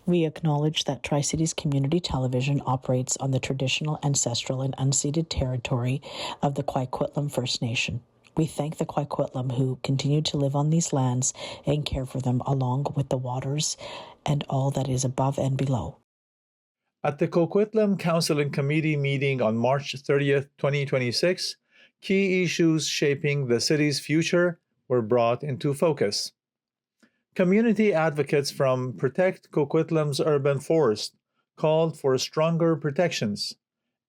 We acknowledge that Tri-Cities Community Television operates on the traditional, ancestral, and unceded territory of the Coquitlam First Nation. We thank the Coquitlam who continue to live on these lands and care for them along with the waters and all that is above and below. At the Coquitlam Council and Committee meeting on March 30th, 2026, key issues shaping the city's future were brought into focus. Community advocates from Protect Coquitlam's urban forest called for stronger protections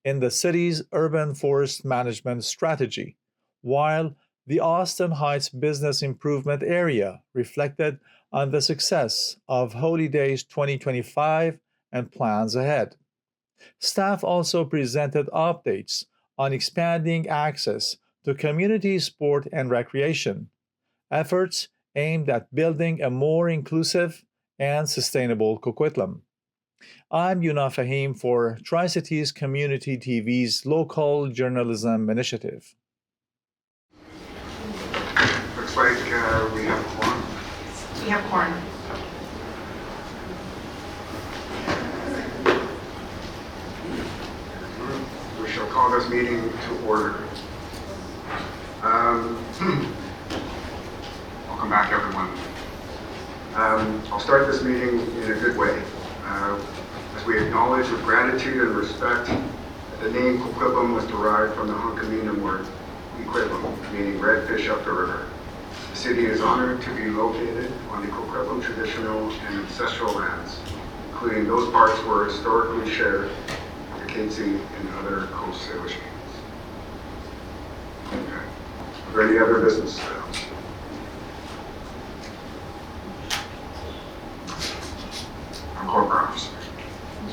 in the city's urban forest management strategy, while the Austin Heights Business Improvement Area reflected on the success of Holy Days 2025 and plans ahead. Staff also presented updates on expanding access to community sport and recreation, efforts aimed at building a more inclusive and sustainable Coquitlam. I'm Yuna Fahim for Tri-Cities Community TV's Local Journalism Initiative. Looks like we have quorum. We have quorum. We shall call this meeting to order. Welcome back, everyone. I'll start this meeting in a good way, as we acknowledge with gratitude and respect that the name Coquitlam was derived from the Hunkaminam word Coquitlam, meaning red fish up the river. The city is honored to be located on the Coquitlam traditional and ancestral lands, including those parts where historically shared with the Katzie and other Coast Salish peoples. Okay. Are there any other business? Thank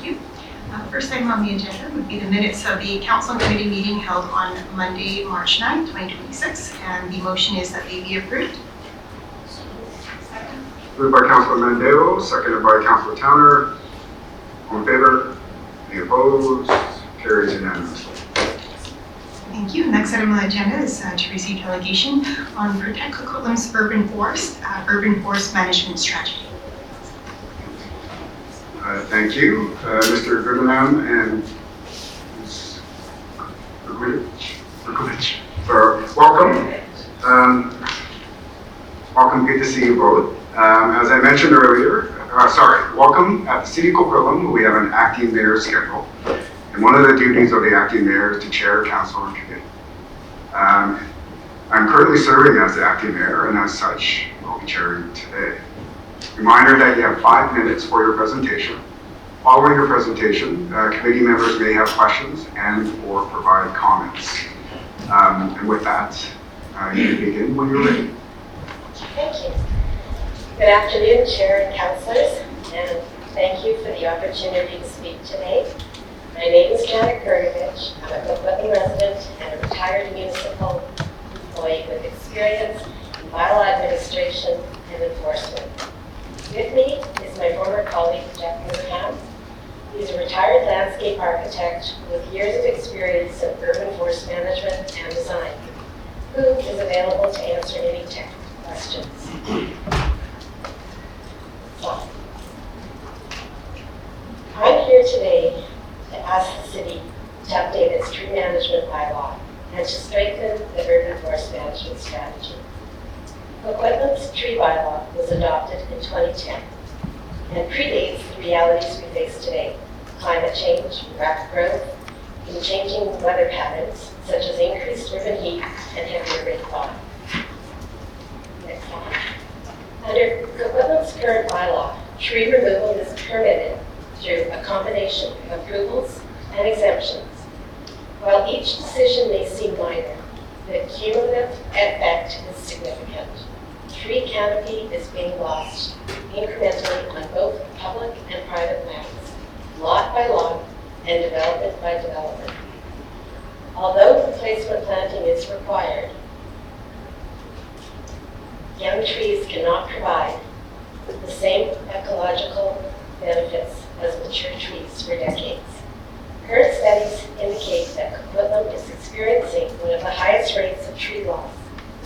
you. First item on the agenda would be the minutes of the Council and Committee meeting held on Monday, March 9, 2026, and the motion is that they be approved. Moved by Councilor Mandelo, seconded by Councilor Towner. All in favor? Any opposed? Carries unanimously. Thank you. Next item on the agenda is to receive delegation on Protect Coquitlam's urban forest management strategy. Thank you, Mr. Coquitlam and Ms. Coquitlam. Welcome. Welcome. Good to see you both. As I mentioned earlier, welcome. At the City of Coquitlam, we have an acting mayor schedule. And one of the duties of the acting mayor is to chair council and committee. I'm currently serving as the acting mayor, and as such, I'll be chairing today. Reminder that you have 5 minutes for your presentation. Following your presentation, committee members may have questions and or provide comments. And with that, you can begin when you're ready. Thank you. Good afternoon, Chair and Councillors, and thank you for the opportunity to speak today. My name is Janet Kurgovich. I'm a Coquitlam resident and a retired municipal employee with experience in bylaw administration and enforcement. With me is my former colleague, Jeff Abraham. He's a retired landscape architect with years of experience in urban forest management and design, who is available to answer any technical questions. So, I'm here today to ask the city to update its tree management bylaw and to strengthen the urban forest management strategy. Coquitlam's tree bylaw was adopted in 2010 and predates the realities we face today: climate change, rapid growth, and changing weather patterns such as increased urban heat and heavier rainfall. Next slide. Under Coquitlam's current bylaw, tree removal is permitted through a combination of approvals and exemptions. While each decision may seem minor, the cumulative effect is significant. Tree canopy is being lost incrementally on both public and private lands, lot by lot and development by development. Although replacement planting is required, young trees cannot provide the same ecological benefits as mature trees for decades. Current studies indicate that Coquitlam is experiencing one of the highest rates of tree loss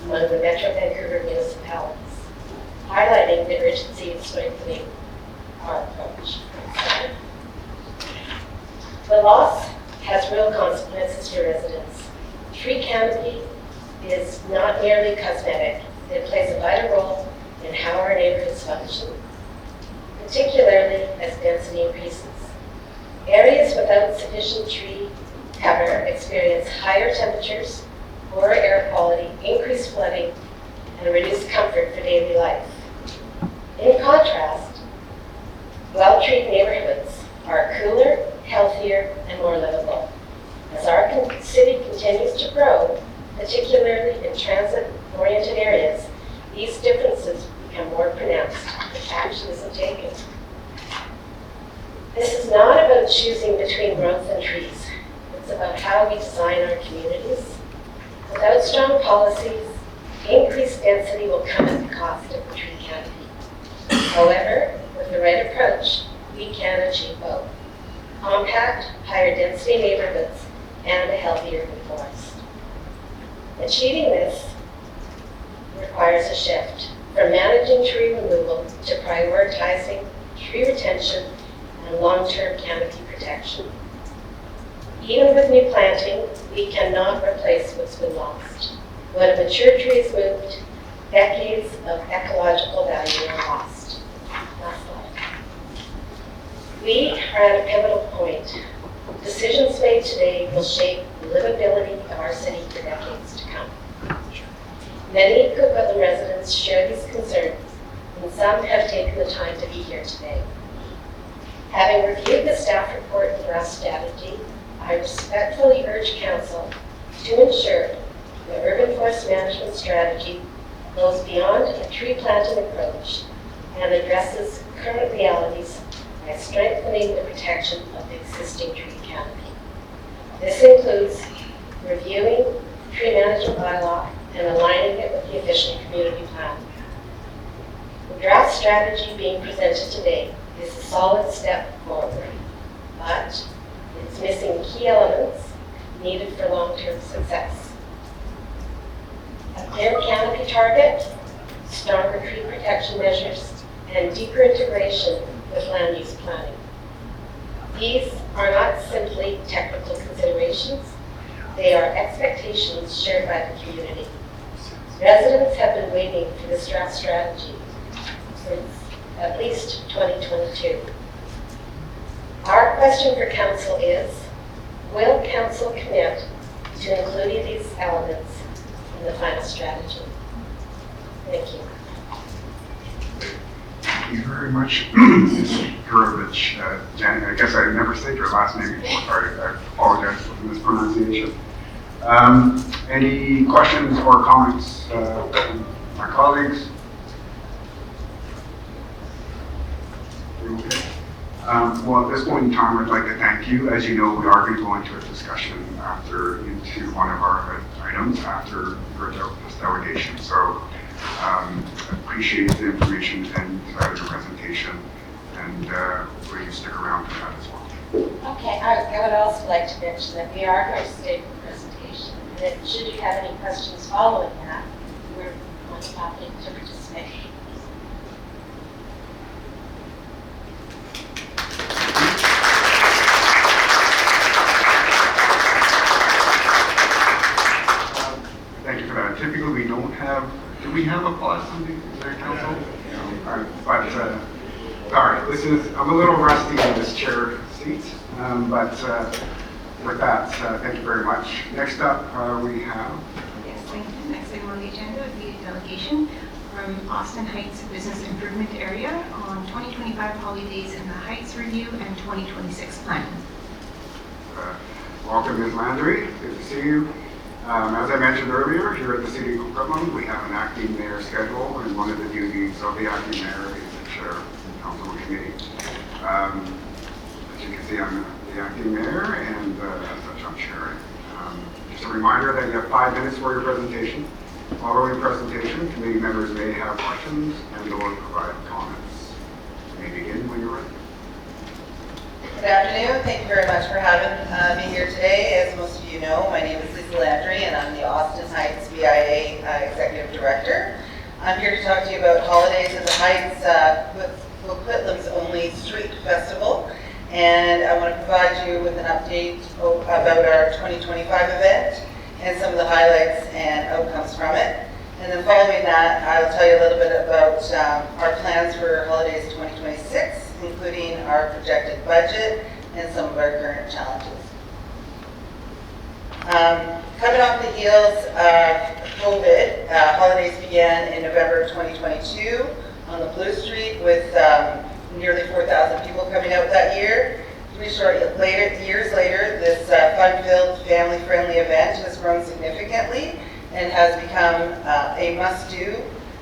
among the Metro Vancouver municipalities, highlighting the urgency of strengthening our approach. The loss has real consequences to residents. Tree canopy is not merely cosmetic. It plays a vital role in how our neighborhoods function, particularly as density increases. Areas without sufficient tree cover experience higher temperatures, poorer air quality, increased flooding, and reduced comfort for daily life. In contrast, well-treed neighborhoods are cooler, healthier, and more livable. As our city continues to grow, particularly in transit-oriented areas, these differences become more pronounced if action isn't taken. This is not about choosing between growth and trees. It's about how we design our communities. Without strong policies, increased density will come at the cost of the tree canopy. However, with the right approach, we can achieve both: compact, higher density neighborhoods and a healthier forest. Achieving this requires a shift from managing tree removal to prioritizing tree retention and long-term canopy protection. Even with new planting, we cannot replace what's been lost. When a mature tree is moved, decades of ecological value are lost. Last slide. We are at a pivotal point. Decisions made today will shape the livability of our city for decades to come. Many Coquitlam residents share these concerns, and some have taken the time to be here today. Having reviewed the staff report and draft strategy, I respectfully urge Council to ensure the urban forest management strategy goes beyond a tree planting approach and addresses current realities by strengthening the protection of the existing tree canopy. This includes reviewing the tree management bylaw and aligning it with the official community plan. The draft strategy being presented today is a solid step forward, but it's missing key elements needed for long-term success. A clear canopy target, stronger tree protection measures, and deeper integration with land use planning. These are not simply technical considerations, they are expectations shared by the community. Residents have been waiting for this draft strategy since at least 2022. Our question for Council is, will Council commit to including these elements in the final strategy? Thank you. Thank you very much, Ms. Gurovich. Janet, I guess I never said your last name before. Sorry, I apologize for the mispronunciation. Any questions or comments from my colleagues? Okay. Well, at this point in time, I'd like to thank you. As you know, we are going to go into a discussion into one of our items after this delegation. So appreciate the information and the presentation, and hopefully you stick around for that as well. Okay, I would also like to mention that we are going to stay for the presentation, and that should you have any questions following that, we're more than happy to participate. Thank you for that. Typically, we don't have. Do we have applause on the council? But sorry, I'm a little rusty in this chair seat. But with that, thank you very much. Next up, we have. Yes, thank you. Next item on the agenda would be a delegation from Austin Heights Business Improvement Area on 2025 holidays in the Heights Review and 2026 plan. Welcome, Ms. Landry. Good to see you. As I mentioned earlier, here at the City of Coquitlam, we have an acting mayor schedule, and one of the duties of the acting mayor is to chair the council committee. As you can see, I'm the acting mayor, and as such, I'm chairing. Just a reminder that you have 5 minutes for your presentation. Following the presentation, committee members may have questions and/or provide comments. You may begin when you're ready. Good afternoon. Thank you very much for having me here today. As most of you know, my name is Lisa Landry, and I'm the Austin Heights BIA Executive Director. I'm here to talk to you about Holidays at the Heights, Coquitlam's only street festival, and I want to provide you with an update about our 2025 event and some of the highlights and outcomes from it. And then following that, I'll tell you a little bit about our plans for Holidays 2026, including our projected budget and some of our current challenges. Coming off the heels of COVID, Holidays began in November of 2022 on the Blue Street with nearly 4,000 people coming out that year. 3 short years later, this fun-filled, family-friendly event has grown significantly and has become a must-do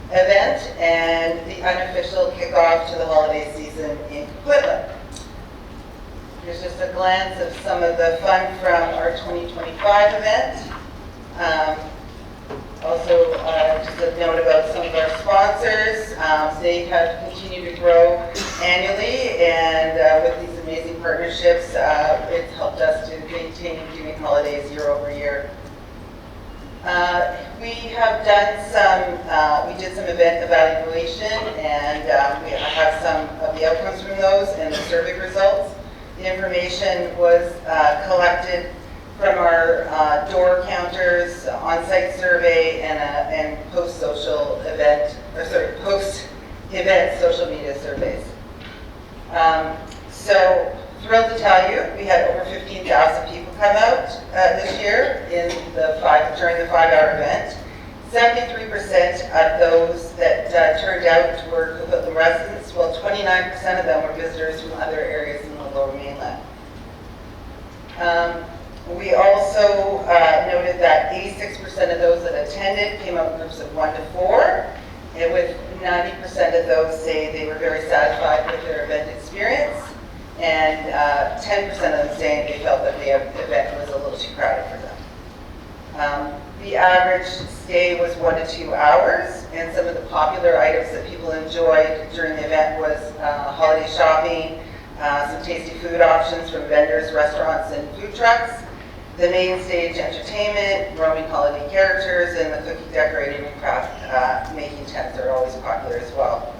event and the unofficial kickoff to the holiday season in Coquitlam. Here's just a glance of some of the fun from our 2025 event. Also, just a note about some of our sponsors. They have continued to grow annually, and with these amazing partnerships, it's helped us to maintain doing holidays year over year. We have done we did some event evaluation, and we have some of the outcomes from those and the survey results. The information was collected from our door counters, on-site survey, and post-social event, post-event social media surveys. So thrilled to tell you, we had over 15,000 people come out this year during the 5-hour event. 73% of those that turned out were Coquitlam residents, while 29% of them were visitors from other areas in the Lower Mainland. We also noted that 86% of those that attended came out in groups of 1 to 4, and with 90% of those say they were very satisfied with their event experience, and 10% of them saying they felt that the event was a little too crowded for them. The average stay was 1 to 2 hours, and some of the popular items that people enjoyed during the event was holiday shopping, some tasty food options from vendors, restaurants, and food trucks, the main stage entertainment, roaming holiday characters, and the cookie decorating and craft making tents are always popular as well.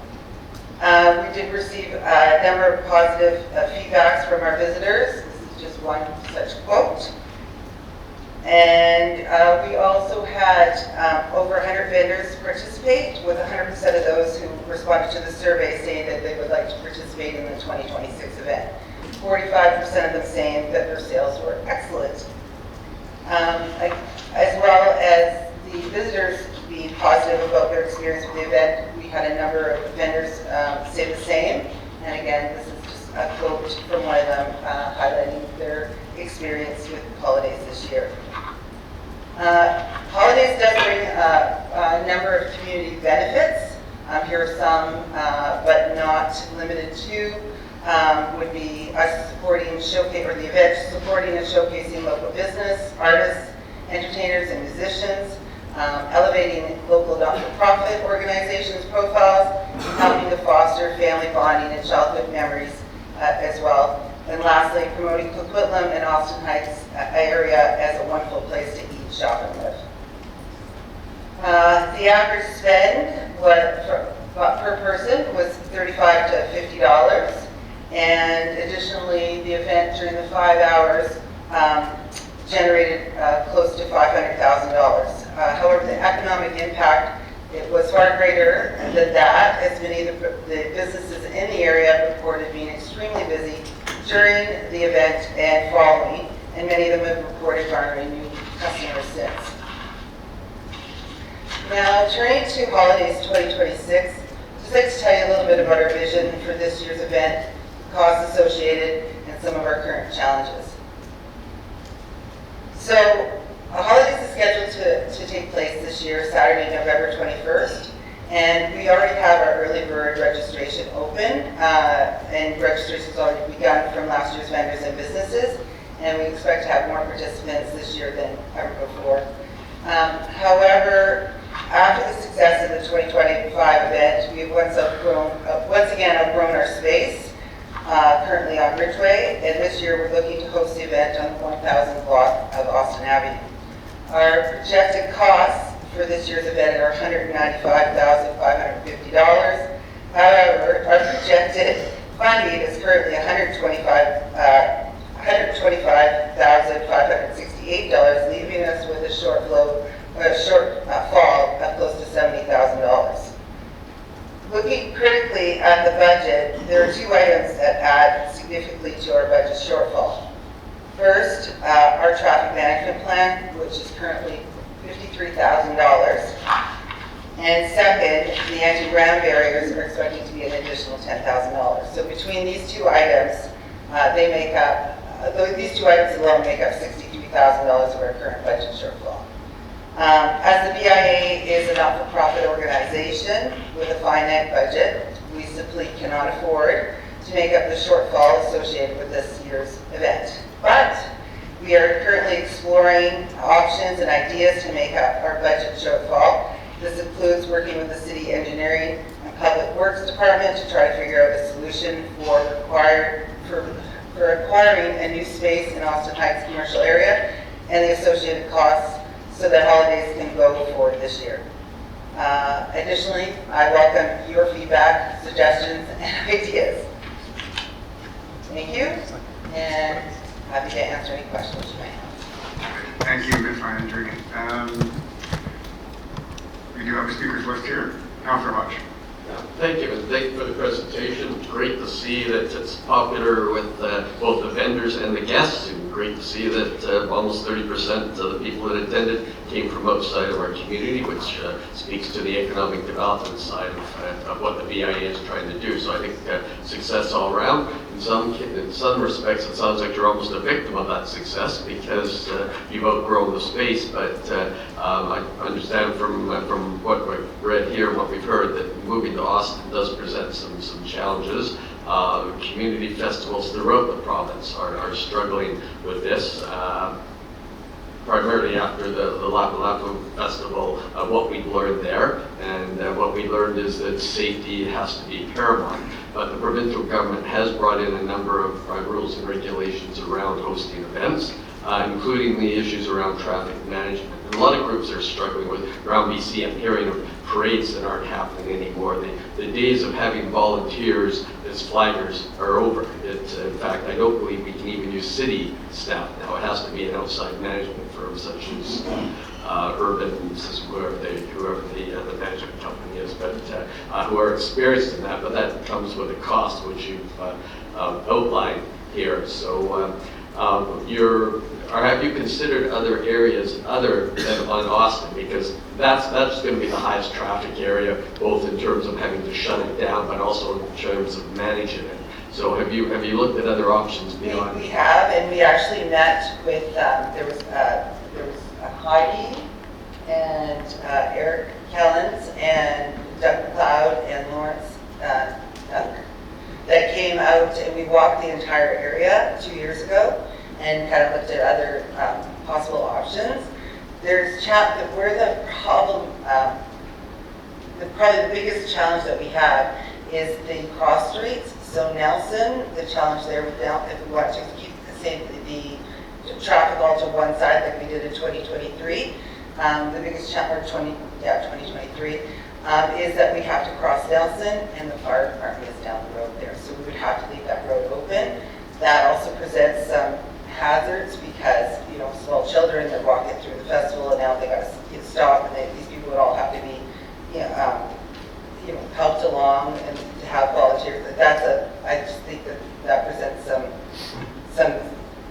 We did receive a number of positive feedbacks from our visitors. This is just one such quote. And we also had over 100 vendors participate, with 100% of those who responded to the survey saying that they would like to participate in the 2026 event. 45% of them saying that their sales were excellent. As well as the visitors being positive about their experience with the event, we had a number of vendors say the same. And again, this is just a quote from one of them highlighting their experience with holidays this year. Holidays does bring a number of community benefits. Here are some, but not limited to, would be us supporting the event supporting and showcasing local business, artists, entertainers, and musicians, elevating local not-for-profit organizations' profiles, and helping to foster family bonding and childhood memories as well. And lastly, promoting Coquitlam and Austin Heights area as a wonderful place to eat, shop, and live. The average spend per person was $35 to $50. And additionally, the event during the 5 hours generated close to $500,000. However, the economic impact, it was far greater than that, as many of the businesses in the area reported being extremely busy during the event and following, and many of them have reported garnering new customers since. Now, turning to Holidays 2026, I'd just like to tell you a little bit about our vision for this year's event, costs associated, and some of our current challenges. So, Holidays is scheduled to take place this year, Saturday, November 21st, and we already have our early bird registration open, and registration has already begun from last year's vendors and businesses, and we expect to have more participants this year than ever before. However, after the success of the 2025 event, we've once again outgrown our space. currently on Ridgeway, and this year we're looking to host the event on the 1000 block of Austin Avenue. Our projected costs for this year's event are $195,550. However, our projected funding is currently $125,568, leaving us with a shortfall of close to $70,000. Looking critically at the budget, there are two items that add significantly to our budget shortfall. First, our traffic management plan, which is currently $53,000. And second, the anti-ground barriers are expected to be an additional $10,000. So between these two items, these two items alone make up $63,000 of our current budget shortfall. As the BIA is a not-for-profit organization with a finite budget, we simply cannot afford to make up the shortfall associated with this year's event. But we are currently exploring options and ideas to make up our budget shortfall. This includes working with the City Engineering and Public Works Department to try to figure out a solution for acquiring a new space in Austin Heights commercial area and the associated costs so that holidays can go forward this year. Additionally, I welcome your feedback, suggestions, and ideas. Thank you, and happy to answer any questions you may have. Thank you, Ms. Feinberg. We do have a speaker's list here. Councillor Hodge. Thank you, and thank you for the presentation. Great to see that it's popular with both the vendors and the guests, and great to see that almost 30% of the people that attended came from outside of our community, which speaks to the economic development side of what the BIA is trying to do. So I think success all around. In some respects, it sounds like you're almost a victim of that success because you've outgrown the space. But I understand from what we've read here, what we've heard, that moving to Austin does present some challenges. Community festivals throughout the province are struggling with this. Primarily after the Lapu-Lapu Festival, what we learned there, and what we learned is that safety has to be paramount. But the provincial government has brought in a number of rules and regulations around hosting events, including the issues around traffic management. And a lot of groups are struggling with. Around BC, I'm hearing of parades that aren't happening anymore. The days of having volunteers as flaggers are over. In fact, I don't believe we can even use city staff now. It has to be an outside management firm such as Urban, whoever the management company is, but who are experienced in that. But that comes with a cost, which you've outlined here. So have you considered other areas other than on Austin? Because that's going to be the highest traffic area, both in terms of having to shut it down, but also in terms of managing it. So have you looked at other options beyond? We have, and we actually met with there was Heidi and Eric Kellens and Doug McLeod and Lawrence that came out, and we walked the entire area 2 years ago and kind of looked at other possible options. Where the problem, probably the biggest challenge that we have is the cross streets. So Nelson, the challenge there with if we want to keep the traffic all to one side like we did in 2023, the biggest challenge, 2023, is that we have to cross Nelson and the fire department is down the road there. So we would have to leave that road open. That also presents some hazards because, small children are walking through the festival and now they got to stop, and these people would all have to be, helped along and to have volunteers. I just think that presents some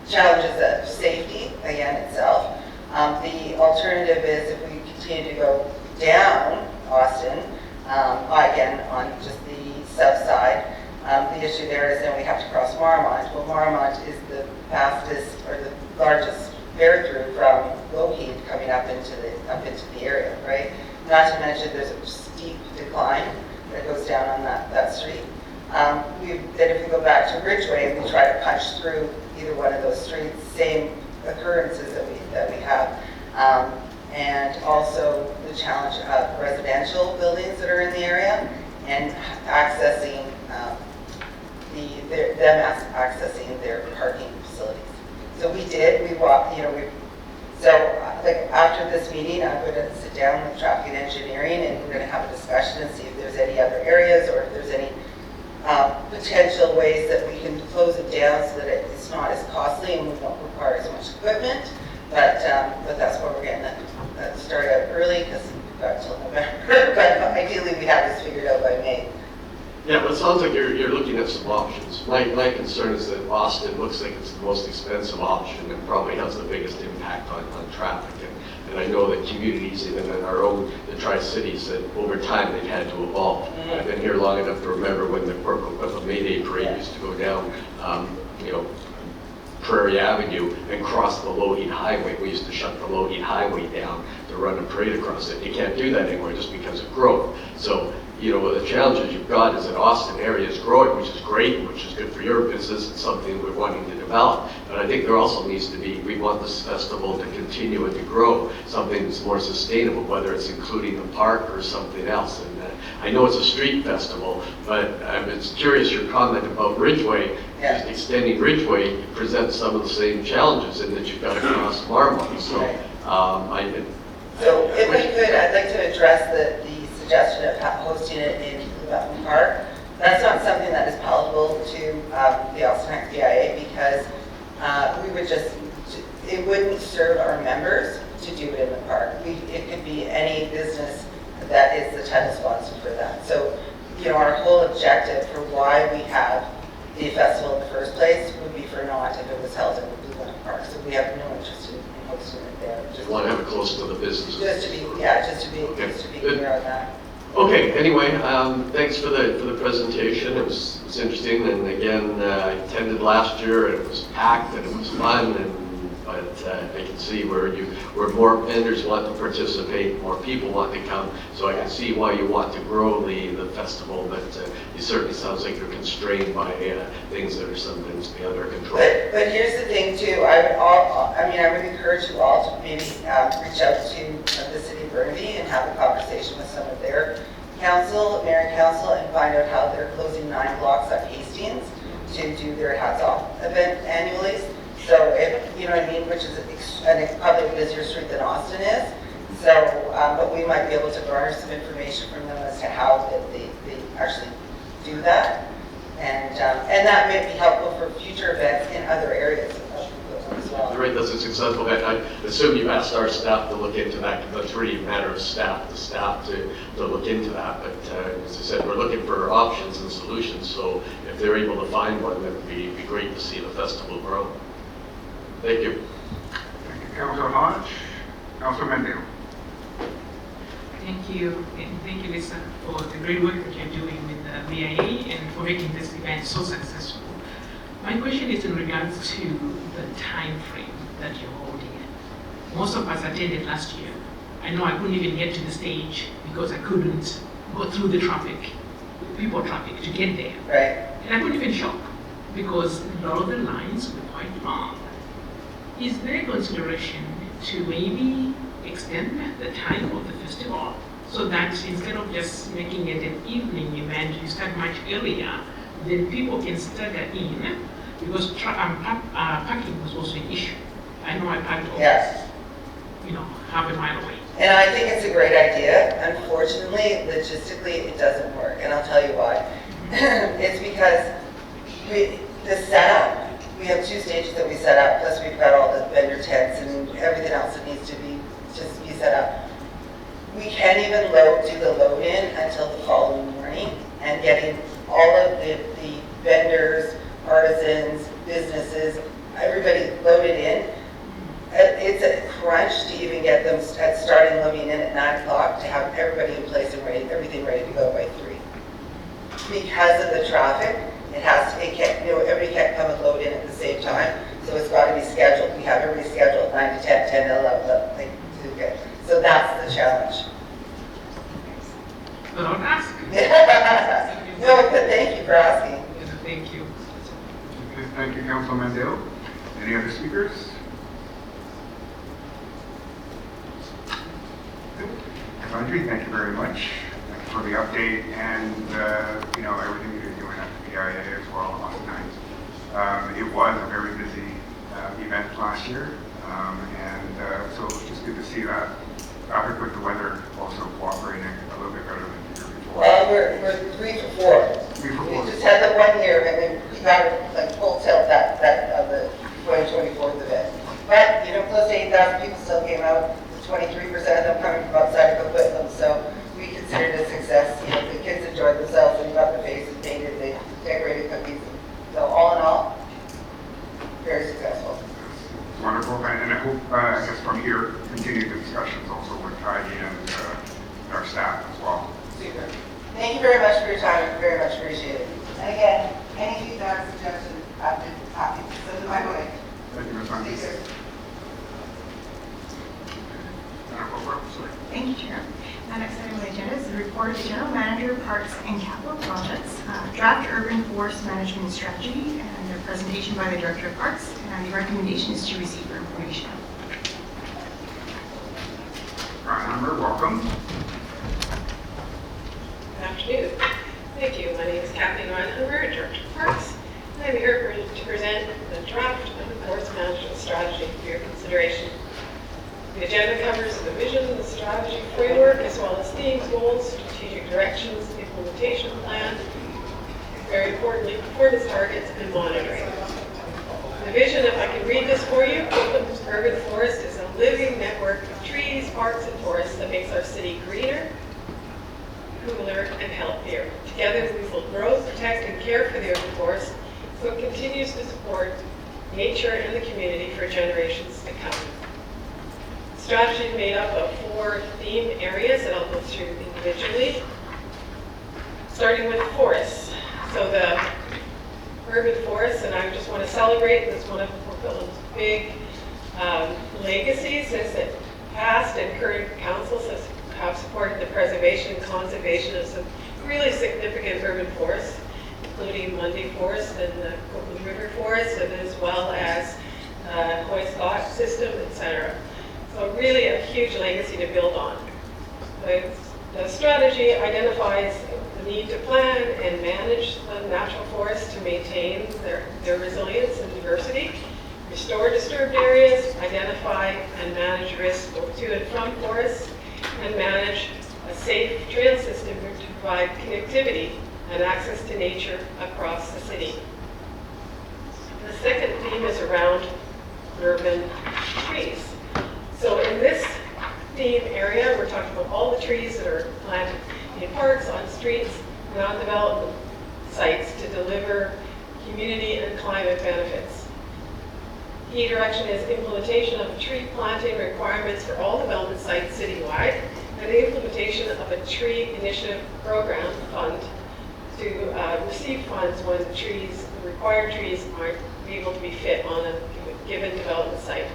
challenges of safety again itself. The alternative is if we continue to go down Austin, again on just the south side, the issue there is then we have to cross Marmont. Well, Marmont is the fastest or the largest fare through from Lougheed coming up into the area, right? Not to mention there's a steep decline that goes down on that street. Then if we go back to Ridgeway and we try to punch through either one of those streets, same occurrences that we have. And also the challenge of residential buildings that are in the area and accessing the accessing their parking facilities. So we did, we walked, so like after this meeting, I'm going to sit down with traffic and engineering and we're going to have a discussion and see if there's any other areas or if there's any potential ways that we can close it down so that it's not as costly and we don't require as much equipment. But that's why we're getting that started out early because we've got until November. But ideally, we have this figured out by May. Yeah, well, it sounds like you're looking at some options. My concern is that Austin looks like it's the most expensive option and probably has the biggest impact on traffic. And I know that communities, even in our own, the Tri-Cities, that over time they've had to evolve. I've been here long enough to remember when the Coquitlam May Day parade used to go down, Prairie Avenue and cross the low-heat highway. We used to shut the low-heat highway down to run a parade across it. You can't do that anymore just because of growth. So, the challenges you've got is that Austin area is growing, which is great, which is good for your business and something we're wanting to develop. But I think there also needs to be, we want this festival to continue and to grow, something that's more sustainable, whether it's including the park or something else. And I know it's a street festival, but I'm curious your comment about Ridgeway. Yeah. Just extending Ridgeway presents some of the same challenges in that you've got to cross Marmot. So, Right. So if I could, I'd like to address the suggestion of hosting it in Coquitlam Park. That's not something that is palatable to the Austin Heights BIA because it wouldn't serve our members to do it in the park. It could be any business that is the title sponsor for that. So, our whole objective for why we have the festival in the first place would be for naught if it was held in the Blue Park. So we have no interest in hosting it there. just want to have it close to the businesses. Just to be clear on that. Okay, anyway, thanks for the presentation. It was interesting, and again, I attended last year, and it was packed, and it was fun, but I can see where more vendors want to participate, more people want to come, so I can see why you want to grow the festival, but it certainly sounds like you're constrained by things that are sometimes beyond our control. But here's the thing too, I would encourage you all to maybe reach out to the city of Burnaby and have a conversation with some of their mayor and council, and find out how they're closing 9 blocks at Hastings to do their Hats Off event annually. So if, you know what I mean, which is probably a busier street than Austin is. So, but we might be able to garner some information from them as to how they actually do that. And that may be helpful for future events in other areas as well. You're right, that's a successful event. I assume you've asked our staff to look into that, because that's really a matter of staff to look into that. But as I said, we're looking for options and solutions. So if they're able to find one, that would be great to see the festival grow. Thank you. Thank you, Councilor Hodge. Councilor Mendel. Thank you, and thank you, Lisa, for the great work that you're doing with the BIA and for making this event so successful. My question is in regards to the time frame that you're holding it. Most of us attended last year. I know I couldn't even get to the stage because I couldn't go through the traffic, people traffic, to get there. Right. And I couldn't even shop because a lot of the lines were quite long. Is there consideration to maybe extend the time of the festival so that instead of just making it an evening event, you start much earlier, then people can stagger in, because parking was also an issue. I know I parked almost, half a mile away. And I think it's a great idea. Unfortunately, logistically, it doesn't work, and I'll tell you why. It's because the setup, we have 2 stages that we set up, plus we've got all the vendor tents and everything else that needs to be set up. We can't even do the load in until the following morning, and getting all of the vendors, artisans, businesses, everybody loaded in. It's a crunch to even get them starting loading in at 9 o'clock to have everybody in place and everything ready to go by 3. Because of the traffic, everybody can't come and load in at the same time, so it's got to be scheduled. We have everybody scheduled 9 to 10, 10 to 11, so that's the challenge. But don't ask. No, but thank you for asking. Thank you. Okay, thank you, Councilor Mendel. Any other speakers? Andrew, thank you very much. for the update and, everything you're doing at the BIA as well, Austin Heights. It was a very busy event last year, so it was just good to see that. I heard with the weather also cooperating a little bit better than the year before. We're 3 for 4. 3 for 4. We just had the 1 year, and then we got like full tilt that of the 2024 event. But close to 8,000 people still came out. 23% of them coming from outside of Coquitlam, so we considered it a success. The kids enjoyed themselves, and got the faces painted, they decorated cookies. So all in all, very successful. It's wonderful, and I hope, I guess from here, continue the discussions also with Heidi and our staff as well. Super. Thank you very much for your time. I very much appreciate it. And again, any feedback, suggestions, I've been happy to send them my way. Thank you, Ms. Hunt. Thank you. Thank you, Chair. The next item on the agenda is the report of the General Manager, Parks and Capital Projects, draft urban forest management strategy, and a presentation by the Director of Parks, and the recommendation is to receive for information. Member, welcome. Good afternoon. Thank you. My name is Kathleen Reinheimer, Director of Parks, and I'm here to present the draft urban forest management strategy for your consideration. The agenda covers the vision, the strategy framework, as well as themes, goals, strategic directions, implementation plan, very importantly, performance targets, and monitoring. The vision, if I can read this for you, Coquitlam's urban forest is a living network of trees, parks, and forests that makes our city greener, cooler, and healthier. Together, we will grow, protect, and care for the urban forest so it continues to support nature and the community for generations to come. Strategy is made up of 4 theme areas that I'll go through individually, starting with forests. So the urban forests, and I just want to celebrate this one of Coquitlam's big legacies, is that past and current councils have supported the preservation and conservation of some really significant urban forests, including Mundy Forest and the Coquitlam River Forest, and as well as Hoy Scott system, etc. So really a huge legacy to build on. The strategy identifies the need to plan and manage the natural forests to maintain their resilience and diversity, restore disturbed areas, identify and manage risks both to and from forests, and manage a safe trail system to provide connectivity and access to nature across the city. The second theme is around urban trees. So in this theme area, we're talking about all the trees that are planted in parks, on streets, and on development sites to deliver community and climate benefits. Key direction is implementation of tree planting requirements for all development sites citywide, and the implementation of a tree initiative program fund to receive funds when the required trees aren't able to be fit on a given development site.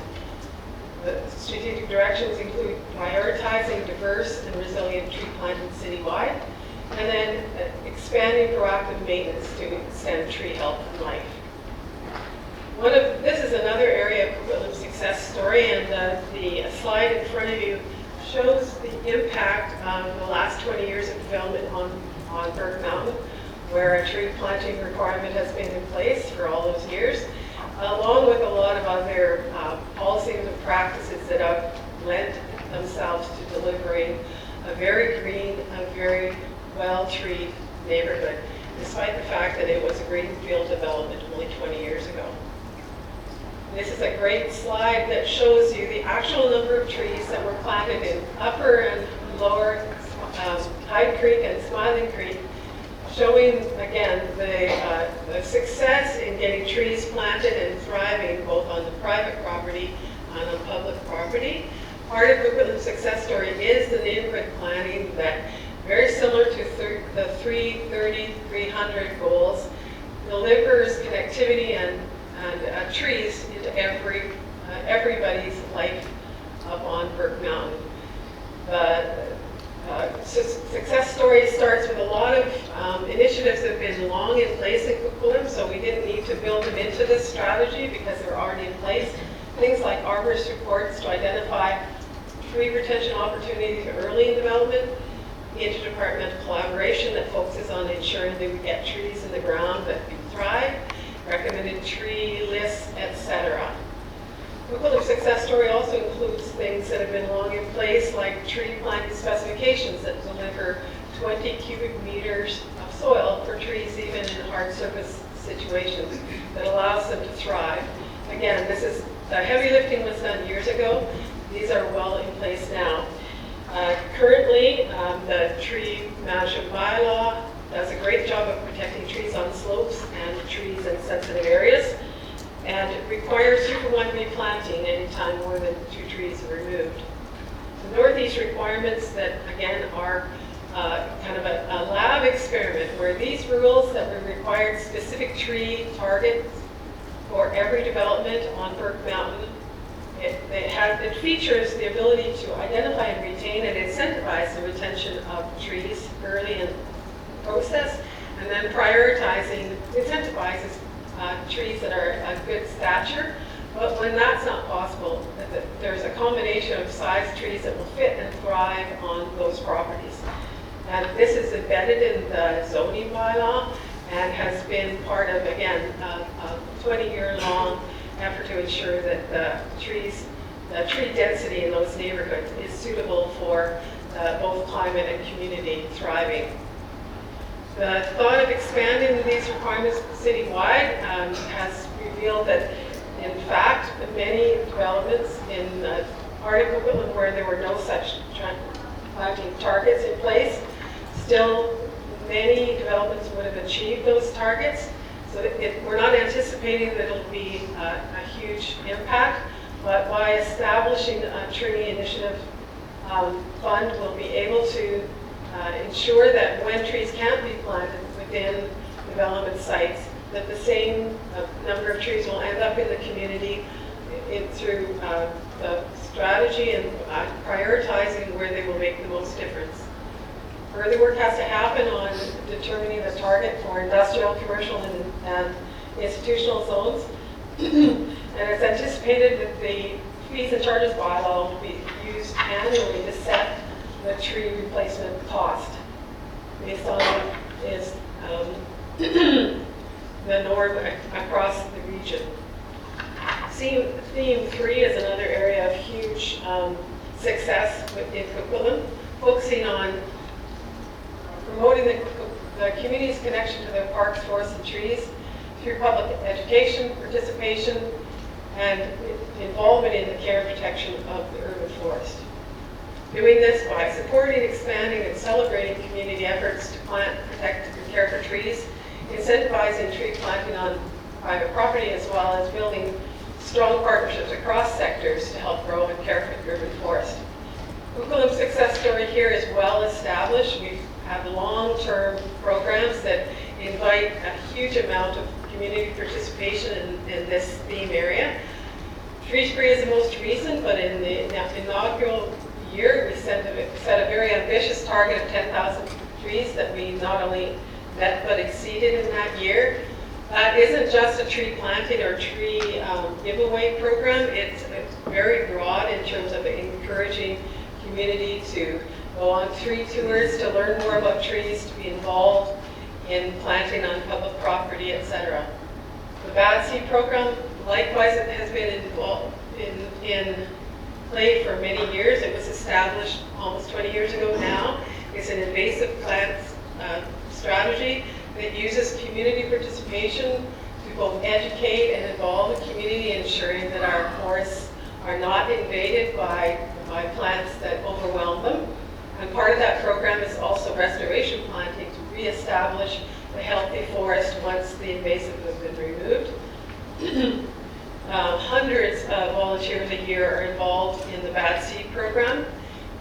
The strategic directions include prioritizing diverse and resilient tree planting citywide, and then expanding proactive maintenance to extend tree health and life. This is another area of Coquitlam's success story, and the slide in front of you shows the impact of the last 20 years of development on Burke Mountain, where a tree planting requirement has been in place for all those years, along with a lot of other policies and practices that have lent themselves to delivering a very green, a very well-treed neighborhood, despite the fact that it was a greenfield development only 20 years ago. This is a great slide that shows you the actual number of trees that were planted in Upper and Lower Hyde Creek and Smiling Creek, showing again the success in getting trees planted and thriving both on the private property and on public property. Part of Coquitlam's success story is the neighborhood planning that, very similar to the 330-300 goals, delivers connectivity and trees into everybody's life up on Burke Mountain. Success story starts with a lot of initiatives that have been long in place in Coquitlam, so we didn't need to build them into this strategy because they're already in place. Things like arborist reports to identify tree retention opportunities early in development, interdepartmental collaboration that focuses on ensuring that we get trees in the ground that can thrive, recommended tree lists, etc. Coquitlam's success story also includes things that have been long in place, like tree planting specifications that deliver 20 cubic meters of soil for trees, even in hard surface situations, that allows them to thrive. Again, the heavy lifting was done years ago. These are well in place now. Currently, the tree management bylaw does a great job of protecting trees on slopes and trees in sensitive areas, and it requires superone replanting anytime more than 2 trees are removed. The Northeast requirements that, again, are kind of a lab experiment where these rules that were required specific tree targets for every development on Burke Mountain. It features the ability to identify and retain and incentivize the retention of trees early in the process, and then incentivizes trees that are a good stature. But when that's not possible, there's a combination of size trees that will fit and thrive on those properties. And this is embedded in the zoning bylaw and has been part of, again, a 20-year-long effort to ensure that the tree density in those neighborhoods is suitable for both climate and community thriving. The thought of expanding these requirements citywide has revealed that, in fact, many developments in part of Coquitlam where there were no such planting targets in place, still many developments would have achieved those targets. So we're not anticipating that it'll be a huge impact, but by establishing a tree initiative fund, we'll be able to ensure that when trees can't be planted within development sites, that the same number of trees will end up in the community through the strategy and prioritizing where they will make the most difference. Further work has to happen on determining the target for industrial, commercial, and institutional zones. And it's anticipated that the fees and charges bylaw will be used annually to set the tree replacement cost based on what is the norm across the region. Theme 3 is another area of huge success in Coquitlam, focusing on promoting the community's connection to their parks, forests, and trees through public education, participation, and involvement in the care and protection of the urban forest. Doing this by supporting, expanding, and celebrating community efforts to plant, protect, and care for trees, incentivizing tree planting on private property, as well as building strong partnerships across sectors to help grow and care for the urban forest. Coquitlam's success story here is well established. We have long-term programs that invite a huge amount of community participation in this theme area. Tree Spree is the most recent, but in the inaugural year, we set a very ambitious target of 10,000 trees that we not only met but exceeded in that year. That isn't just a tree planting or tree giveaway program. It's very broad in terms of encouraging community to go on tree tours, to learn more about trees, to be involved in planting on public property, etc. The Bad Seed program, likewise, it has been involved in play for many years. It was established almost 20 years ago now. It's an invasive plants strategy that uses community participation to both educate and involve the community, ensuring that our forests are not invaded by plants that overwhelm them. And part of that program is also restoration planting to reestablish the healthy forest once the invasive has been removed. Hundreds of volunteers a year are involved in the Bad Seed program,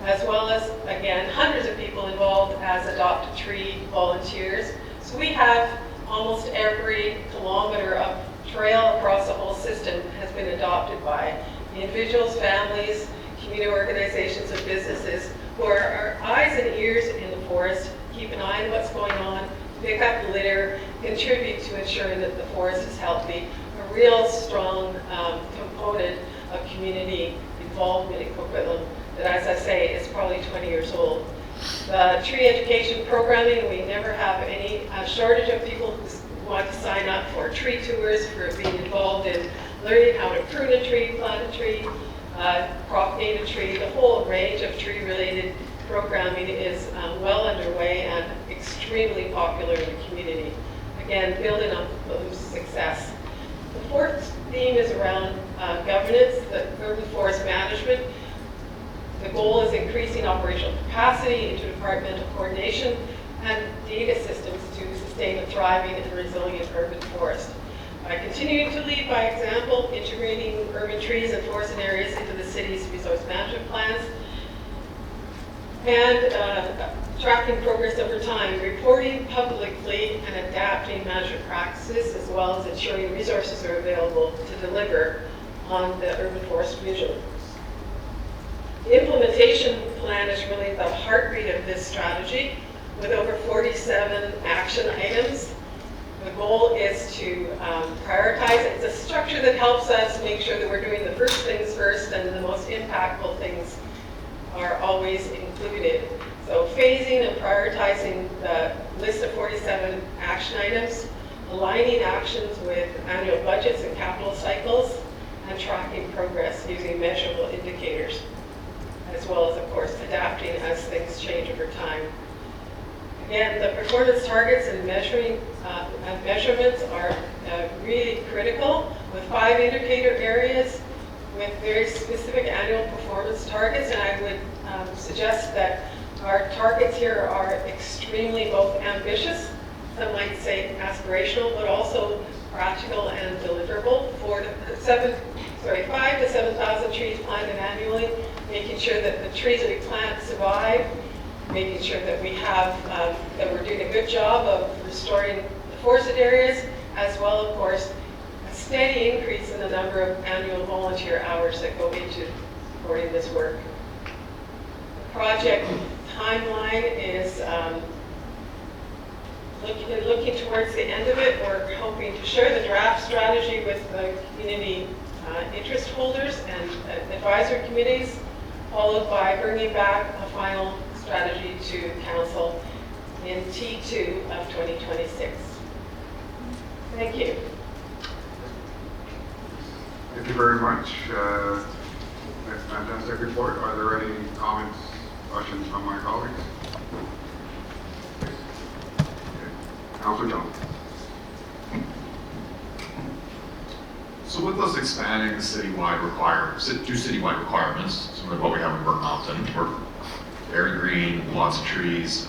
as well as, again, hundreds of people involved as Adopt a Tree volunteers. So we have almost every kilometer of trail across the whole system has been adopted by individuals, families, community organizations, and businesses who are our eyes and ears in the forest, keep an eye on what's going on, pick up litter, contribute to ensuring that the forest is healthy. A real strong component of community involvement in Coquitlam that, as I say, is probably 20 years old. The tree education programming, we never have any shortage of people who want to sign up for tree tours, for being involved in learning how to prune a tree, plant a tree, propagate a tree. The whole range of tree-related programming is well underway and extremely popular in the community. Again, building on those success. The fourth theme is around governance, the urban forest management. The goal is increasing operational capacity, interdepartmental coordination, and data systems to sustain a thriving and resilient urban forest. By continuing to lead by example, integrating urban trees and forested areas into the city's resource management plans, and tracking progress over time, reporting publicly and adapting management practices, as well as ensuring resources are available to deliver on the urban forest vision. The implementation plan is really the heartbeat of this strategy, with over 47 action items. The goal is to prioritize. It's a structure that helps us make sure that we're doing the first things first, and the most impactful things are always included. So phasing and prioritizing the list of 47 action items, aligning actions with annual budgets and capital cycles, and tracking progress using measurable indicators, as well as, of course, adapting as things change over time. Again, the performance targets and measurements are really critical, with 5 indicator areas with very specific annual performance targets, and I would suggest that our targets here are extremely both ambitious, some might say aspirational, but also practical and deliverable. 5 to 7,000 trees planted annually, making sure that the trees that we plant survive, making sure that we have, that we're doing a good job of restoring the forested areas, as well, of course, a steady increase in the number of annual volunteer hours that go into supporting this work. The project timeline is looking towards the end of it. We're hoping to share the draft strategy with the community interest holders and advisory committees, followed by bringing back a final strategy to council in T2 of 2026. Thank you. Thank you very much. That's a fantastic report. Are there any comments, questions from my colleagues? Councilor Jones. So with us expanding the citywide requirements, similar to what we have in Burke Mountain, we're very green, lots of trees.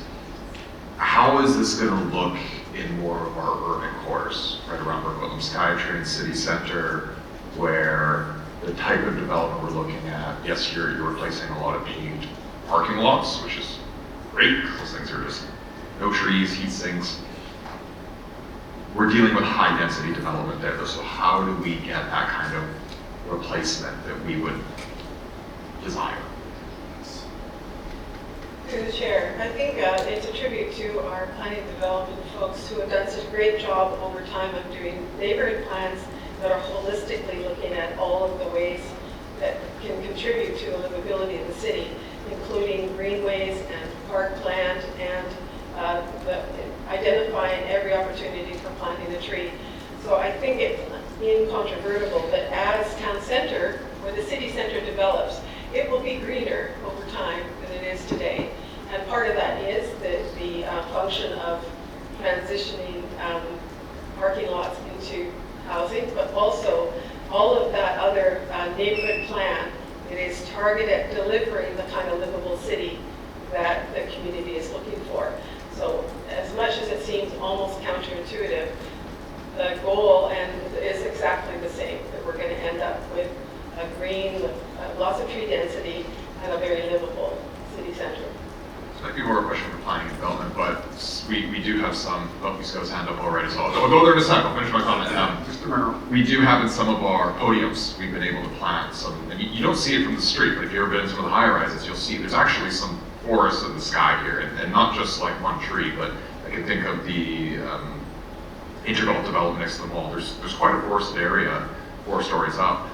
How is this going to look in more of our urban cores, right around Coquitlam SkyTrain City Center, where the type of development we're looking at, yes, you're replacing a lot of paved parking lots, which is great. Those things are just no trees, heat sinks. We're dealing with high density development there, so how do we get that kind of replacement that we would desire? Through the chair, I think it's a tribute to our planning development folks who have done such a great job over time of doing neighborhood plans that are holistically looking at all of the ways that can contribute to the livability of the city, including greenways and parkland and identifying every opportunity for planting a tree. So I think it's incontrovertible that as town center, where the city center develops, it will be greener over time than it is today. And part of that is the function of transitioning parking lots into housing, but also all of that other neighborhood plan that is targeted at delivering the kind of livable city that the community is looking for. So as much as it seems almost counterintuitive, the goal is exactly the same, that we're going to end up with a green, lots of tree density, and a very livable city center. So might be more a question for planning and development, but we do have some, he's got his hand up already, so I'll go there in a second, I'll finish my comment. Just a minute. We do have in some of our podiums, we've been able to plant some, and you don't see it from the street, but if you've ever been in some of the high rises, you'll see there's actually some forests in the sky here, and not just like one tree, but I can think of the Interval development next to the mall. There's quite a forested area, 4 stories up.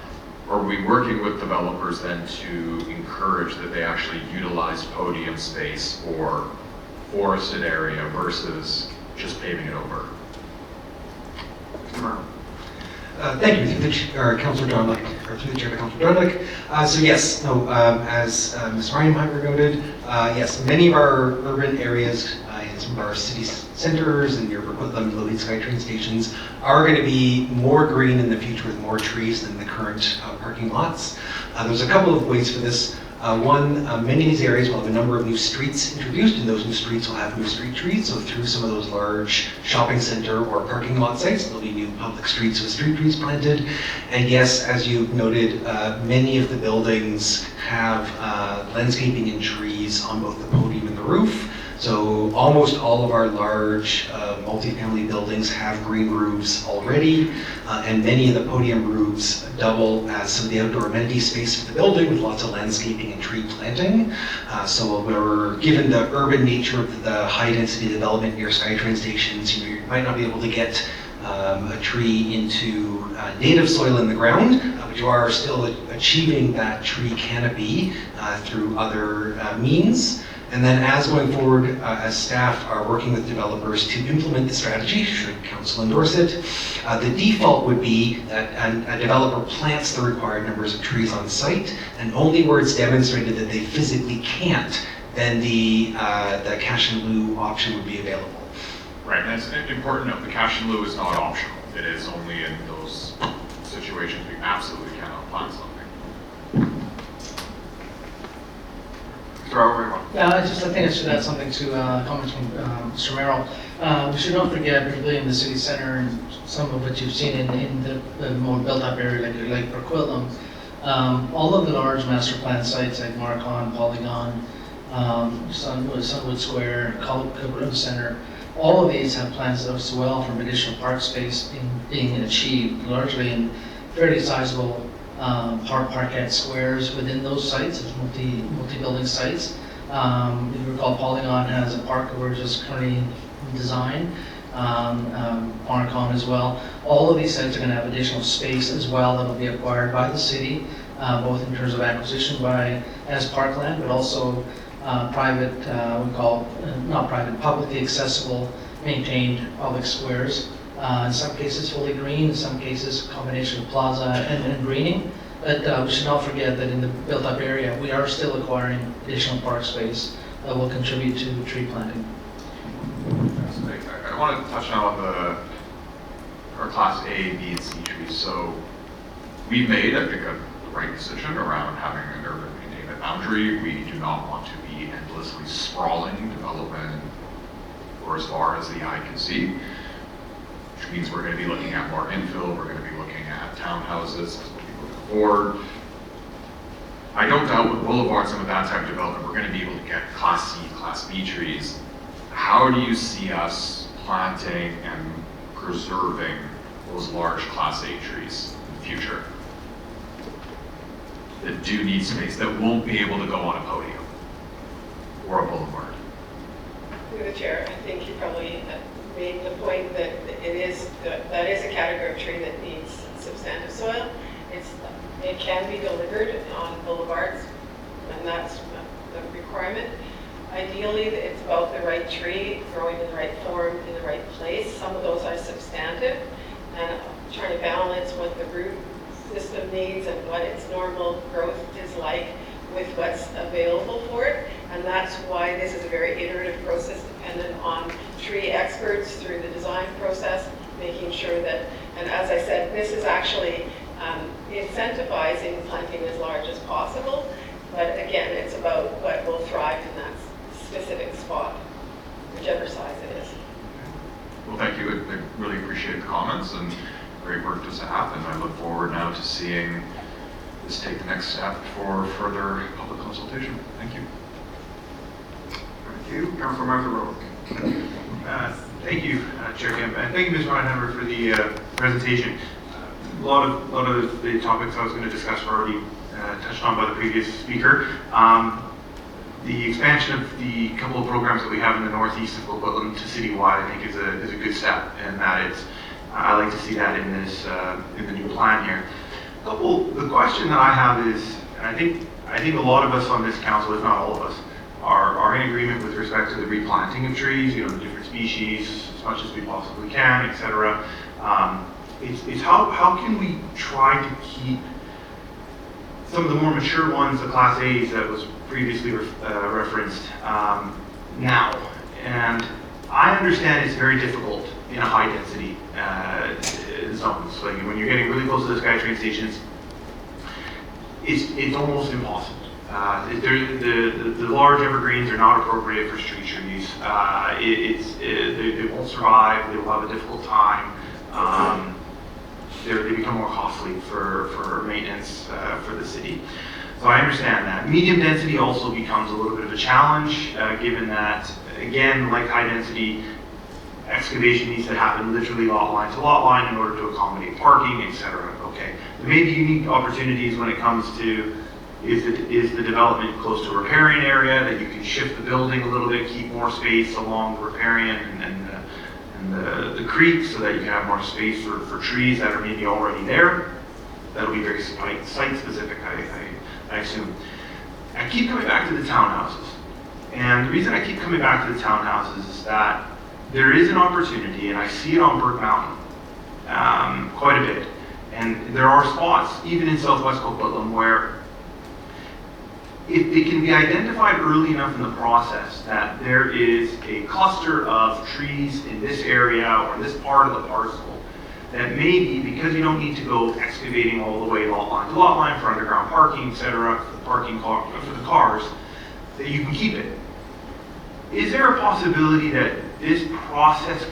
are we working with developers then to encourage that they actually utilize podium space or forested area versus just paving it over? Thank you, Councillor Donlick, or through the chair to Councillor Donlick. So yes, no, as Ms. Reinheimer noted, yes, many of our urban areas in some of our city centers and near Coquitlam, Lillian Sky train stations are going to be more green in the future with more trees than the current parking lots. There's a couple of ways for this. One, many of these areas will have a number of new streets introduced, and those new streets will have new street trees. So through some of those large shopping center or parking lot sites, there'll be new public streets with street trees planted. And yes, as you noted, many of the buildings have landscaping and trees on both the podium and the roof. So almost all of our large multifamily buildings have green roofs already, and many of the podium roofs double as some of the outdoor amenity space of the building with lots of landscaping and tree planting. So we're, given the urban nature of the high density development near SkyTrain stations, you might not be able to get a tree into native soil in the ground, but you are still achieving that tree canopy through other means. And then as going forward, as staff are working with developers to implement the strategy, should council endorse it, the default would be that a developer plants the required numbers of trees on site, and only where it's demonstrated that they physically can't, then the cash in lieu option would be available. Right, and it's important to note, the cash in lieu is not optional. It is only in those situations we absolutely cannot plant something. Yeah, I think I should add something to comments from Mr. Merrill. We should not forget, particularly in the city center and some of what you've seen in the more built-up area like Coquitlam, all of the large master plan sites like Marcon, Polygon, Sunwood Square, Coquitlam Center, all of these have plans as well from additional park space being achieved, largely in fairly sizable parkette squares within those sites, multi-building sites. If you recall, Polygon has a park that we're just currently in design, Marcon as well. All of these sites are going to have additional space as well that will be acquired by the city, both in terms of acquisition as parkland, but also private, we call not private, publicly accessible, maintained public squares. In some cases fully green, in some cases a combination of plaza and greening. But we should not forget that in the built-up area, we are still acquiring additional park space that will contribute to tree planting. I want to touch now on our Class A, B, and C trees. So we've made, I think, the right decision around having an urban containment boundary. We do not want to be endlessly sprawling development or as far as the eye can see, which means we're going to be looking at more infill, we're going to be looking at townhouses as we move forward. I don't doubt with boulevards and with that type of development, we're going to be able to get Class C, Class B trees. How do you see us planting and preserving those large Class A trees in the future that do need space, that won't be able to go on a podium or a boulevard? Through the chair, I think you probably made the point that that is a category of tree that needs substantive soil. It can be delivered on boulevards, and that's the requirement. Ideally, it's about the right tree growing in the right form in the right place. Some of those are substantive, and trying to balance what the root system needs and what its normal growth is like with what's available for it. And that's why this is a very iterative process dependent on tree experts through the design process, making sure that, and as I said, this is actually incentivizing planting as large as possible. But again, it's about what will thrive in that specific spot, whichever size it is. Well, thank you. I really appreciate the comments and great work to staff, and I look forward now to seeing this take the next step for further public consultation. Thank you. Thank you. Councilor Martha Rowe. Thank you, Chair Kemp, and thank you, Ms. Reinheimer, for the presentation. A lot of the topics I was going to discuss were already touched on by the previous speaker. The expansion of the couple of programs that we have in the northeast of Coquitlam to citywide, I think, is a good step, and that it's I like to see that in this in the new plan here. The question that I have is, and I think a lot of us on this council, if not all of us, are in agreement with respect to the replanting of trees, you know, the different species, as much as we possibly can, etc. It's how can we try to keep some of the more mature ones, the Class A's that was previously referenced, now. And I understand it's very difficult in a high density zones. Like when you're getting really close to the SkyTrain stations, it's almost impossible. The large evergreens are not appropriate for street trees. They won't survive. They will have a difficult time. They become more costly for maintenance for the city. So I understand that. Medium density also becomes a little bit of a challenge, given that, again, like high density, excavation needs to happen literally lot line to lot line in order to accommodate parking, etc. Okay, there may be unique opportunities when it comes to is the development close to a riparian area that you can shift the building a little bit, keep more space along the riparian and the creek so that you can have more space for trees that are maybe already there. That'll be very site specific, I assume. I keep coming back to the townhouses. And the reason I keep coming back to the townhouses is that there is an opportunity, and I see it on Burke Mountain quite a bit. And there are spots, even in southwest Coquitlam, where if they can be identified early enough in the process that there is a cluster of trees in this area or this part of the parcel, that maybe, because you don't need to go excavating all the way lot line to lot line for underground parking, etc., for the cars, that you can keep it. Is there a possibility that this process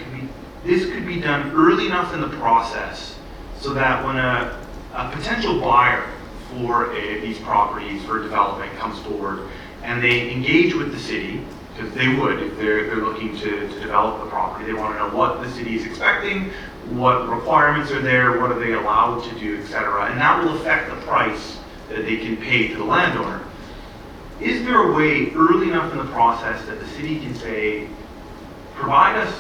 could be done early enough in the process so that when a potential buyer for these properties for development comes forward and they engage with the city, because they would if they're looking to develop the property, they want to know what the city is expecting, what requirements are there, what are they allowed to do, etc. And that will affect the price that they can pay to the landowner. Is there a way early enough in the process that the city can say, provide us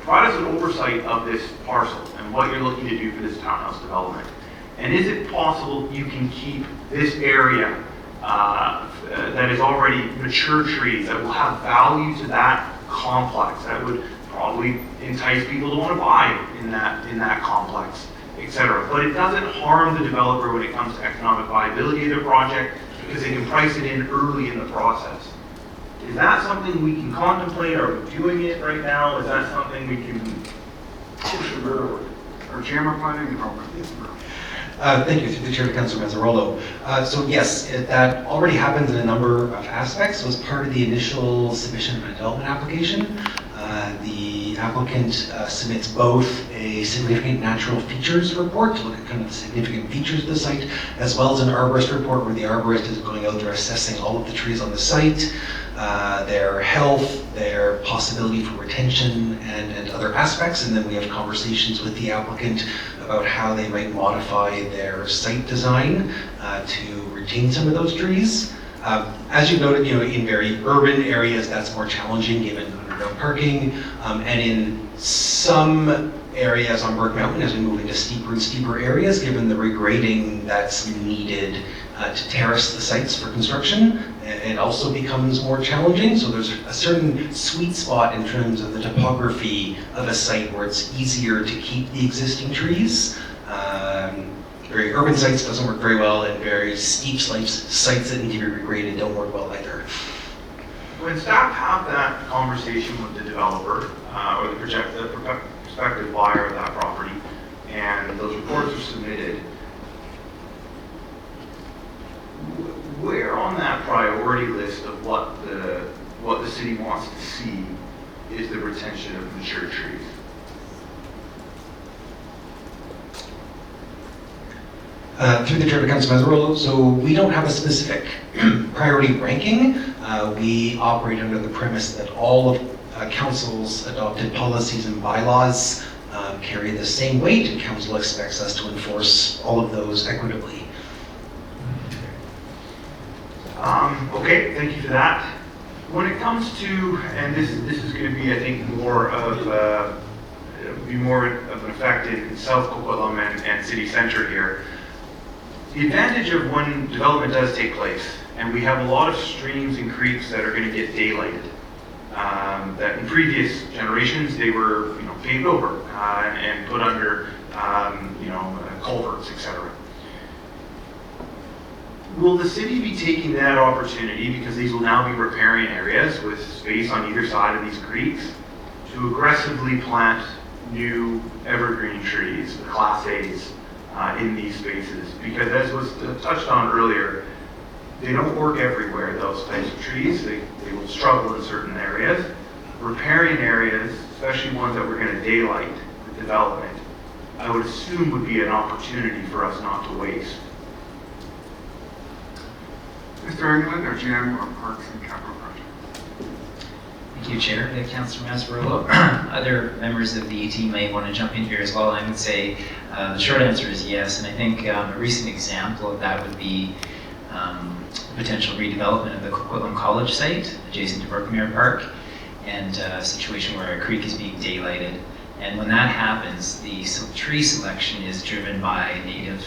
an oversight of this parcel and what you're looking to do for this townhouse development? And is it possible you can keep this area that is already mature trees that will have value to that complex, that would probably entice people to want to buy in that complex, etc. But it doesn't harm the developer when it comes to economic viability of their project because they can price it in early in the process. Is that something we can contemplate? Are we doing it right now? Is that something we can push forward? Our Chairman Planning Development. Thank you, through the Chair to Councilor Mazzarolo. So yes, that already happens in a number of aspects. So as part of the initial submission of a development application, the applicant submits both a significant natural features report to look at kind of the significant features of the site, as well as an arborist report where the arborist is going out there assessing all of the trees on the site, their health, their possibility for retention, and other aspects. And then we have conversations with the applicant about how they might modify their site design to retain some of those trees. As you noted, in very urban areas, that's more challenging given underground parking, and in some areas on Burke Mountain, as we move into steeper and steeper areas, given the regrading that's needed to terrace the sites for construction, it also becomes more challenging. So there's a certain sweet spot in terms of the topography of a site where it's easier to keep the existing trees. Very urban sites doesn't work very well, and very steep sites that need to be regraded don't work well either. When staff have that conversation with the developer or the prospective buyer of that property, and those reports are submitted, where on that priority list of what the city wants to see is the retention of mature trees? Through the Chair to Councilor Mazzarolo, so we don't have a specific priority ranking. We operate under the premise that all of Council's adopted policies and bylaws carry the same weight, and Council expects us to enforce all of those equitably. Okay, thank you for that. When it comes to, and this is going to be, I think, more of an effect in South Coquitlam and city center here. The advantage of when development does take place, and we have a lot of streams and creeks that are going to get daylighted, that in previous generations they were paved over and put under culverts, etc. Will the city be taking that opportunity, because these will now be riparian areas with space on either side of these creeks, to aggressively plant new evergreen trees, the Class A's, in these spaces? Because as was touched on earlier, they don't work everywhere, those types of trees. They will struggle in certain areas. Riparian areas, especially ones that we're going to daylight with development, I would assume would be an opportunity for us not to waste. Mr. England, our GM of Parks and Capital Projects. Thank you, Chair. Councillor Masparillo. Other members of the team may want to jump in here as well. I would say the short answer is yes, and I think a recent example of that would be potential redevelopment of the Coquitlam College site adjacent to Brookmere Park, and a situation where a creek is being daylighted. And when that happens, the tree selection is driven by native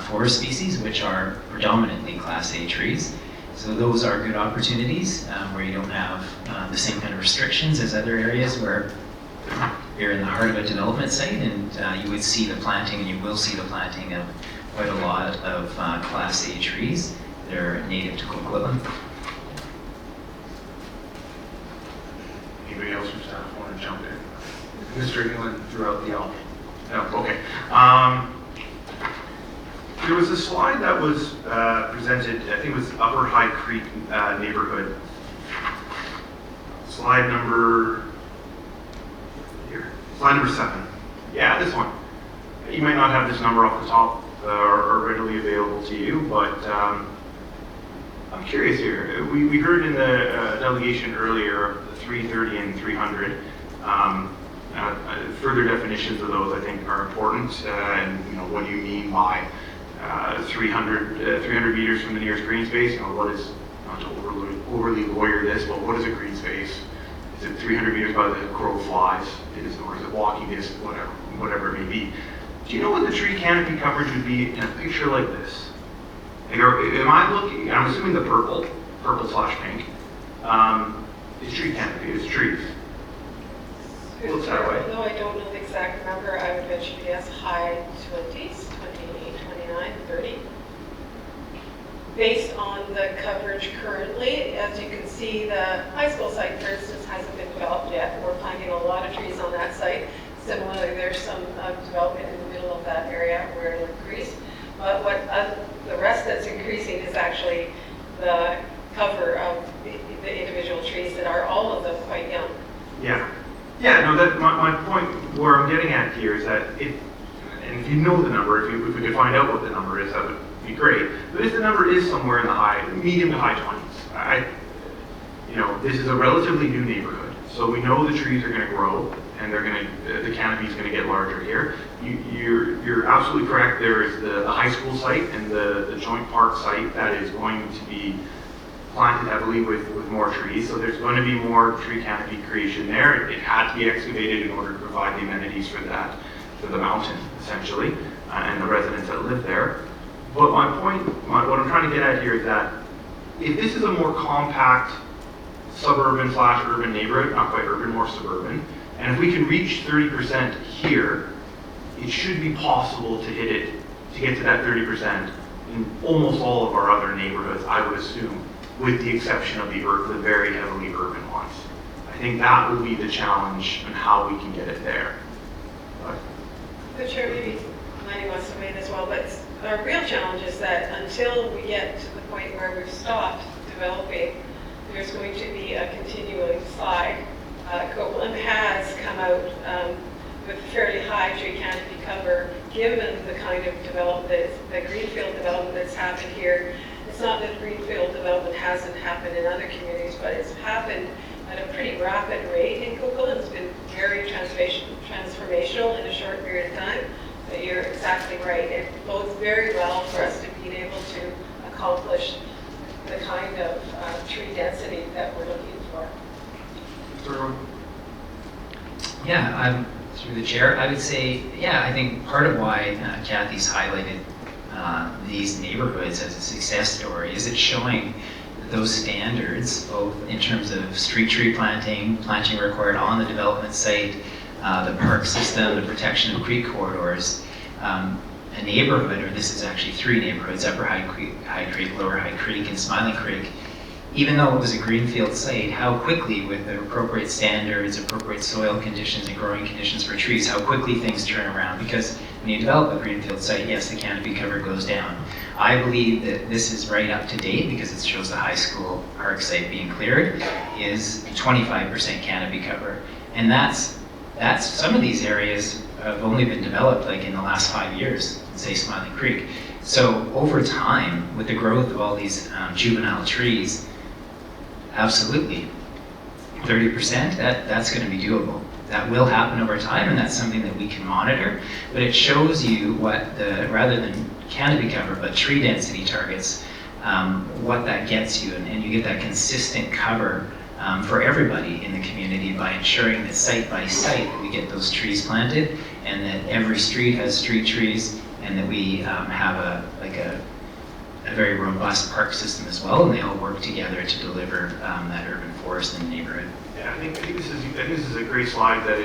forest species, which are predominantly Class A trees. So those are good opportunities where you don't have the same kind of restrictions as other areas where you're in the heart of a development site, and you would see the planting, and you will see the planting of quite a lot of Class A trees that are native to Coquitlam. Anybody else from staff want to jump in? Mr. England throughout the all. No, okay. There was a slide that was presented, I think it was Upper High Creek neighborhood. Slide number 7. Yeah, this one. You might not have this number off the top or readily available to you, but I'm curious here. We heard in the delegation earlier of the 330 and 300. Further definitions of those, I think, are important. And what do you mean by 300 meters from the nearest green space? What is, not to overly lawyer this, but what is a green space? Is it 300 meters by the crow flies? Or is it walking distance? Whatever it may be. Do you know what the tree canopy coverage would be in a picture like this? Am I looking? I'm assuming the purple/pink. Is tree canopy? It's trees. Looks that way. Although I don't know the exact number, I would venture to guess high 20s, 28, 29, 30. Based on the coverage currently, as you can see, the high school site, for instance, hasn't been developed yet. We're planting a lot of trees on that site. Similarly, there's some development in the middle of that area where it'll increase. But what the rest that's increasing is actually the cover of the individual trees that are all of them quite young. Yeah. Yeah, no, that my point where I'm getting at here is that if you know the number, if we could find out what the number is, that would be great. But if the number is somewhere in the medium to high 20s, this is a relatively new neighborhood, so we know the trees are going to grow, and the canopy is going to get larger here. You're absolutely correct. There is the high school site and the joint park site that is going to be planted heavily with more trees, so there's going to be more tree canopy creation there. It had to be excavated in order to provide the amenities for the mountain, essentially, and the residents that live there. But my point, what I'm trying to get at here is that if this is a more compact suburban/urban neighborhood, not quite urban, more suburban, and if we can reach 30% here, it should be possible to hit it, to get to that 30% in almost all of our other neighborhoods, I would assume, with the exception of the very heavily urban ones. I think that will be the challenge and how we can get it there. The chair maybe Lenny wants to weigh in as well, but our real challenge is that until we get to the point where we've stopped developing, there's going to be a continuing slide. Coquitlam has come out with fairly high tree canopy cover, given the kind of development, the greenfield development that's happened here. It's not that greenfield development hasn't happened in other communities, but it's happened at a pretty rapid rate in Coquitlam. It's been very transformational in a short period of time. But you're exactly right. It bodes very well for us to be able to accomplish the kind of tree density that we're looking for. Yeah, through the chair, I would say, yeah, I think part of why Kathy's highlighted these neighborhoods as a success story? Is it showing those standards, both in terms of street tree planting required on the development site, the park system, the protection of creek corridors, a neighborhood, or this is actually 3 neighborhoods, Upper High Creek, Lower High Creek, and Smiling Creek, even though it was a greenfield site, how quickly, with the appropriate standards, appropriate soil conditions and growing conditions for trees, how quickly things turn around. Because when you develop a greenfield site, yes, the canopy cover goes down. I believe that this is right up to date, because it shows the high school park site being cleared, is 25% canopy cover. And that's some of these areas have only been developed like in the last 5 years, say Smiling Creek. So over time, with the growth of all these juvenile trees, absolutely, 30%, that's going to be doable. That will happen over time, and that's something that we can monitor. But it shows you what rather than canopy cover, but tree density targets, what that gets you, and you get that consistent cover for everybody in the community by ensuring that site by site we get those trees planted, and that every street has street trees, and that we have a very robust park system as well, and they all work together to deliver that urban forest in the neighborhood. Yeah, I think this is a great slide that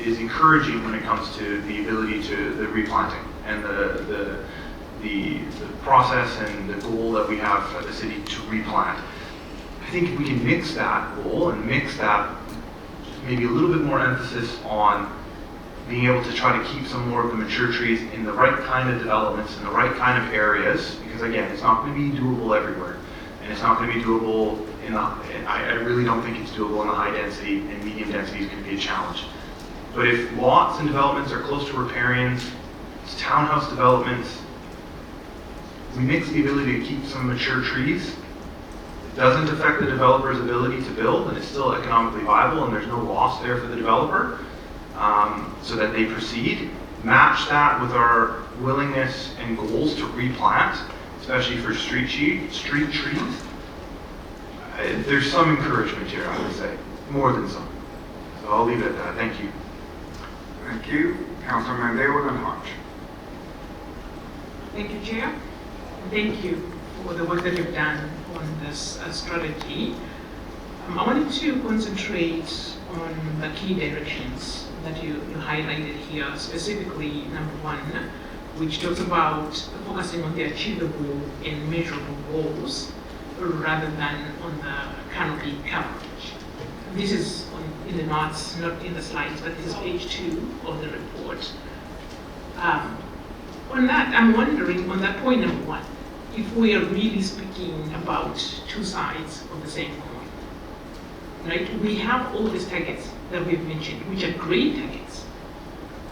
is encouraging when it comes to the ability to the replanting and the process and the goal that we have at the city to replant. I think if we can mix that goal and mix that maybe a little bit more emphasis on being able to try to keep some more of the mature trees in the right kind of developments, in the right kind of areas, because again, it's not going to be doable everywhere. And it's not going to be doable I really don't think it's doable in the high density, and medium densities can be a challenge. But if lots and developments are close to riparians, it's townhouse developments, we mix the ability to keep some mature trees. It doesn't affect the developer's ability to build, and it's still economically viable, and there's no loss there for the developer, so that they proceed. Match that with our willingness and goals to replant, especially for street trees. There's some encouragement here, I would say, more than some. So I'll leave it at that. Thank you. Thank you. Councilman Mandela and Hodge. Thank you, Chair. Thank you for the work that you've done on this strategy. I wanted to concentrate on the key directions that you highlighted here, specifically number 1, which talks about focusing on the achievable and measurable goals rather than on the canopy coverage. This is in the notes, not in the slides, but this is page 2 of the report. On that, I'm wondering, on that point number 1, if we are really speaking about 2 sides of the same coin, right? We have all these targets that we've mentioned, which are great targets,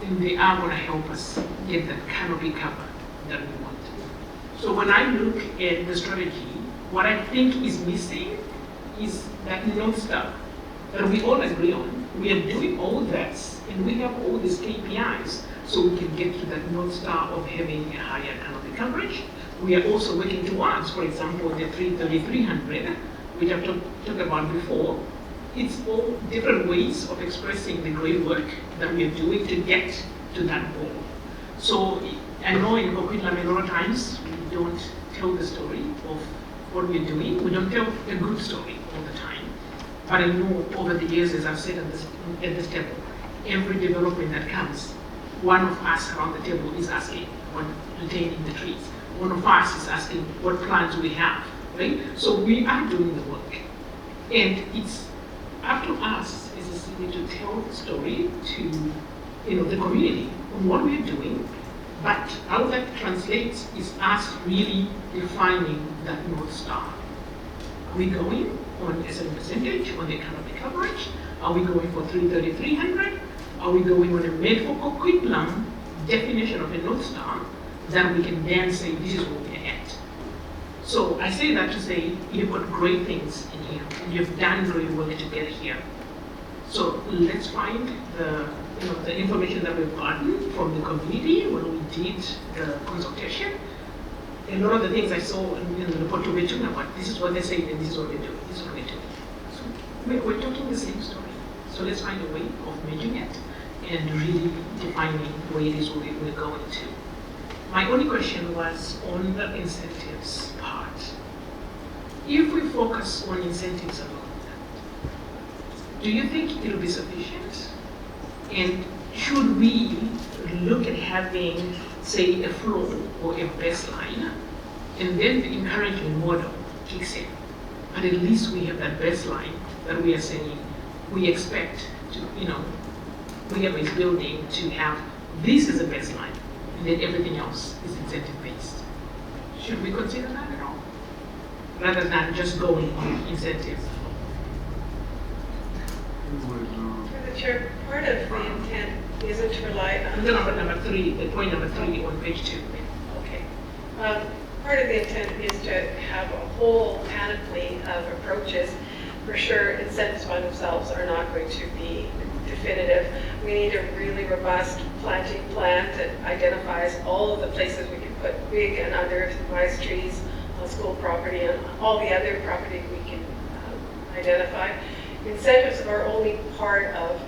and they are going to help us get that canopy cover that we want. So when I look at the strategy, what I think is missing is that North Star that we all agree on. We are doing all that, and we have all these KPIs, so we can get to that North Star of having a higher canopy coverage. We are also working towards, for example, the 300, which I've talked about before. It's all different ways of expressing the great work that we are doing to get to that goal. So I know in Coquitlam a lot of times we don't tell the story of what we're doing. We don't tell a good story all the time. But I know over the years, as I've said at this table, every development that comes, one of us around the table is asking about retaining the trees. One of us is asking what plans we have, right? So we are doing the work. And it's up to us as a city to tell the story to the community on what we're doing. But how that translates is us really defining that North Star. Are we going on a certain percentage on the canopy coverage? Are we going for 300? Are we going on a made for Coquitlam definition of a North Star that we can then say this is what we're at? So I say that to say you've got great things in here, and you've done great work to get here. So let's find the information that we've gotten from the community when we did the consultation. A lot of the things I saw in the report we're talking about, this is what they say and this is what we're doing, this is what we're doing. So we're talking the same story. So let's find a way of measuring it and really defining where it is we're going to. My only question was on the incentives part. If we focus on incentives alone, do you think it will be sufficient? And should we look at having, say, a floor or a baseline, and then the encouragement model kicks in? But at least we have that baseline that we are saying we expect to, whoever is building to have this as a baseline, and then everything else is incentive-based. Should we consider that at all? Rather than just going on incentives? Through the chair, part of the intent isn't to rely on... The number three, the point number 3 on page 2. Okay. Part of the intent is to have a whole panoply of approaches. For sure, incentives by themselves are not going to be definitive. We need a really robust planting plan that identifies all of the places we can put big and undersized trees on school property and all the other property we can identify. Incentives are only part of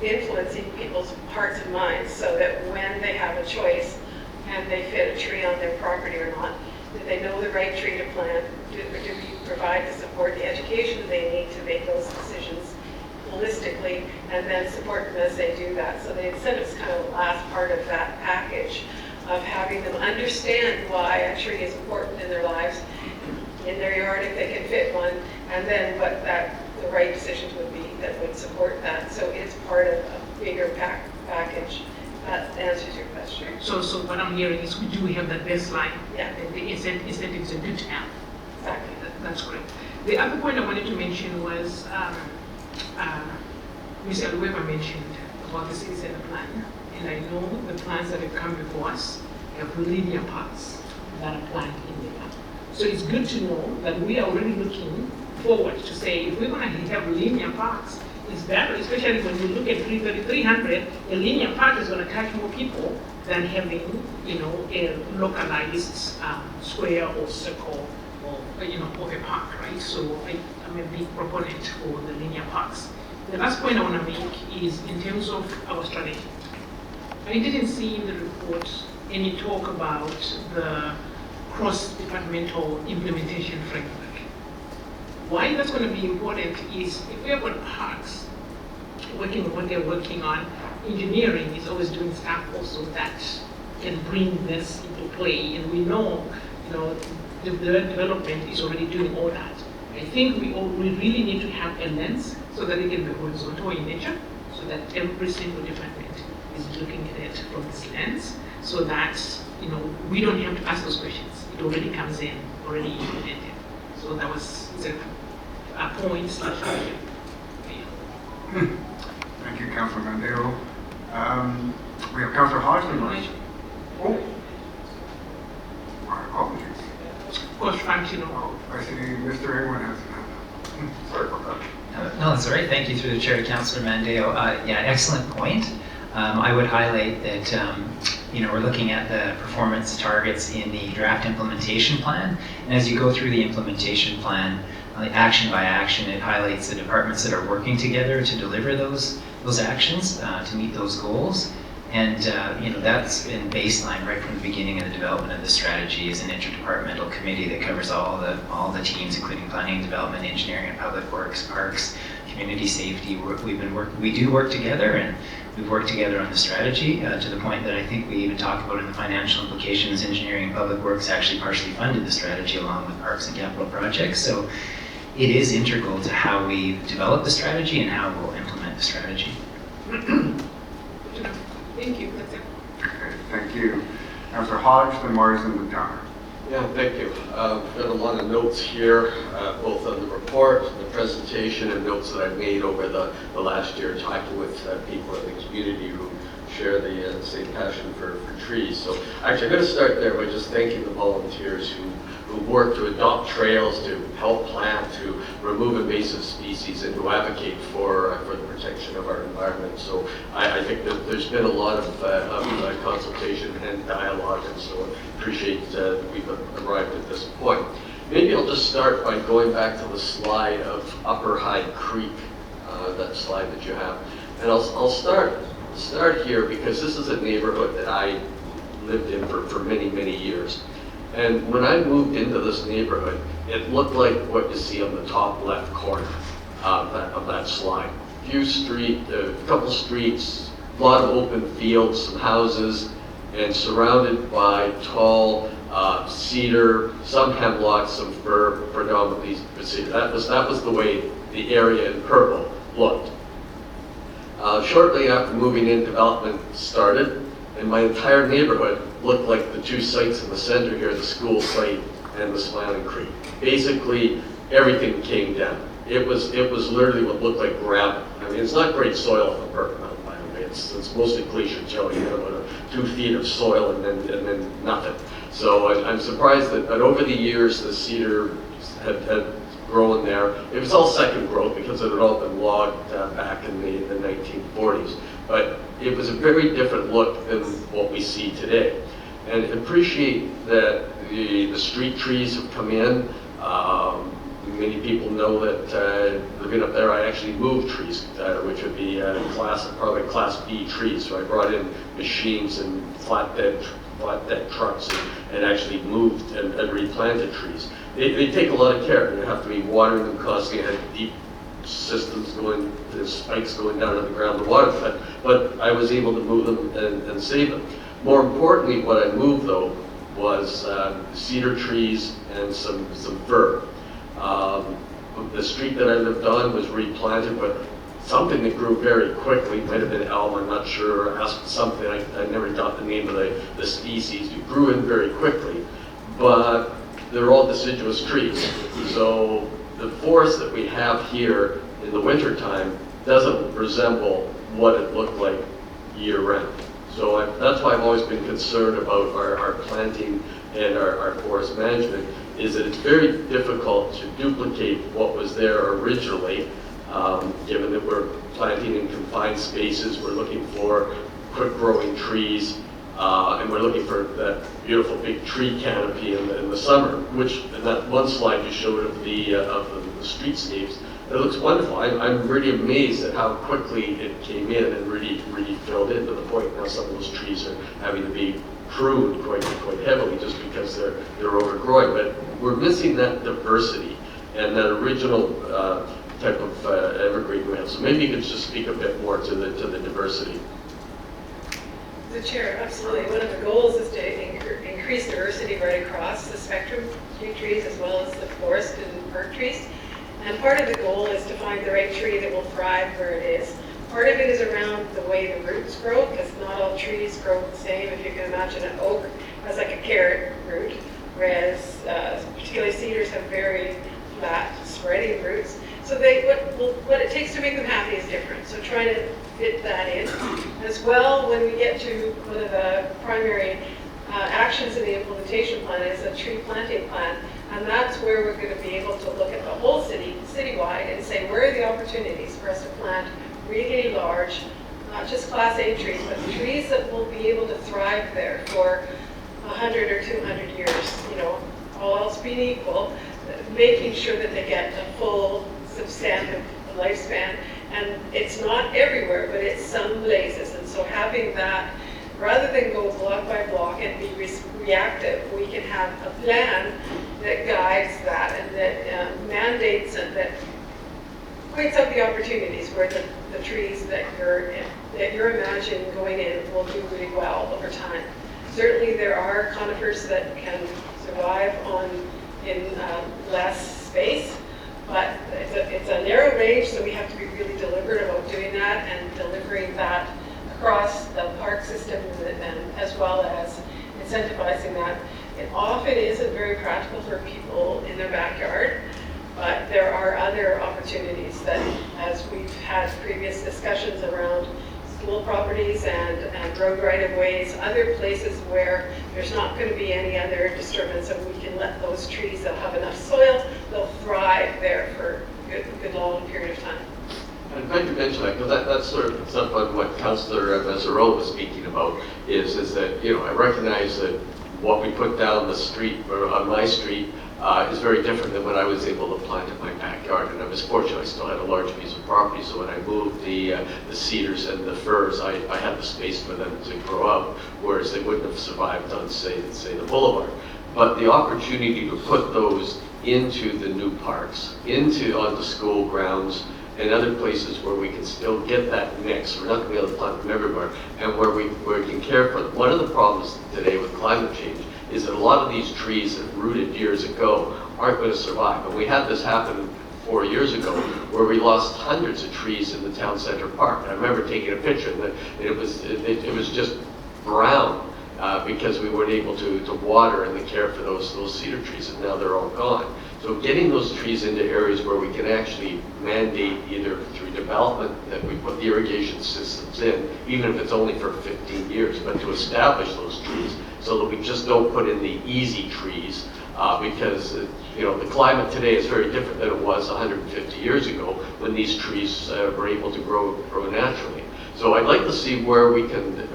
influencing people's hearts and minds so that when they have a choice and they fit a tree on their property or not, that they know the right tree to plant, do we provide the support, the education they need to make those decisions holistically, and then support them as they do that. So the incentive is kind of the last part of that package of having them understand why a tree is important in their lives, in their yard if they can fit one, and then what the right decisions would be that would support that. So it's part of a bigger package. That answers your question. So what I'm hearing is we do have that baseline. Yeah. And the incentives are good to have. Exactly. That's great. The other point I wanted to mention was Ms. Weber mentioned about the city center plan. And I know the plans that have come before us have linear paths that are planned in there. So it's good to know that we are already looking forward to say if we're going to have linear paths, it's better, especially when you look at 300, a linear path is going to catch more people than having, a localized square or circle or, of a park, right? So I'm a big proponent for the linear paths. The last point I want to make is in terms of our strategy. I didn't see in the report any talk about the cross-departmental implementation framework. Why that's going to be important is if we have got parks working on what they're working on, engineering is always doing stuff also that can bring this into play. And we know, the development is already doing all that. I think we really need to have a lens so that it can be horizontal in nature, so that every single department is looking at it from this lens, so that we don't have to ask those questions. It already comes in, already implemented. So that was a point slash question. Thank you, Councilor Mandeo. We have Councilor Hodgson. Oh, my apologies. Cross-functional. I see Mr. England has an hand up. Sorry about that. No, that's all right. Thank you through the chair to Councillor Mandeo. Yeah, excellent point. I would highlight that we're looking at the performance targets in the draft implementation plan. And as you go through the implementation plan, action by action, it highlights the departments that are working together to deliver those actions to meet those goals. And that's been baseline right from the beginning of the development of the strategy is an interdepartmental committee that covers all the teams, including planning, development, engineering, and public works, parks, community safety. We do work together, and we've worked together on the strategy to the point that I think we even talk about in the financial implications. Engineering and public works actually partially funded the strategy along with parks and capital projects. So it is integral to how we develop the strategy and how we'll implement the strategy. Thank you. That's it. Okay, thank you. Councilor Hodge, then Mars, and then Downer. Yeah, thank you. I've got a lot of notes here, both on the report, the presentation, and notes that I've made over the last year talking with people in the community who share the same passion for trees. So actually, I'm going to start there by just thanking the volunteers who work to adopt trails, to help plant, to remove invasive species, and to advocate for the protection of our environment. So I think that there's been a lot of consultation and dialogue, and so I appreciate that we've arrived at this point. Maybe I'll just start by going back to the slide of Upper Hyde Creek, that slide that you have. And I'll start here because this is a neighborhood that I lived in for many, many years. And when I moved into this neighborhood, it looked like what you see on the top left corner of that slide. A couple streets, a lot of open fields, some houses, and surrounded by tall cedar, some hemlock, some fir, predominantly cedar. That was the way the area in purple looked. Shortly after moving in, development started, and my entire neighborhood looked like the two sites in the center here, the school site and the Smiling Creek. Basically, everything came down. It was literally what looked like gravel. I mean, it's not great soil for Burke Mountain, by the way. It's mostly glacier jelly, you know, about 2 feet of soil and then nothing. So I'm surprised that, but over the years, the cedar had grown there. It was all second growth because it had all been logged back in the 1940s. But it was a very different look than what we see today. And appreciate that the street trees have come in. Many people know that living up there, I actually moved trees, which would be probably class B trees. So I brought in machines and flatbed trucks and actually moved and replanted trees. They take a lot of care. You have to be watering them constantly. I had deep systems going, there's spikes going down to the ground to water them, but I was able to move them and save them. More importantly, what I moved though was cedar trees and some fir. The street that I lived on was replanted, but something that grew very quickly, might have been elm, I'm not sure, something, I never got the name of the species. It grew in very quickly, but they're all deciduous trees. So the forest that we have here in the wintertime doesn't resemble what it looked like year-round. So that's why I've always been concerned about our planting and our forest management, is that it's very difficult to duplicate what was there originally, given that we're planting in confined spaces. We're looking for quick-growing trees, and we're looking for that beautiful big tree canopy in the summer, which in that one slide you showed of the streetscapes, it looks wonderful. I'm really amazed at how quickly it came in and really filled in, to the point now some of those trees are having to be pruned quite heavily just because they're overgrowing. But we're missing that diversity and that original type of evergreen we have. So maybe you could just speak a bit more to the diversity. The chair, absolutely. One of the goals is to increase diversity right across the spectrum, street trees as well as the forest and park trees. And part of the goal is to find the right tree that will thrive where it is. Part of it is around the way the roots grow, because not all trees grow the same. If you can imagine an oak has like a carrot root, whereas particularly cedars have very flat, spreading roots. So what it takes to make them happy is different. So trying to fit that in. As well, when we get to one of the primary actions in the implementation plan is a tree planting plan. And that's where we're going to be able to look at the whole city, citywide, and say, where are the opportunities for us to plant really large, not just Class A trees, but trees that will be able to thrive there for 100 or 200 years, you know, all else being equal, making sure that they get a full, substantive lifespan. And it's not everywhere, but it's some places. And so having that, rather than go block by block and be reactive, we can have a plan that guides that and that mandates and that points out the opportunities where the trees that you're imagining going in will do really well over time. Certainly there are conifers that can survive in less space, but it's a narrow range, so we have to be really deliberate about doing that and delivering that across the park system and as well as incentivizing that. It often isn't very practical for people in their backyard, but there are other opportunities that, as we've had previous discussions around school properties and road right-of-ways, other places where there's not going to be any other disturbance, and we can let those trees that have enough soil, they'll thrive there for a good long period of time. I'm glad you mentioned that, because that sort of picks up on what Councillor Mazzarella was speaking about, is that, you know, I recognize that what we put down the street, or on my street, is very different than what I was able to plant in my backyard. And I was fortunate, I still had a large piece of property, so when I moved the cedars and the firs, I had the space for them to grow up, whereas they wouldn't have survived on, say the boulevard. But the opportunity to put those into the new parks, onto school grounds, and other places where we can still get that mix. We're not going to be able to plant them everywhere, and where we can care for them. One of the problems today with climate change is that a lot of these trees that rooted years ago aren't going to survive. And we had this happen 4 years ago, where we lost hundreds of trees in the town center park. And I remember taking a picture, and it was just brown because we weren't able to water and to care for those cedar trees, and now they're all gone. So getting those trees into areas where we can actually mandate, either through development, that we put the irrigation systems in, even if it's only for 15 years, but to establish those trees so that we just don't put in the easy trees, because the climate today is very different than it was 150 years ago when these trees were able to grow naturally. So I'd like to see where we can,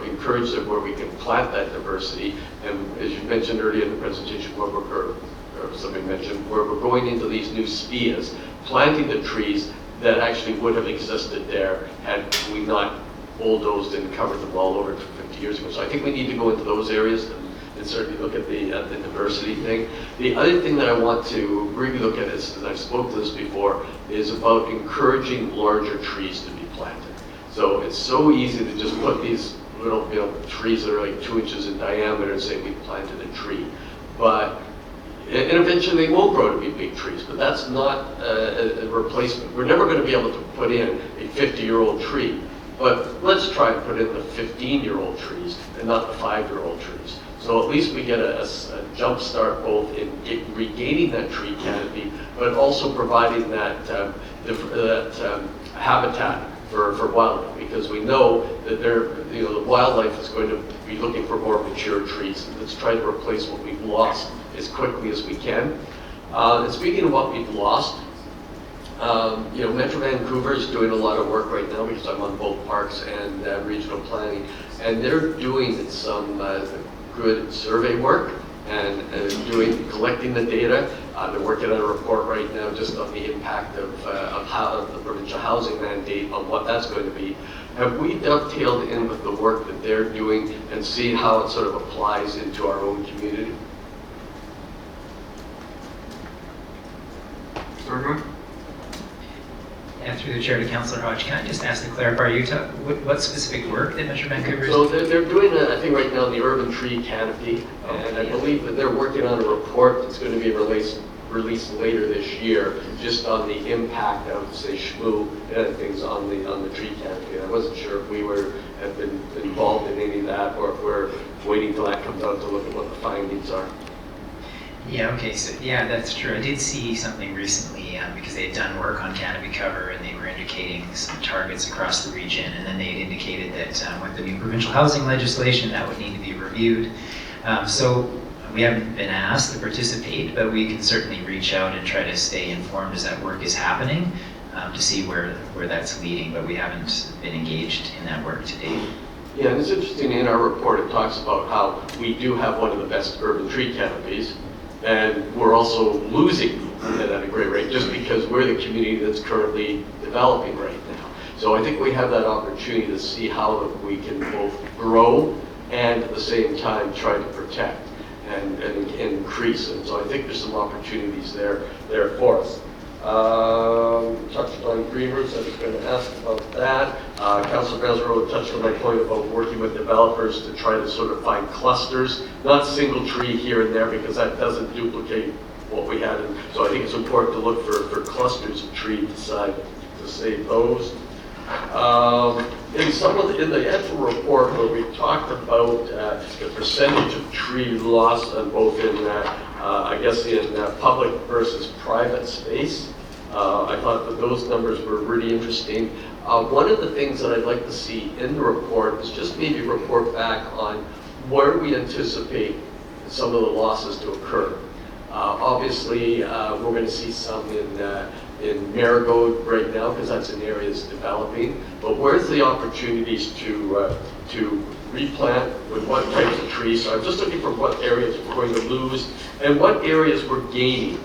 encourage them, where we can plant that diversity. And as you mentioned earlier in the presentation, or somebody mentioned, where we're going into these new SPIAs, planting the trees that actually would have existed there had we not bulldozed and covered them all over 50 years ago. So I think we need to go into those areas and certainly look at the diversity thing. The other thing that I want to really look at is, and I've spoken to this before, is about encouraging larger trees to be planted. So it's so easy to just put these little trees that are like 2 inches in diameter and say we planted a tree. And eventually they will grow to be big trees, but that's not a replacement. We're never going to be able to put in a 50-year-old tree, but let's try to put in the 15-year-old trees and not the 5-year-old trees. So at least we get a jump start both in regaining that tree canopy, but also providing that habitat for wildlife, because we know that the wildlife is going to be looking for more mature trees. Let's try to replace what we've lost as quickly as we can. And speaking of what we've lost, Metro Vancouver is doing a lot of work right now, because I'm on both parks and regional planning, and they're doing some good survey work and collecting the data. They're working on a report right now just on the impact of the provincial housing mandate, on what that's going to be. Have we dovetailed in with the work that they're doing and see how it sort of applies into our own community? And through the chair to Councillor Hodge, can I just ask to clarify, what specific work that Metro Vancouver is doing? So they're doing, I think right now, the urban tree canopy, and I believe that they're working on a report that's going to be released later this year, just on the impact of, say, SHMU and other things on the tree canopy. And I wasn't sure if we have been involved in any of that, or if we're waiting till that comes out to look at what the findings are. Yeah, okay, so yeah, that's true. I did see something recently because they had done work on canopy cover, and they were indicating some targets across the region, and then they had indicated that with the new provincial housing legislation, that would need to be reviewed. So we haven't been asked to participate, but we can certainly reach out and try to stay informed as that work is happening to see where that's leading, but we haven't been engaged in that work to date. Yeah, and it's interesting, in our report it talks about how we do have one of the best urban tree canopies, and we're also losing it at a great rate just because we're the community that's currently developing right now. So I think we have that opportunity to see how we can both grow and at the same time try to protect and increase. And so I think there's some opportunities there for us. Touched on green roofs, I was going to ask about that. Councillor Bezero touched on my point about working with developers to try to sort of find clusters, not single tree here and there, because that doesn't duplicate what we had. And so I think it's important to look for clusters of trees to save those. In the actual report where we talked about the percentage of tree loss on both in public versus private space, I thought that those numbers were really interesting. One of the things that I'd like to see in the report is just maybe report back on where we anticipate some of the losses to occur. Obviously, we're going to see some in Marigold right now, because that's an area that's developing. But where's the opportunities to replant with what types of trees? So I'm just looking for what areas we're going to lose and what areas we're gaining.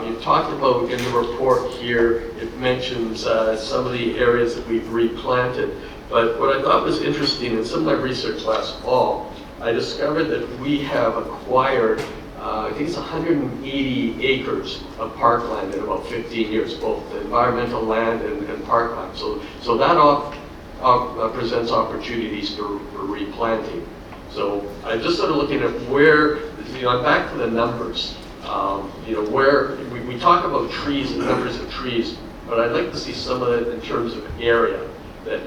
You've talked about in the report here, it mentions some of the areas that we've replanted. But what I thought was interesting in some of my research last fall, I discovered that we have acquired, I think it's 180 acres of parkland in about 15 years, both environmental land and parkland. So that presents opportunities for replanting. So I'm just sort of looking at where, I'm back to the numbers. Where we talk about trees and numbers of trees, but I'd like to see some of it in terms of area. That,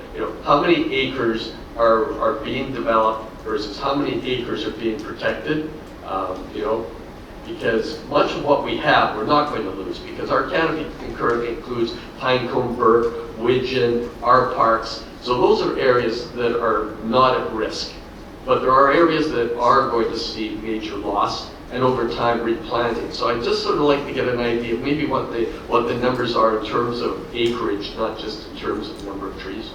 how many acres are being developed versus how many acres are being protected, because much of what we have, we're not going to lose, because our canopy currently includes Pinecone, Burke, Widgeon, our parks. So those are areas that are not at risk. But there are areas that are going to see major loss and over time replanting. So I'd just sort of like to get an idea of maybe what the numbers are in terms of acreage, not just in terms of number of trees.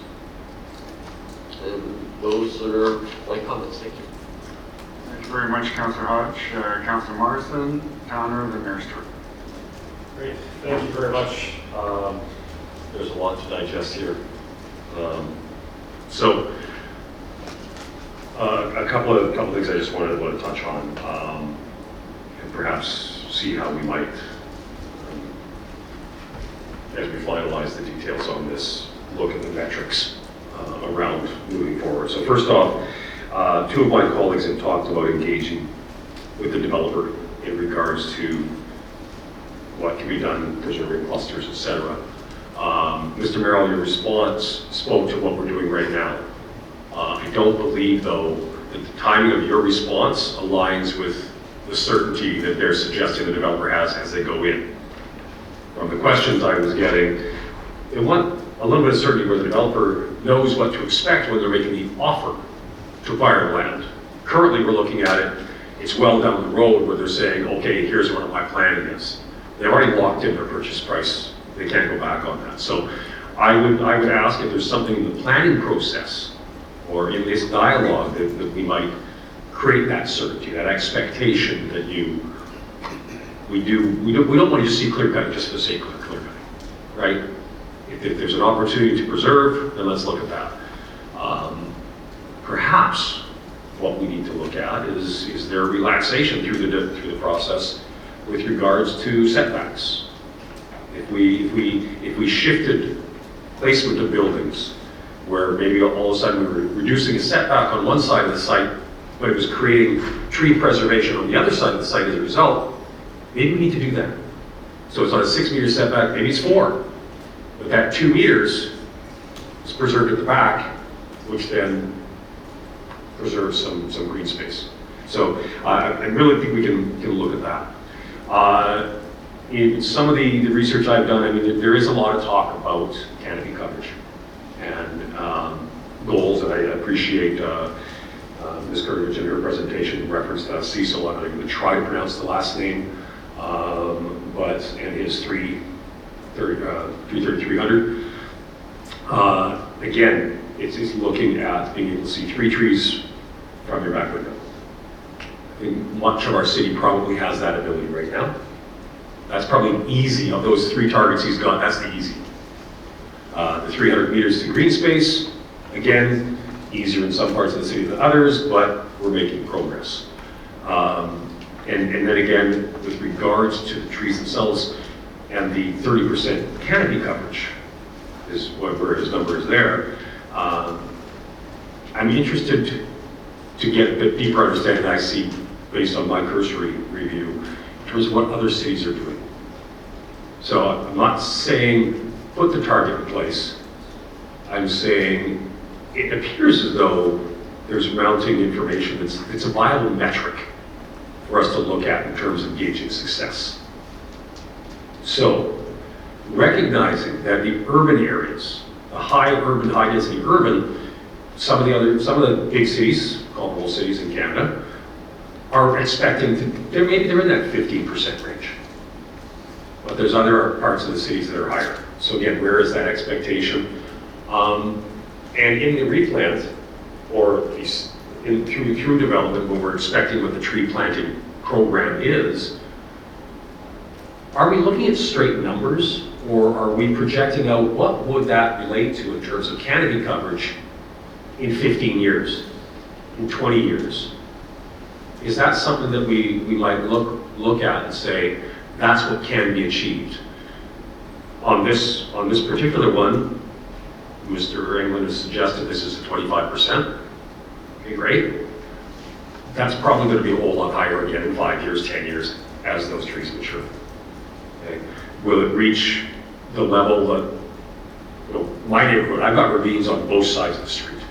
And those are my comments. Thank you. Thank you very much, Councillor Hodge. Councillor Morrison, Towner, then Mayor Stewart. Great, thank you very much. There's a lot to digest here. A couple of things I just wanted to touch on, and perhaps see how we might, as we finalize the details on this, look at the metrics around moving forward. So first off, two of my colleagues have talked about engaging with the developer in regards to what can be done, preserving clusters, etc. Mr. Merrill, your response spoke to what we're doing right now. I don't believe, though, that the timing of your response aligns with the certainty that they're suggesting the developer has as they go in. From the questions I was getting, they want a little bit of certainty where the developer knows what to expect when they're making the offer to acquire land. Currently, we're looking at it, it's well down the road where they're saying, okay, here's what my planning is. They've already locked in their purchase price. They can't go back on that. So I would ask if there's something in the planning process or in this dialogue that we might create that certainty, that expectation that we don't want to just see clear cutting just for the sake of clear cutting, right? If there's an opportunity to preserve, then let's look at that. Perhaps what we need to look at is there relaxation through the process with regards to setbacks. If we shifted placement of buildings where maybe all of a sudden we were reducing a setback on one side of the site, but it was creating tree preservation on the other side of the site as a result, maybe we need to do that. So it's not a 6 meter setback, maybe it's 4. But that 2 meters is preserved at the back, which then preserves some green space. So I really think we can look at that. In some of the research I've done, I mean, there is a lot of talk about canopy coverage and goals, and I appreciate Ms. Kurtovich in her presentation referenced Cecil. I'm going to try to pronounce the last name, and his 33300. Again, it's looking at being able to see 3 trees from your back window. I think much of our city probably has that ability right now. That's probably easy. Of those 3 targets he's got, that's the easy. The 300 meters to green space, again, easier in some parts of the city than others, but we're making progress. And then again, with regards to the trees themselves and the 30% canopy coverage is where his number is there. I'm interested to get a bit deeper understanding I see based on my cursory review in terms of what other cities are doing. So I'm not saying put the target in place. I'm saying it appears as though there's mounting information it's a viable metric for us to look at in terms of gauging success. So recognizing that the urban areas, the high density urban, some of the big cities, comparable cities in Canada, are expecting they're in that 15% range. but there's other parts of the cities that are higher. So again, where is that expectation? And in the replant, or through development, when we're expecting what the tree planting program is, are we looking at straight numbers, or are we projecting out what would that relate to in terms of canopy coverage in 15 years, in 20 years? Is that something that we might look at and say, that's what can be achieved? On this particular one, Mr. England has suggested this is a 25%. Okay, great. That's probably going to be a whole lot higher again in 5 years, 10 years, as those trees mature. Okay. Will it reach the level that, you know, my neighborhood, I've got ravines on both sides of the street.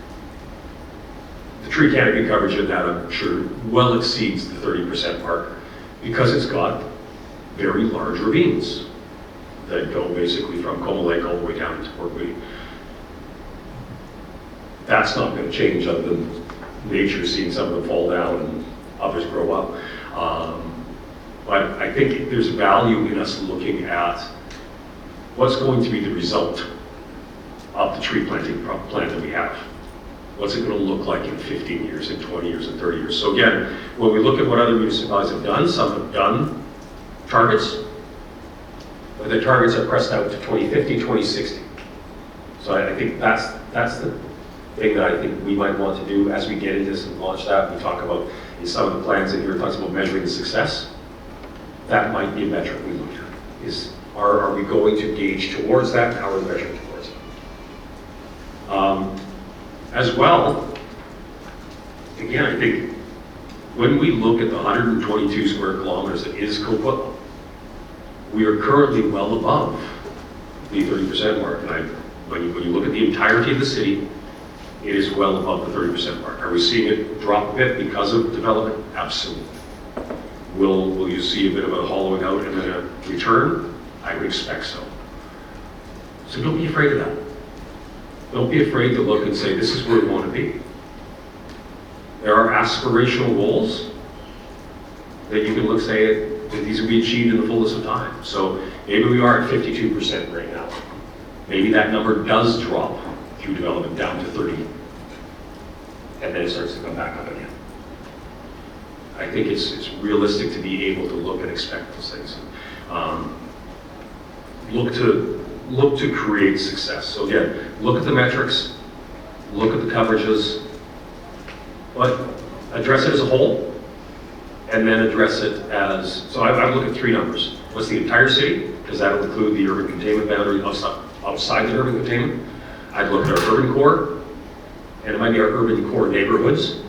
The tree canopy coverage in that, I'm sure, well exceeds the 30% mark because it's got very large ravines that go basically from Como Lake all the way down to Port Moody. That's not going to change other than nature seeing some of them fall down and others grow up. But I think there's value in us looking at what's going to be the result of the tree planting plan that we have. What's it going to look like in 15 years, in 20 years, in 30 years? So again, when we look at what other municipalities have done, some have done targets, but the targets are pressed out to 2050, 2060. So I think that's the thing that I think we might want to do as we get into this and launch that. We talk about in some of the plans in here, it talks about measuring the success. That might be a metric we look at. Is are we going to gauge towards that, and how are we measuring towards it? As well, again, I think when we look at the 122 square kilometers that is Coquitlam, we are currently well above the 30% mark. And when you look at the entirety of the city, it is well above the 30% mark. Are we seeing it drop a bit because of development? Absolutely. Will you see a bit of a hollowing out and then a return? I would expect so. So don't be afraid of that. Don't be afraid to look and say, this is where we want to be. There are aspirational goals that you can look, say, that these will be achieved in the fullness of time. So maybe we are at 52% right now. Maybe that number does drop through development down to 30, and then it starts to come back up again. I think it's realistic to be able to look and expect those things. Look to create success. So again, look at the metrics, look at the coverages, but address it as a whole, and then address it as, so I look at three numbers. What's the entire city? Because that'll include the urban containment boundary outside the urban containment. I'd look at our urban core, and it might be our urban core neighborhoods,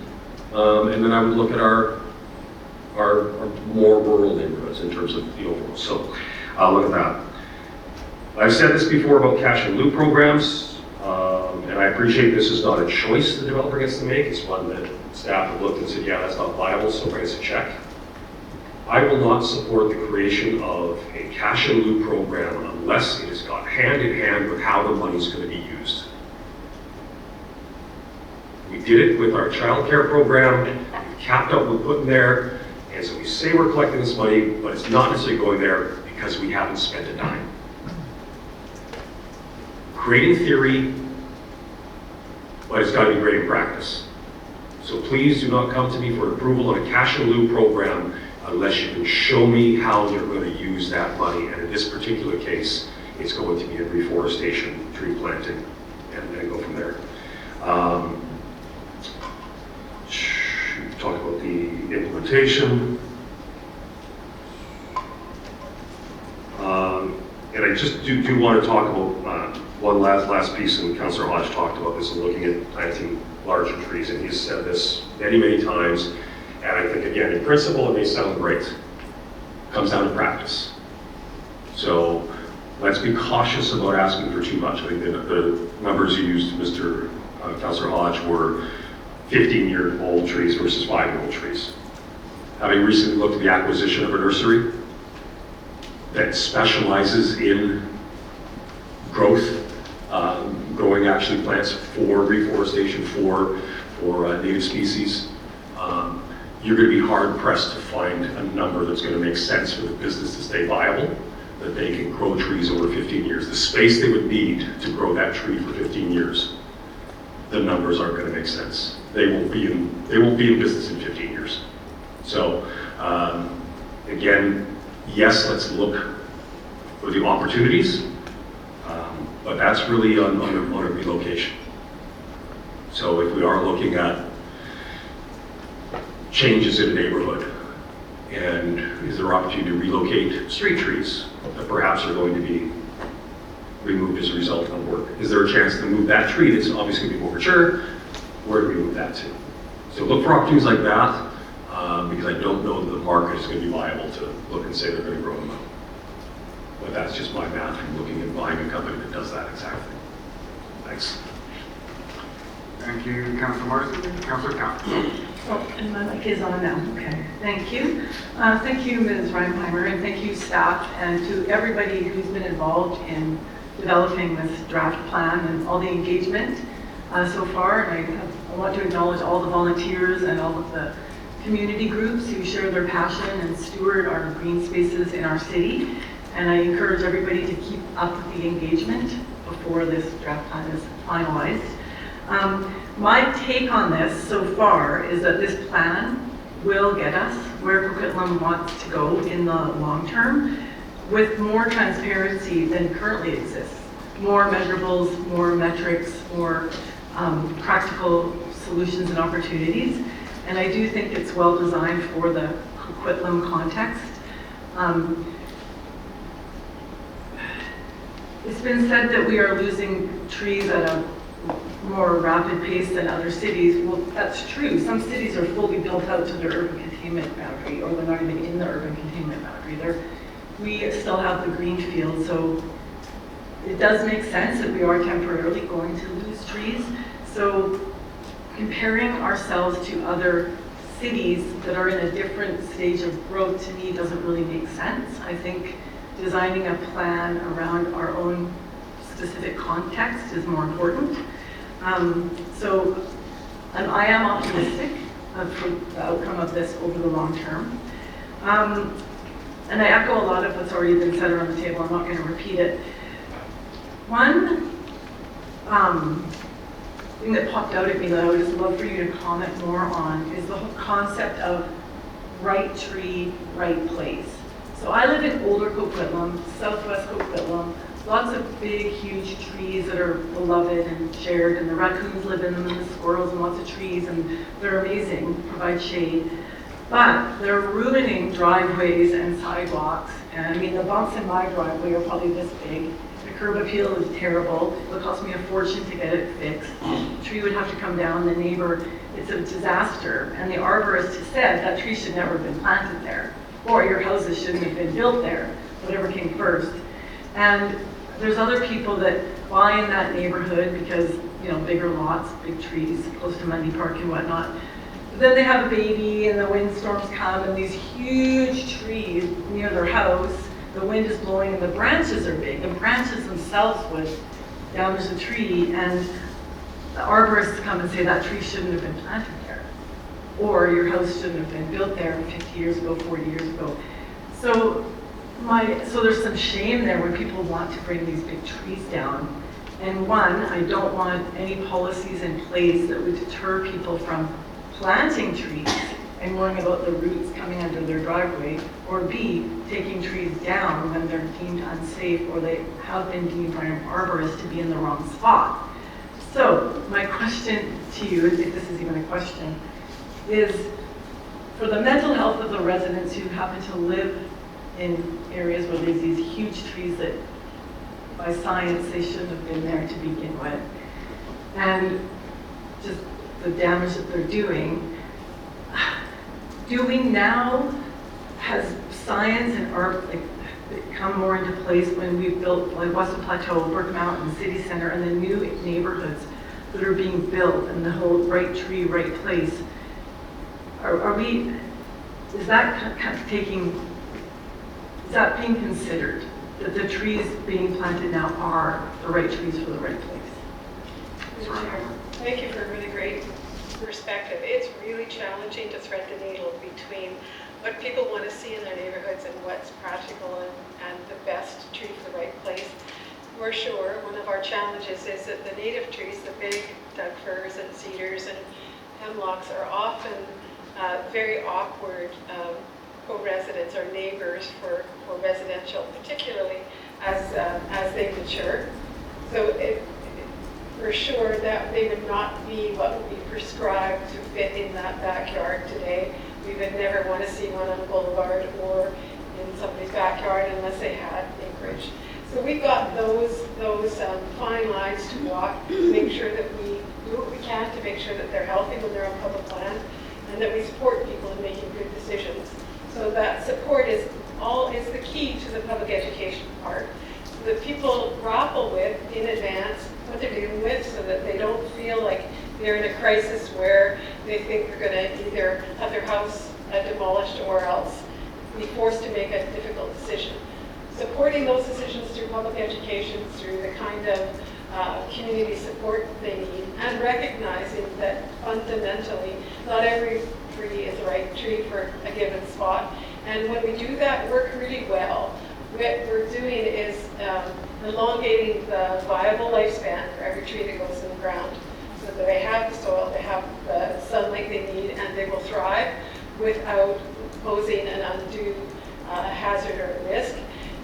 and then I would look at our more rural neighborhoods in terms of the overall. So I'll look at that. I've said this before about cash and loop programs, and I appreciate this is not a choice the developer gets to make. It's one that staff have looked and said, yeah, that's not viable, so write us a check. I will not support the creation of a cash and loop program unless it has got hand in hand with how the money is going to be used. We did it with our child care program. We capped out what we put in there. And so we say we're collecting this money, but it's not necessarily going there because we haven't spent a dime. Great in theory, but it's got to be great in practice. So please do not come to me for approval on a cash and loop program unless you can show me how you're going to use that money. And in this particular case, it's going to be in reforestation, tree planting, and go from there. Talk about the implementation. And I just do want to talk about one last piece, and Councillor Hodge talked about this, and looking at planting larger trees, and he's said this many, many times. And I think, again, in principle, it may sound great. It comes down to practice. So let's be cautious about asking for too much. I think the numbers you used, Mr. Councillor Hodge, were 15-year-old trees versus 5-year-old trees. Having recently looked at the acquisition of a nursery that specializes in growth, growing actually plants for reforestation, for native species, you're going to be hard pressed to find a number that's going to make sense for the business to stay viable that they can grow trees over 15 years, the space they would need to grow that tree for 15 years, the numbers aren't going to make sense. They won't be in business in 15 years. So again, yes, let's look for the opportunities, but that's really on a relocation. So if we are looking at changes in a neighborhood, and is there opportunity to relocate street trees that perhaps are going to be removed as a result of work? Is there a chance to move that tree that's obviously going to be more mature? Where do we move that to? So look for opportunities like that, because I don't know that the market is going to be viable to look and say they're going to grow them out. But that's just my math from looking at buying a company that does that exactly. Thanks. Thank you, Councilor Morrison. Councilor Cow. Oh, and my mic is on now. Okay, thank you. Thank you, Ms. Reinheimer, and thank you, staff, and to everybody who's been involved in developing this draft plan and all the engagement so far. And I want to acknowledge all the volunteers and all of the community groups who share their passion and steward our green spaces in our city. And I encourage everybody to keep up with the engagement before this draft plan is finalized. My take on this so far is that this plan will get us where Coquitlam wants to go in the long term with more transparency than currently exists. More measurables, more metrics, more practical solutions and opportunities. And I do think it's well designed for the Coquitlam context. It's been said that we are losing trees at a more rapid pace than other cities. Well, that's true. Some cities are fully built out to their urban containment boundary, or they're not even in the urban containment boundary. We still have the green field, so it does make sense that we are temporarily going to lose trees. So comparing ourselves to other cities that are in a different stage of growth to me doesn't really make sense. I think designing a plan around our own specific context is more important. I am optimistic for the outcome of this over the long term. And I echo a lot of what's already been said around the table. I'm not going to repeat it. One thing that popped out at me that I would just love for you to comment more on is the whole concept of right tree, right place. So I live in older Coquitlam, southwest Coquitlam, lots of big, huge trees that are beloved and shared, and the raccoons live in them, and the squirrels, and lots of trees, and they're amazing, provide shade. But they're ruining driveways and sidewalks, and I mean, the bumps in my driveway are probably this big. The curb appeal is terrible. It would cost me a fortune to get it fixed. The tree would have to come down, the neighbor, it's a disaster. And the arborist has said that tree should never have been planted there, or your houses shouldn't have been built there, whatever came first. And there's other people that buy in that neighborhood because, you know, bigger lots, big trees, close to Mundy Park and whatnot. But then they have a baby and the windstorms come and these huge trees near their house, the wind is blowing and the branches are big. The branches themselves would damage the tree, and the arborists come and say that tree shouldn't have been planted there. Or your house shouldn't have been built there 50 years ago, 40 years ago. So there's some shame there when people want to bring these big trees down. And one, I don't want any policies in place that would deter people from planting trees and worrying about the roots coming under their driveway, or B, taking trees down when they're deemed unsafe or they have been deemed by an arborist to be in the wrong spot. So my question to you, if this is even a question, is for the mental health of the residents who happen to live in areas where there's these huge trees that by science they shouldn't have been there to begin with, and just the damage that they're doing, do we now, has science and art come more into place when we've built like Western Plateau, Burke Mountain, City Center, and the new neighborhoods that are being built, and the whole right tree, right place? Is that being considered, that the trees being planted now are the right trees for the right place? Thank you for a really great perspective, it's really challenging to thread the needle between what people want to see in their neighborhoods and what's practical and the best tree for the right place. For sure, one of our challenges is that the native trees, the big Doug firs and cedars and hemlocks, are often very awkward co-residents or neighbors for residential, particularly as they mature. So for sure that they would not be what would be prescribed to fit in that backyard today. We would never want to see one on a boulevard or in somebody's backyard unless they had acreage. So we've got those fine lines to walk, to make sure that we do what we can to make sure that they're healthy when they're on public land, and that we support people in making good decisions. So that support is the key to the public education part, so that people grapple with in advance what they're dealing with, so that they don't feel like they're in a crisis where they think they're going to either have their house demolished or else be forced to make a difficult decision. Supporting those decisions through public education, through the kind of community support they need, and recognizing that fundamentally not every tree is the right tree for a given spot. And when we do that work really well, what we're doing is elongating the viable lifespan for every tree that goes in the ground, so that they have the soil, they have the sunlight they need, and they will thrive without posing an undue hazard or risk.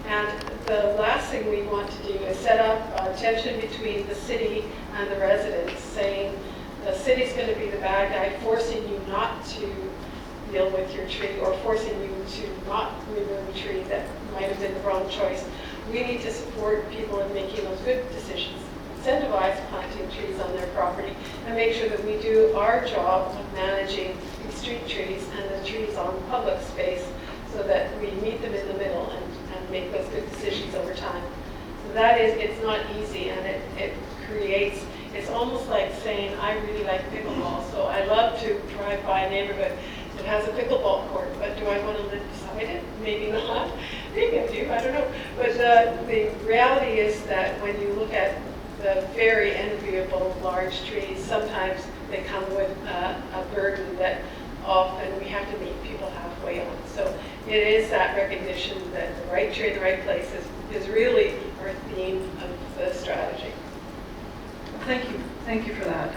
And the last thing we want to do is set up tension between the city and the residents, saying the city's going to be the bad guy, forcing you not to deal with your tree or forcing you to not remove a tree that might have been the wrong choice. We need to support people in making those good decisions, incentivize planting trees on their property, and make sure that we do our job of managing the street trees and the trees on public space, so that we meet them in the middle and make those good decisions over time. So that is, it's not easy, and it creates, it's almost like saying, I really like pickleball, so I love to drive by a neighborhood that has a pickleball court, but do I want to live beside it? Maybe not. Maybe I do, I don't know. But the reality is that when you look at the very enviable large trees, sometimes they come with a burden that often we have to meet people halfway on. So it is that recognition that the right tree in the right place is really our theme of the strategy. Thank you for that.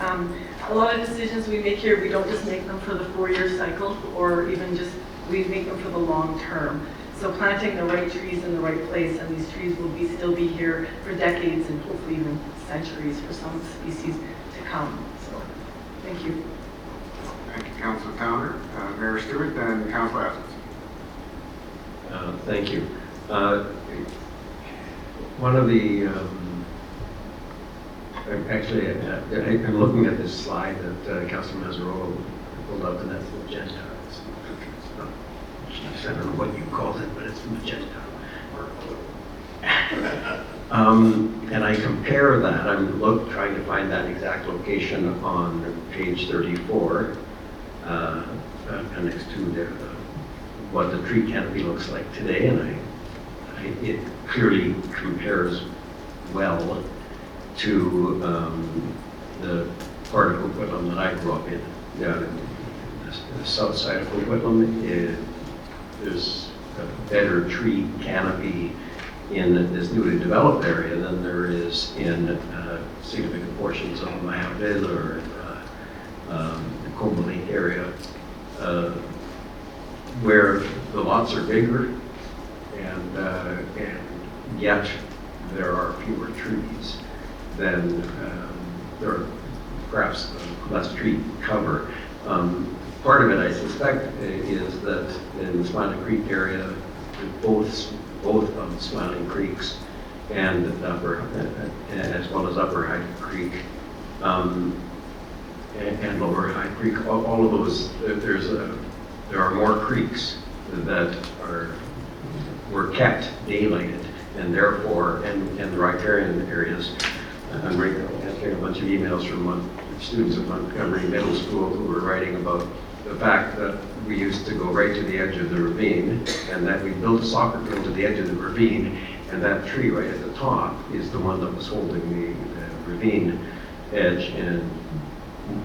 A lot of decisions we make here, we don't just make them for the 4-year cycle, or even just, we make them for the long term. So planting the right trees in the right place, and these trees will still be here for decades and hopefully even centuries for some species to come. So, thank you. Thank you, Councilor Towner. Mayor Stewart, then Councilor Evans. Thank you. One of the, actually, I'm looking at this slide that Councilor Mazzarolo pulled up, and that's magenta. I don't know what you called it, but it's magenta. And I compare that, I'm trying to find that exact location on page 34, appendix 2 there, what the tree canopy looks like today, and it clearly compares well to the part of Coquitlam that I grew up in. The south side of Coquitlam, there's a better tree canopy in this newly developed area than there is in significant portions of Mahaville or the Coma Lake area, where the lots are bigger and yet there are fewer trees than there are perhaps less tree cover. Part of it, I suspect, is that in the Smiling Creek area, both of the Smiling Creeks and as well as Upper High Creek and Lower High Creek, all of those, there are more creeks that were kept daylighted, and therefore, and the riparian areas. I'm getting a bunch of emails from students at Montgomery Middle School who were writing about the fact that we used to go right to the edge of the ravine, and that we built a soccer field to the edge of the ravine, and that tree right at the top is the one that was holding the ravine edge, and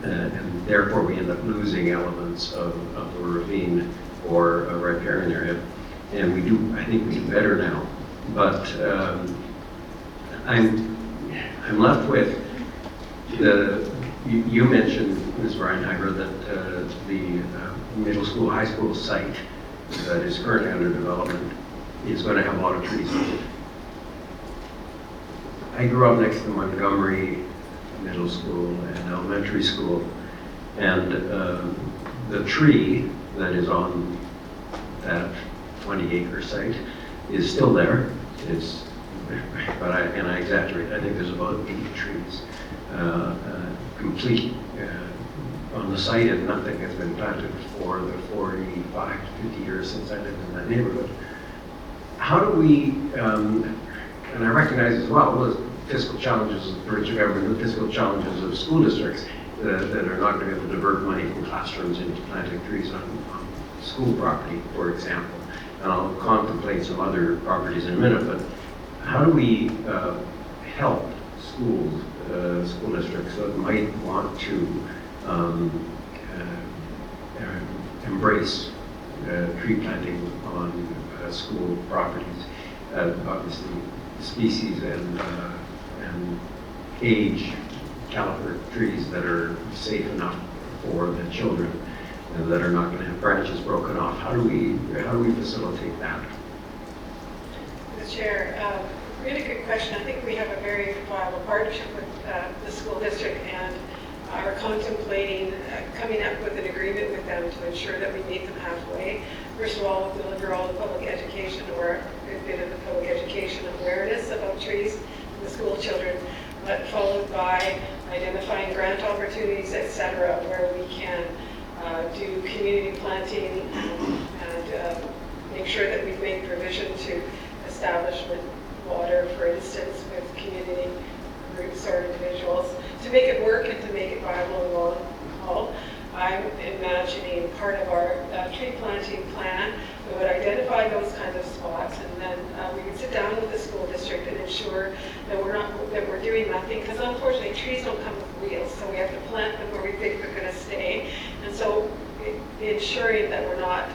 and therefore we end up losing elements of the ravine or a riparian area. And I think we do better now. But I'm left with you mentioned, Ms. Reinheimer, that the middle school, high school site that is currently under development is going to have a lot of trees in it. I grew up next to Montgomery Middle School and elementary school, and the tree that is on that 20-acre site is still there. And I exaggerate. I think there's about 80 trees complete on the site, and nothing has been planted for the 45 to 50 years since I lived in that neighborhood. How do we, and I recognize as well the fiscal challenges of the provincial government, the fiscal challenges of school districts that are not going to be able to divert money from classrooms into planting trees on school property, for example. And I'll contemplate some other properties in a minute, but how do we help schools, school districts that might want to embrace tree planting on school properties? Obviously, species and age caliber trees that are safe enough for the children and that are not going to have branches broken off. How do we facilitate that? Mr. Chair, really good question. I think we have a very viable partnership with the school district and are contemplating coming up with an agreement with them to ensure that we meet them halfway. First of all, we'll deliver all the public education or a good bit of the public education awareness about trees in the school children, but followed by identifying grant opportunities, etc., where we can do community planting and make sure that we've made provision to establishment water, for instance, with community groups or individuals to make it work and to make it viable in the long haul. I'm imagining part of our tree planting plan, we would identify those kinds of spots, and then we would sit down with the school district and ensure that we're doing nothing, because unfortunately trees don't come with wheels, so we have to plant them where we think they're going to stay, and so ensuring that we're not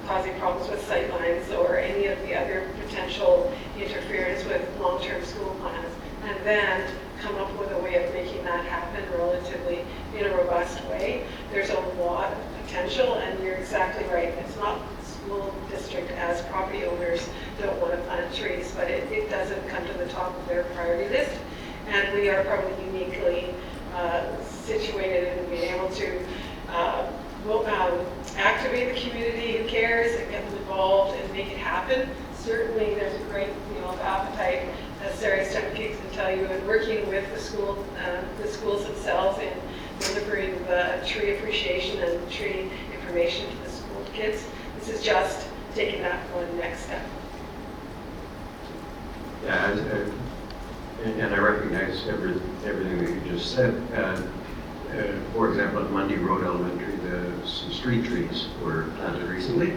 causing problems with sight lines or any of the other potential interference with long-term school plans, and then come up with a way of making that happen relatively in a robust way. There's a lot of potential, and you're exactly right. It's not the school district as property owners don't want to plant trees, but it doesn't come to the top of their priority list. And we are probably uniquely situated in being able to activate the community who cares and get them involved and make it happen. Certainly there's a great deal of appetite, as Sarah Stemke can tell you, in working with the schools themselves in delivering the tree appreciation and tree information to the school kids. This is just taking that one next step. Yeah, and I recognize everything that you just said. For example, at Mundy Road Elementary, some street trees were planted recently,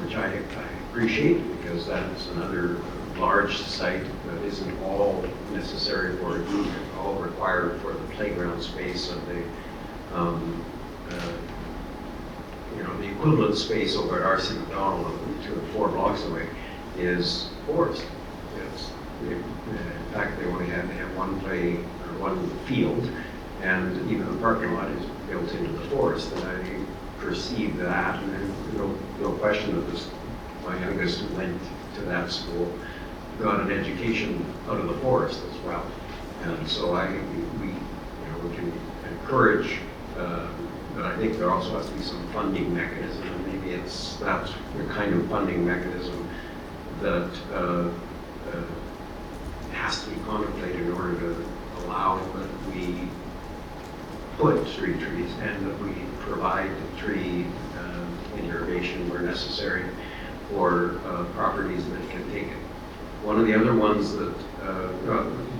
which I appreciate, because that's another large site that isn't all necessary for all required for the playground space of the the equivalent space over at R.C. McDonald, 2 or 4 blocks away, is forest. In fact, they have one play or one field, and even the parking lot is built into the forest. And I perceive that, and there's no question that my youngest went to that school, got an education out of the forest as well. And so we can encourage, but I think there also has to be some funding mechanism, and maybe that's the kind of funding mechanism that has to be contemplated in order to allow that we put street trees and that we provide tree irrigation where necessary for properties that can take it. One of the other ones that,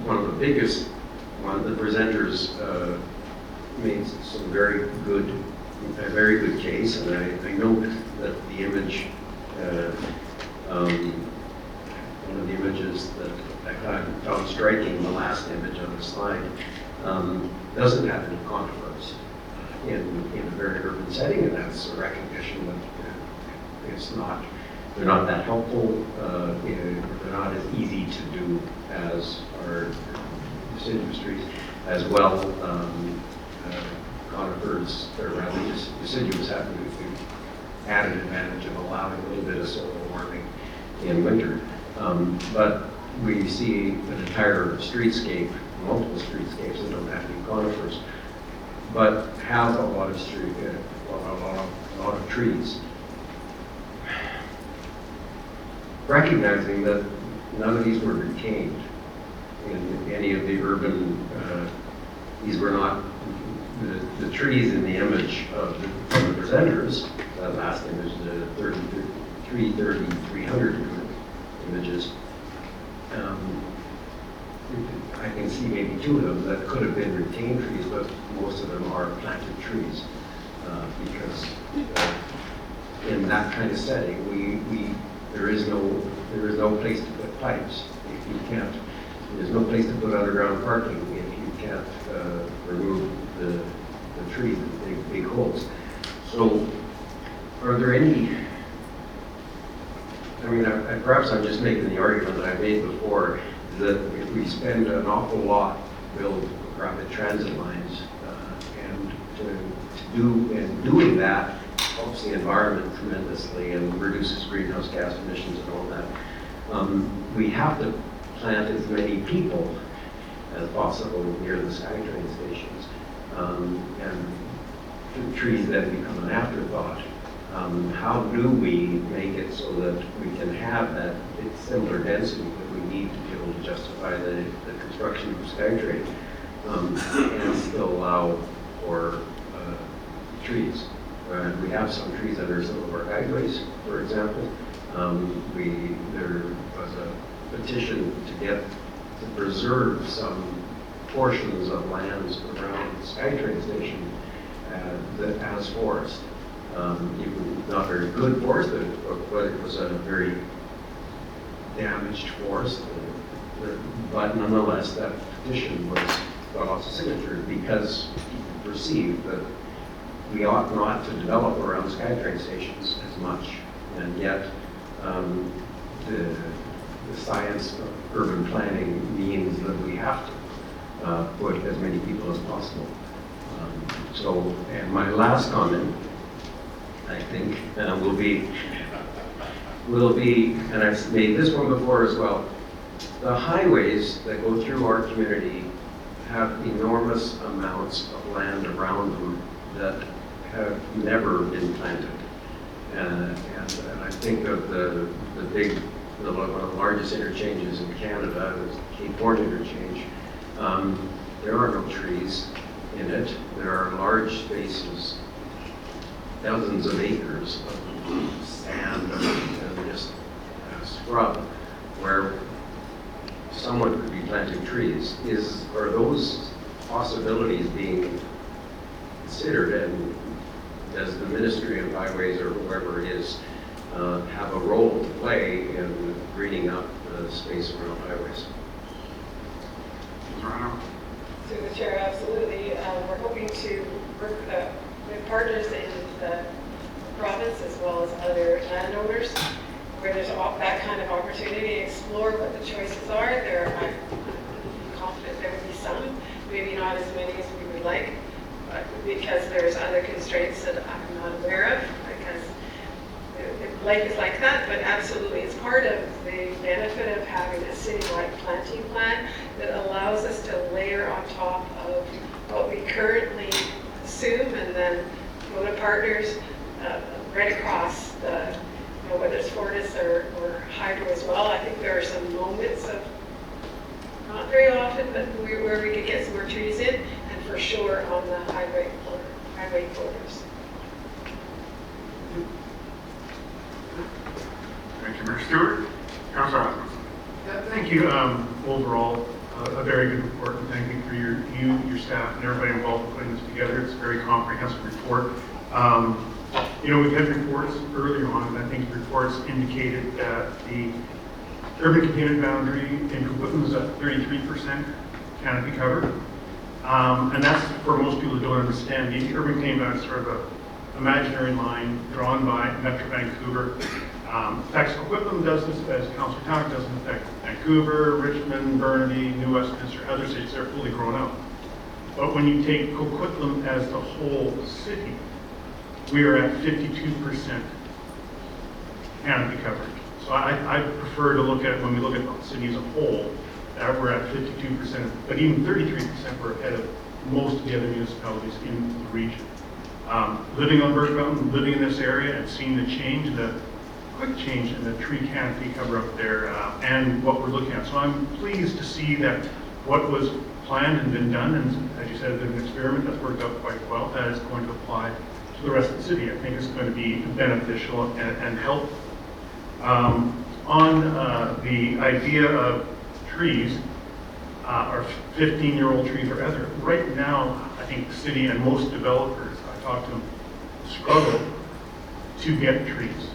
one of the biggest one, the presenters made some very good case, and I note that the image, one of the images that I found striking, the last image on the slide, doesn't have any conifers in a very urban setting, and that's a recognition that they're not that helpful, they're not as easy to do as our deciduous trees. As well, conifers, or rather deciduous, have the added advantage of allowing a little bit of soil warming in winter. But we see an entire streetscape, multiple streetscapes that don't have any conifers, but have a lot of trees. Recognizing that none of these were retained in any of the urban, these were not the trees in the image of the presenters. That last image, the 300 images. I can see maybe 2 of them that could have been retained trees, but most of them are planted trees because in that kind of setting, there is no place to put pipes. If you can't, there's no place to put underground parking if you can't remove the trees, the big holes. So, are there any? I mean, perhaps I'm just making the argument that I made before, that if we spend an awful lot to build rapid transit lines, and doing that helps the environment tremendously and reduces greenhouse gas emissions and all that, we have to plant as many people as possible near the SkyTrain stations, and the trees then become an afterthought. How do we make it so that we can have that similar density that we need to be able to justify the construction of SkyTrain, and still allow for trees? We have some trees under some of our guideways, for example. There was a petition to preserve some portions of lands around the SkyTrain station as forest. Even not very good forest, but it was a very damaged forest. But nonetheless, that petition got lots of signatures because people perceived that we ought not to develop around SkyTrain stations as much, and yet the science of urban planning means that we have to put as many people as possible. And my last comment, I think, will be, and I've made this one before as well, the highways that go through our community have enormous amounts of land around them that have never been planted. And I think of the one of the largest interchanges in Canada, the Cape Horn interchange. There are no trees in it. There are large spaces, dozens of acres of sand and just scrub where someone could be planting trees. Are those possibilities being considered, and does the Ministry of Highways or whoever it is have a role to play in greening up the space around highways? Through the chair, absolutely. We're hoping to work with partners in the province as well as other landowners where there's that kind of opportunity to explore what the choices are. I'm confident there will be some, maybe not as many as we would like, but because there's other constraints that I'm not aware of, because life is like that. But absolutely, it's part of the benefit of having a citywide planting plan that allows us to layer on top of what we currently assume, and then go to partners right across the, whether it's Fortis or Hydro as well. I think there are some moments of, not very often, but where we could get some more trees in, and for sure on the highway corridors. Thank you, Mayor Stewart. Councilor Osmond. Yeah, thank you. Overall, a very good report, and thank you for your staff and everybody involved in putting this together. It's a very comprehensive report. We've had reports earlier on, and I think reports indicated that the urban containment boundary in Coquitlam was at 33% canopy cover. And that's for most people who don't understand. The urban clean environment is sort of an imaginary line drawn by Metro Vancouver. Affects Coquitlam does this, as Councillor Tannock doesn't affect Vancouver, Richmond, Burnaby, New Westminster, other cities. They're fully grown out. But when you take Coquitlam as the whole city, we are at 52% canopy coverage. So I prefer to look at, when we look at the city as a whole, that we're at 52%, but even 33% we're ahead of most of the other municipalities in the region. Living on Birch Mountain, living in this area and seeing the change, the quick change in the tree canopy cover up there and what we're looking at. So I'm pleased to see that what was planned and been done, and as you said, there's an experiment that's worked out quite well, that is going to apply to the rest of the city. I think it's going to be beneficial and help. On the idea of trees, or 15-year-old trees or other, right now, I think the city and most developers, I talk to them, struggle to get trees.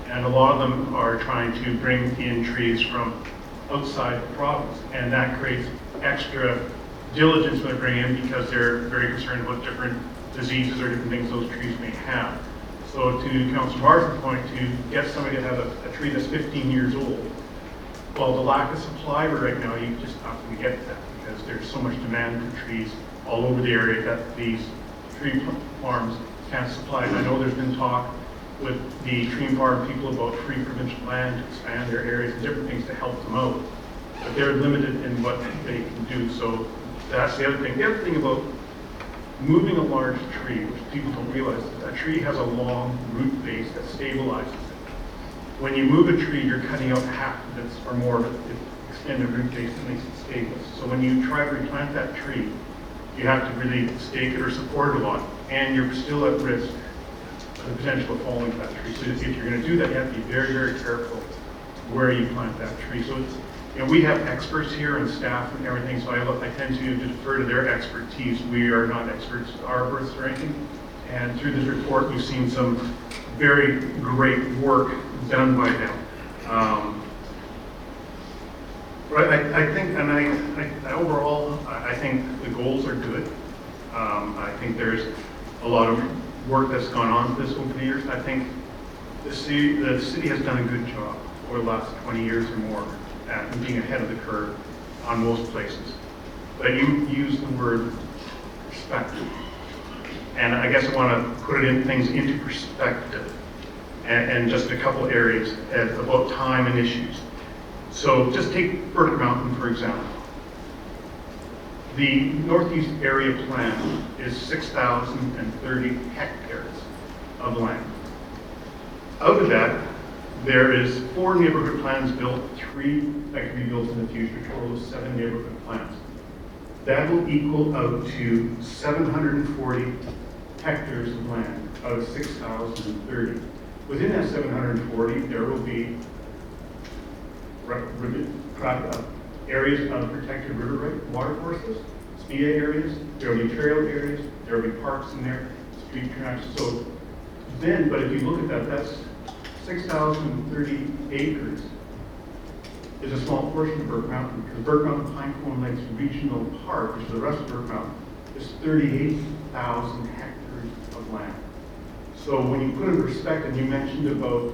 And a lot of them are trying to bring in trees from outside the province, and that creates extra diligence when they bring in because they're very concerned about different diseases or different things those trees may have. So to Councillor Marsden's point, to get somebody to have a tree that's 15 years old, well, the lack of supply right now, you just not going to get that because there's so much demand for trees all over the area that these tree farms can't supply. And I know there's been talk with the tree farm people about free provincial land to expand their areas and different things to help them out. But they're limited in what they can do. So that's the other thing. The other thing about moving a large tree, which people don't realize, a tree has a long root base that stabilizes it. When you move a tree, you're cutting out half of its or more of its extended root base that makes it stable. So when you try to replant that tree, you have to really stake it or support it a lot, and you're still at risk of the potential of falling that tree. So if you're going to do that, you have to be very, very careful where you plant that tree. So it's, you know, we have experts here and staff and everything, so I tend to defer to their expertise. We are not experts, arborists or anything. And through this report, we've seen some very great work done by them. But I think, and I overall, I think the goals are good. I think there's a lot of work that's gone on this over the years. I think the city has done a good job over the last 20 years or more at being ahead of the curve on most places. But you use the word perspective. And I guess I want to put things into perspective and just a couple areas about time and issues. So just take Birch Mountain, for example. The Northeast Area Plan is 6,030 hectares of land. Out of that, there is 4 neighborhood plans built, 3 that can be built in the future, total of 7 neighborhood plans. That will equal out to 740 hectares of land out of 6,030. Within that 740, there will be areas of protected river watercourses, BIA areas, there will be trail areas, there will be parks in there, street tracks. So then, but if you look at that, that's 6,030 acres is a small portion of Birch Mountain, because Birch Mountain Pinecone Lakes Regional Park, which is the rest of Birch Mountain, is 38,000 hectares of land. So when you put in perspective, you mentioned about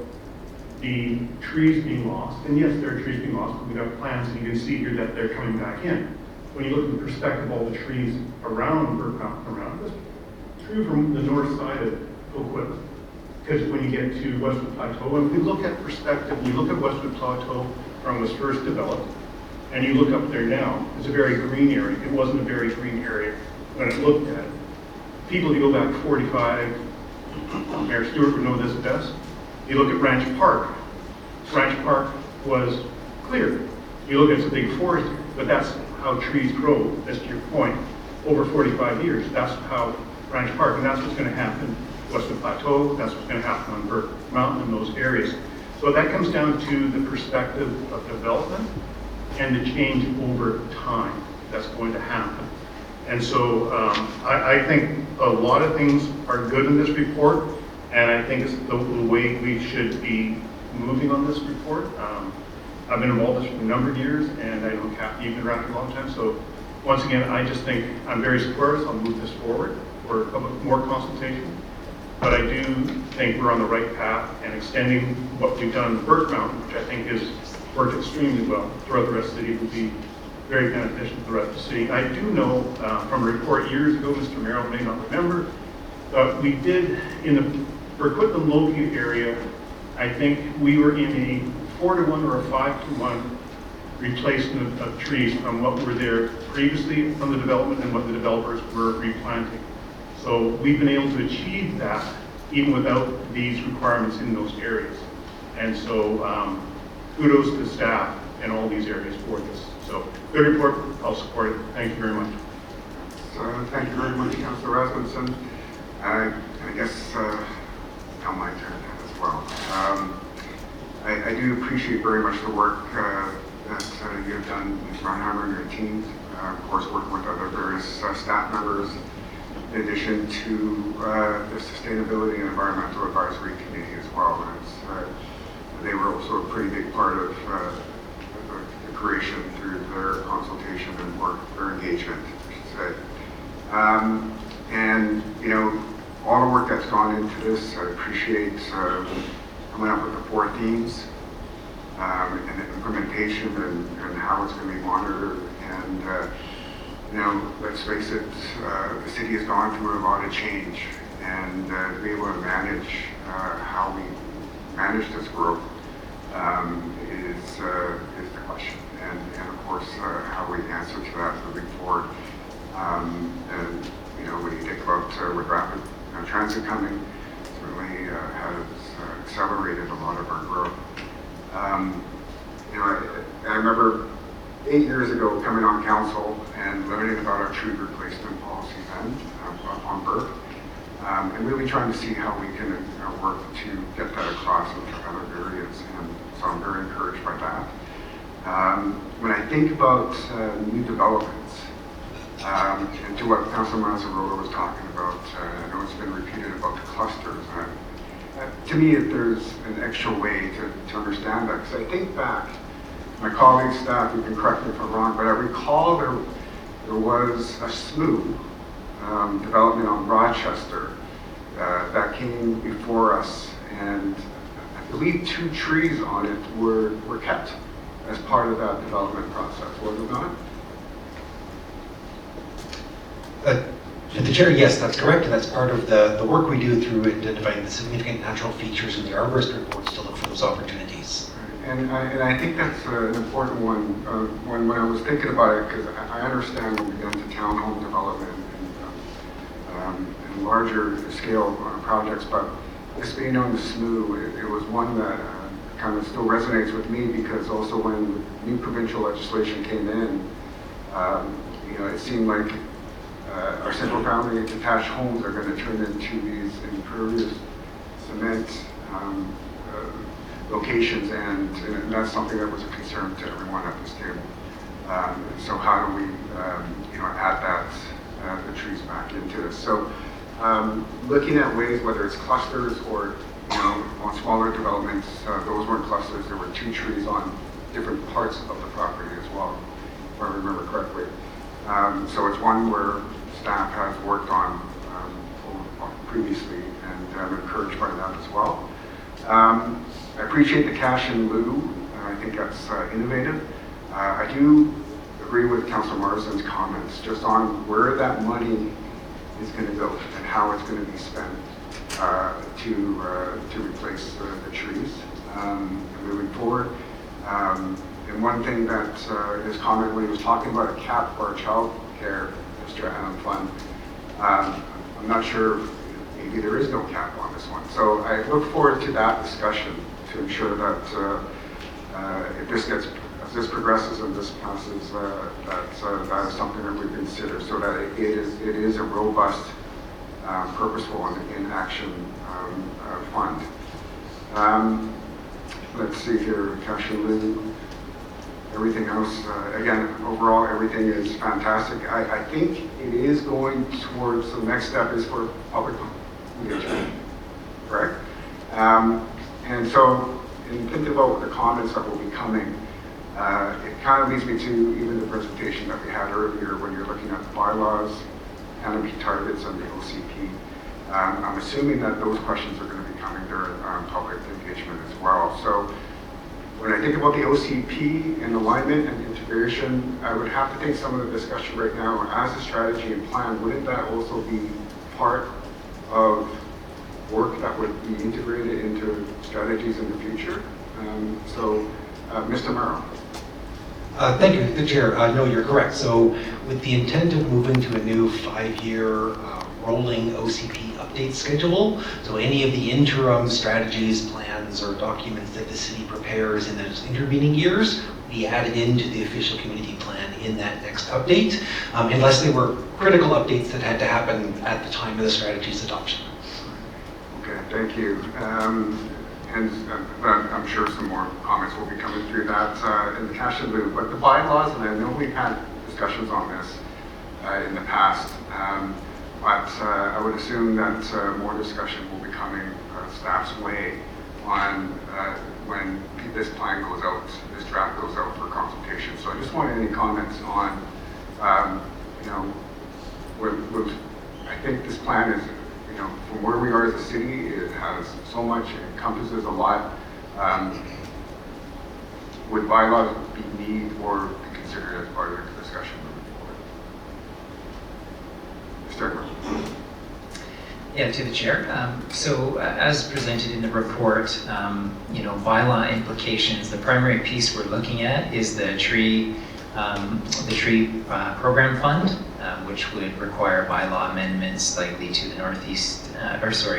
the trees being lost, and yes, there are trees being lost, but we have plans, and you can see here that they're coming back in. When you look at the perspective of all the trees around Birch Mountain, around this, true from the north side of Coquitlam, because when you get to Westwood Plateau, and we look at perspective, you look at Westwood Plateau from when it was first developed, and you look up there now, it's a very green area. It wasn't a very green area when it looked at it. People who go back 45, Mayor Stewart would know this best. You look at Ranch Park. Ranch Park was clear. You look at it's a big forest, but that's how trees grow, as to your point, over 45 years. That's how Ranch Park, and that's what's going to happen Westwood Plateau, that's what's going to happen on Birch Mountain, in those areas. So that comes down to the perspective of development and the change over time that's going to happen. And so I think a lot of things are good in this report, and I think it's the way we should be moving on this report. I've been involved in this for a number of years, and I know Kathy, you've been around for a long time, so once again, I just think I'm very supportive. I'll move this forward for more consultation. But I do think we're on the right path, and extending what we've done in Birch Mountain, which I think has worked extremely well throughout the rest of the city, will be very beneficial to the rest of the city. I do know from a report years ago, Mr. Merrill may not remember, but we did in the Coquitlam Logie area, I think we were in a 4-to-1 or a 5-to-1 replacement of trees from what were there previously from the development and what the developers were replanting. So we've been able to achieve that even without these requirements in those areas. And so kudos to staff in all these areas for this. So good report, I'll support it. Thank you very much. So thank you very much, Councillor Rasmussen. I guess now my turn as well. I do appreciate very much the work that you have done, Ms. Reinheimer and your teams. Of course, working with other various staff members, in addition to the Sustainability and Environmental Advisory Committee as well. They were also a pretty big part of the creation through their consultation and work, their engagement, I should say. And, you know, all the work that's gone into this, I appreciate coming up with the 4 themes and the implementation and how it's going to be monitored. And, you know, let's face it, the city has gone through a lot of change, and to be able to manage how we manage this growth is the question. And of course, how we answer to that moving forward. And, you know, when you think about with rapid transit coming, certainly has accelerated a lot of our growth. You know, I remember 8 years ago coming on council and learning about our tree replacement policy then on Burke, and really trying to see how we can work to get that across into other areas. And so I'm very encouraged by that. When I think about new developments, and to what Councilor Mazzarola was talking about, I know it's been repeated about the clusters. To me, there's an extra way to understand that, because I think back, my colleagues, staff, you can correct me if I'm wrong, but I recall there was a SMU development on Rochester that came before us, and I believe 2 trees on it were kept as part of that development process, was it not? To the chair, yes, that's correct, and that's part of the work we do through identifying the significant natural features in the arborist reports to look for those opportunities. And I think that's an important one. When I was thinking about it, because I understand when we get into townhome development and larger scale projects, but this being on the SMU, it was one that kind of still resonates with me, because also when new provincial legislation came in, you know, it seemed like our single family detached homes are going to turn into these impervious cement locations, and that's something that was a concern to everyone at this table. So how do we, you know, add that, the trees back into this? So looking at ways, whether it's clusters or, you know, on smaller developments, those weren't clusters, there were 2 trees on different parts of the property as well, if I remember correctly. So it's one where staff has worked on previously, and I'm encouraged by that as well. I appreciate the cash in lieu. I think that's innovative. I do agree with Councillor Morrison's comments just on where that money is going to go and how it's going to be spent to replace the trees moving forward. And one thing that his comment when he was talking about a cap for our child care fund, I'm not sure, maybe there is no cap on this one. So I look forward to that discussion to ensure that if this progresses and this passes, that is something that we consider, so that it is a robust, purposeful, and in action fund. Let's see here, cash in lieu. Everything else, again, overall, everything is fantastic. I think it is going towards, the next step is for public engagement, correct? And so, in thinking about the comments that will be coming, It kind of leads me to even the presentation that we had earlier when you're looking at the bylaws, canopy targets, and the OCP. I'm assuming that those questions are going to be coming during public engagement as well. So when I think about the OCP and alignment and integration, I would have to take some of the discussion right now as a strategy and plan. Wouldn't that also be part of work that would be integrated into strategies in the future? Mr. Merrill. Thank you, the Chair. No, you're correct. So with the intent of moving to a new 5-year rolling OCP update schedule, so any of the interim strategies, plans, or documents that the city prepares in those intervening years be added into the official community plan in that next update, unless they were critical updates that had to happen at the time of the strategy's adoption. Okay, thank you. I'm sure some more comments will be coming through that in the cash and loop. But the bylaws, and I know we've had discussions on this in the past, but I would assume that more discussion will be coming staff's way on when this plan goes out, this draft goes out for consultation. So I just wanted any comments on, I think this plan is, from where we are as a city, it has so much, it encompasses a lot. Would bylaws be need or be considered as part of the discussion moving forward? Mr. Engler. Yeah, to the Chair. So as presented in the report, bylaw implications, the primary piece we're looking at is the tree program fund, which would require bylaw amendments likely to the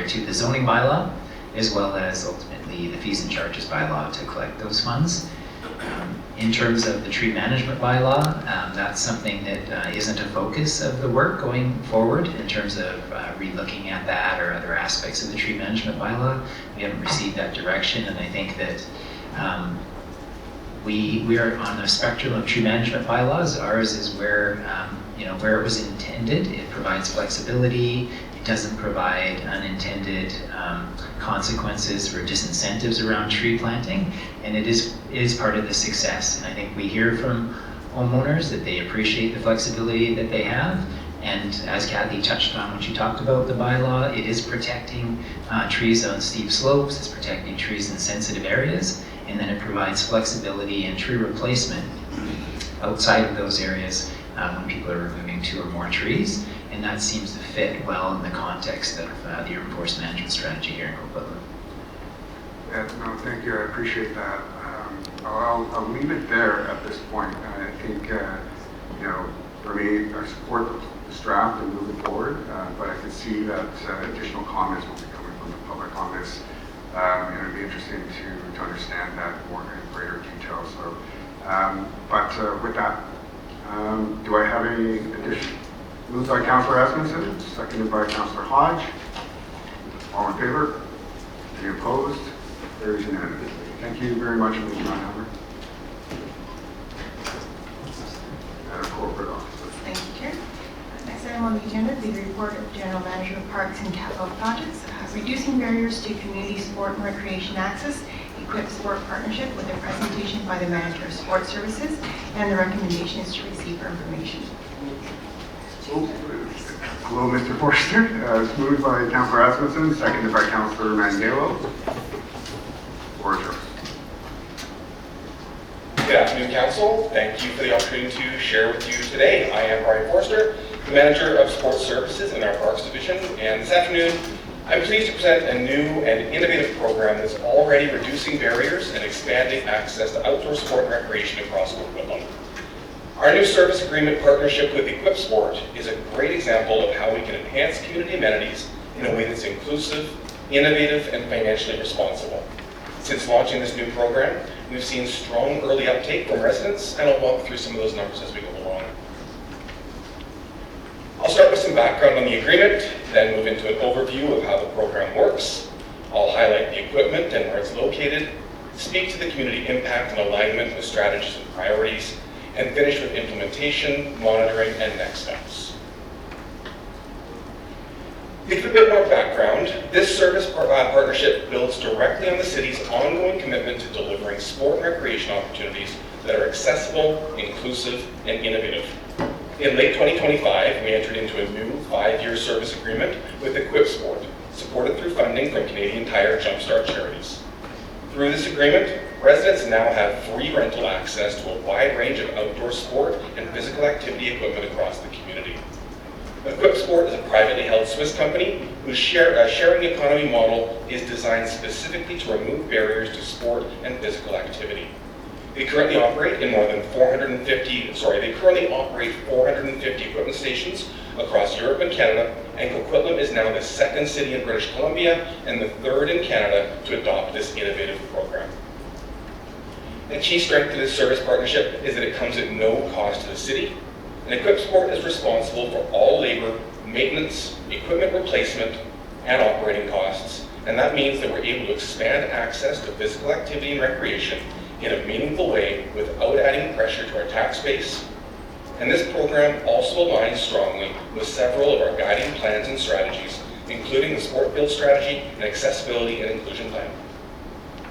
to the zoning bylaw, as well as ultimately the fees and charges bylaw to collect those funds. In terms of the tree management bylaw, that's something that isn't a focus of the work going forward in terms of re-looking at that or other aspects of the tree management bylaw. We haven't received that direction, and I think that we are on a spectrum of tree management bylaws. Ours is where where it was intended. It provides flexibility. It doesn't provide unintended consequences or disincentives around tree planting, and it is part of the success. And I think we hear from homeowners that they appreciate the flexibility that they have. And as Kathy touched on when she talked about the bylaw, it is protecting trees on steep slopes. It's protecting trees in sensitive areas. And then it provides flexibility and tree replacement outside of those areas when people are removing 2 or more trees. And that seems to fit well in the context of the urban forest management strategy here in Coquitlam. Yeah, no, thank you. I appreciate that. I'll leave it there at this point. I think, for me, I support this draft and moving forward, but I can see that additional comments will be coming from the public on this. And it'd be interesting to understand that more in greater detail. So, but with that, do I have any addition? Moved by Councillor Asmussen, seconded by Councillor Hodge. All in favor? Any opposed? There is unanimous. Thank you very much, Ms. Reinheimer. Madam Corporate Officer. Thank you, Chair. Next item on the agenda, the report of General Manager of Parks and Capital Projects, reducing barriers to community sport and recreation access, Equip Sport Partnership, with a presentation by the Manager of Sport Services, and the recommendation is to receive for information. Hello, Mr. Forster. It's moved by Councillor Asmussen, seconded by Councillor Mandelo. Good afternoon, Council. Thank you for the opportunity to share with you today. I am Brian Forster, the Manager of Sports Services in our Parks Division, and this afternoon I'm pleased to present a new and innovative program that's already reducing barriers and expanding access to outdoor sport and recreation across Coquitlam. Our new service agreement partnership with Equip Sport is a great example of how we can enhance community amenities in a way that's inclusive, innovative, and financially responsible. Since launching this new program, we've seen strong early uptake from residents, and I'll walk through some of those numbers as we go along. I'll start with some background on the agreement, then move into an overview of how the program works. I'll highlight the equipment and where it's located, speak to the community impact and alignment with strategies and priorities, and finish with implementation, monitoring, and next steps. To give a bit more background, this service partnership builds directly on the city's ongoing commitment to delivering sport and recreation opportunities that are accessible, inclusive, and innovative. In late 2025, we entered into a new 5-year service agreement with Equipsport, supported through funding from Canadian Tire Jumpstart charities. Through this agreement, residents now have free rental access to a wide range of outdoor sport and physical activity equipment across the community. Equipsport is a privately held Swiss company whose sharing economy model is designed specifically to remove barriers to sport and physical activity. They currently operate 450 equipment stations across Europe and Canada, and Coquitlam is now the 2nd city in British Columbia and the 3rd in Canada to adopt this innovative program. A key strength of this service partnership is that it comes at no cost to the city, and Equipsport is responsible for all labor, maintenance, equipment replacement, and operating costs, and that means that we're able to expand access to physical activity and recreation in a meaningful way without adding pressure to our tax base. And this program also aligns strongly with several of our guiding plans and strategies, including the Sport Build Strategy and Accessibility and Inclusion Plan.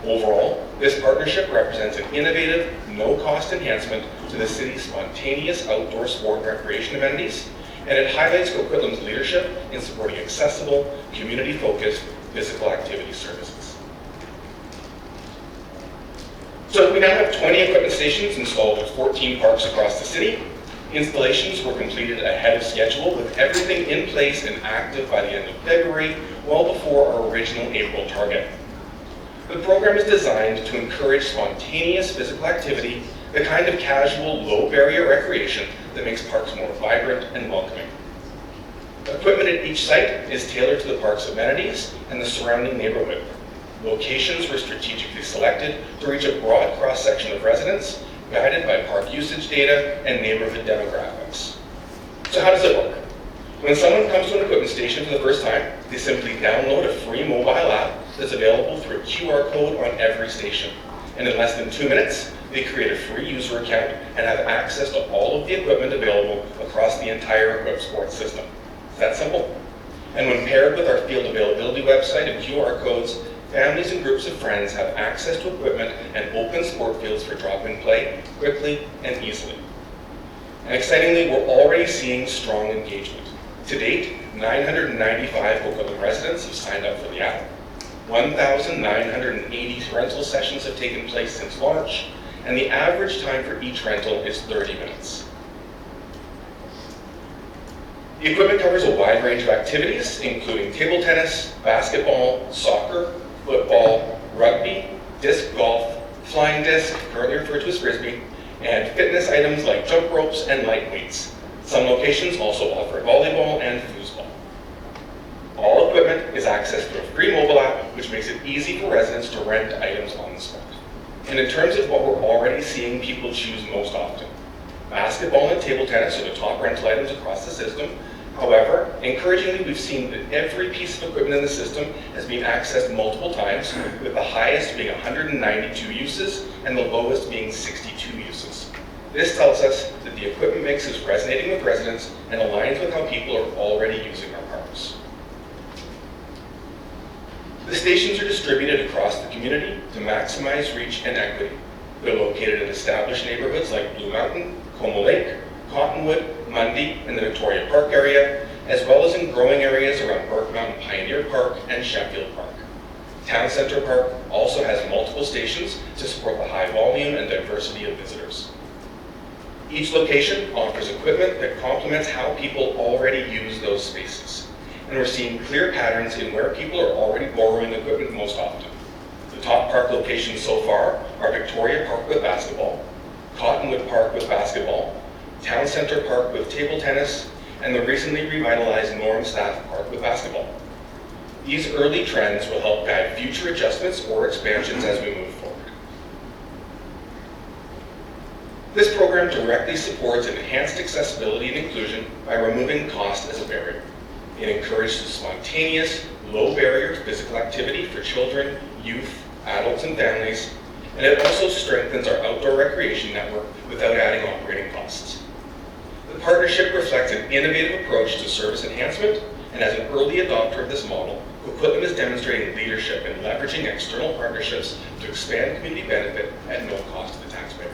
Overall, this partnership represents an innovative, no-cost enhancement to the city's spontaneous outdoor sport and recreation amenities, and it highlights Coquitlam's leadership in supporting accessible, community-focused physical activity services. So we now have 20 equipment stations installed at 14 parks across the city. Installations were completed ahead of schedule, with everything in place and active by the end of February, well before our original April target. The program is designed to encourage spontaneous physical activity, the kind of casual, low-barrier recreation that makes parks more vibrant and welcoming. Equipment at each site is tailored to the park's amenities and the surrounding neighborhood. Locations were strategically selected to reach a broad cross-section of residents, guided by park usage data and neighborhood demographics. So how does it work? When someone comes to an equipment station for the first time, they simply download a free mobile app that's available through a QR code on every station. And in less than 2 minutes, they create a free user account and have access to all of the equipment available across the entire Equipsport system. It's that simple. And when paired with our field availability website and QR codes, families and groups of friends have access to equipment and open sport fields for drop-in play quickly and easily. And excitingly, we're already seeing strong engagement. To date, 995 Coquitlam residents have signed up for the app. 1,980 rental sessions have taken place since launch, and the average time for each rental is 30 minutes. The equipment covers a wide range of activities, including table tennis, basketball, soccer, football, rugby, disc golf, flying disc, currently referred to as frisbee, and fitness items like jump ropes and light weights. Some locations also offer volleyball and foosball. All equipment is accessed through a free mobile app, which makes it easy for residents to rent items on the spot. And in terms of what we're already seeing people choose most often, basketball and table tennis are the top rental items across the system. However, encouragingly, we've seen that every piece of equipment in the system has been accessed multiple times, with the highest being 192 uses and the lowest being 62 uses. This tells us that the equipment mix is resonating with residents and aligns with how people are already using our parks. The stations are distributed across the community to maximize reach and equity. They're located in established neighborhoods like Blue Mountain, Como Lake, Cottonwood, Mundy, and the Victoria Park area, as well as in growing areas around Burke Mountain Pioneer Park and Sheffield Park. Town Centre Park also has multiple stations to support the high volume and diversity of visitors. Each location offers equipment that complements how people already use those spaces. And we're seeing clear patterns in where people are already borrowing equipment most often. The top park locations so far are Victoria Park with basketball, Cottonwood Park with basketball, Town Centre Park with table tennis, and the recently revitalized Norm Staff Park with basketball. These early trends will help guide future adjustments or expansions as we move forward. This program directly supports enhanced accessibility and inclusion by removing cost as a barrier. It encourages spontaneous, low-barrier physical activity for children, youth, adults, and families, and it also strengthens our outdoor recreation network without adding operating costs. The partnership reflects an innovative approach to service enhancement, and as an early adopter of this model, Coquitlam is demonstrating leadership in leveraging external partnerships to expand community benefit at no cost to the taxpayer.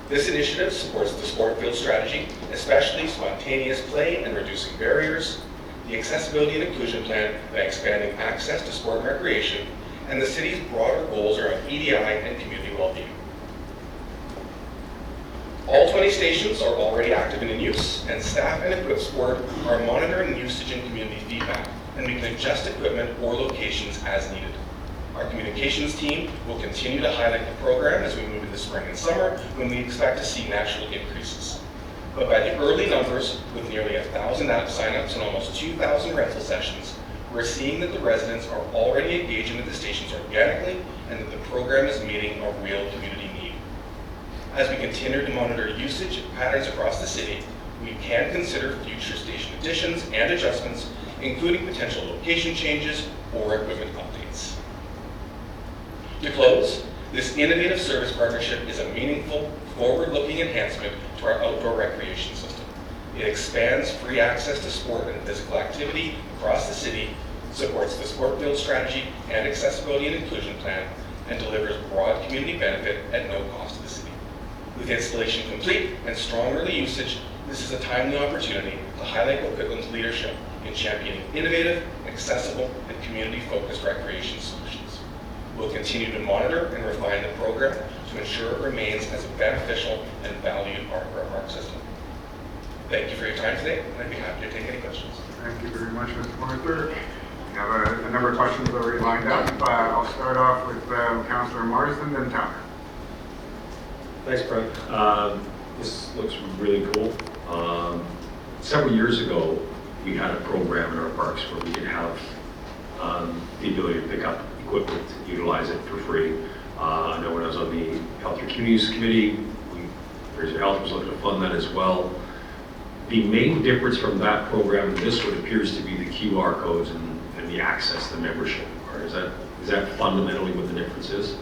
This initiative supports the sport field strategy, especially spontaneous play and reducing barriers, the accessibility and inclusion plan by expanding access to sport and recreation, and the city's broader goals around EDI and community well-being. All 20 stations are already active and in use, and staff and equip sport are monitoring usage and community feedback, and we can adjust equipment or locations as needed. Our communications team will continue to highlight the program as we move into the spring and summer, when we expect to see natural increases. But by the early numbers, with nearly 1,000 app signups and almost 2,000 rental sessions, we're seeing that the residents are already engaging with the stations organically and that the program is meeting a real community need. As we continue to monitor usage patterns across the city, we can consider future station additions and adjustments, including potential location changes or equipment updates. To close, this innovative service partnership is a meaningful, forward-looking enhancement to our outdoor recreation system. It expands free access to sport and physical activity across the city, supports the sport field strategy and accessibility and inclusion plan, and delivers broad community benefit at no cost to the city. With installation complete and strong early usage, this is a timely opportunity to highlight Coquitlam's leadership in championing innovative, accessible, and community-focused recreation solutions. We'll continue to monitor and refine the program to ensure it remains as a beneficial and valued part of our park system. Thank you for your time today, and I'd be happy to take any questions. Thank you very much, Mr. Marther. We have a number of questions already lined up. I'll start off with Councillor Marsden, then Towner. Thanks, Brent. This looks really cool. Several years ago, we had a program in our parks where we could have the ability to pick up equipment, utilize it for free. I know when I was on the Health and Communities Committee, Fraser Health was looking to fund that as well. The main difference from that program and this one appears to be the QR codes and the access to membership. Or is that fundamentally what the difference is?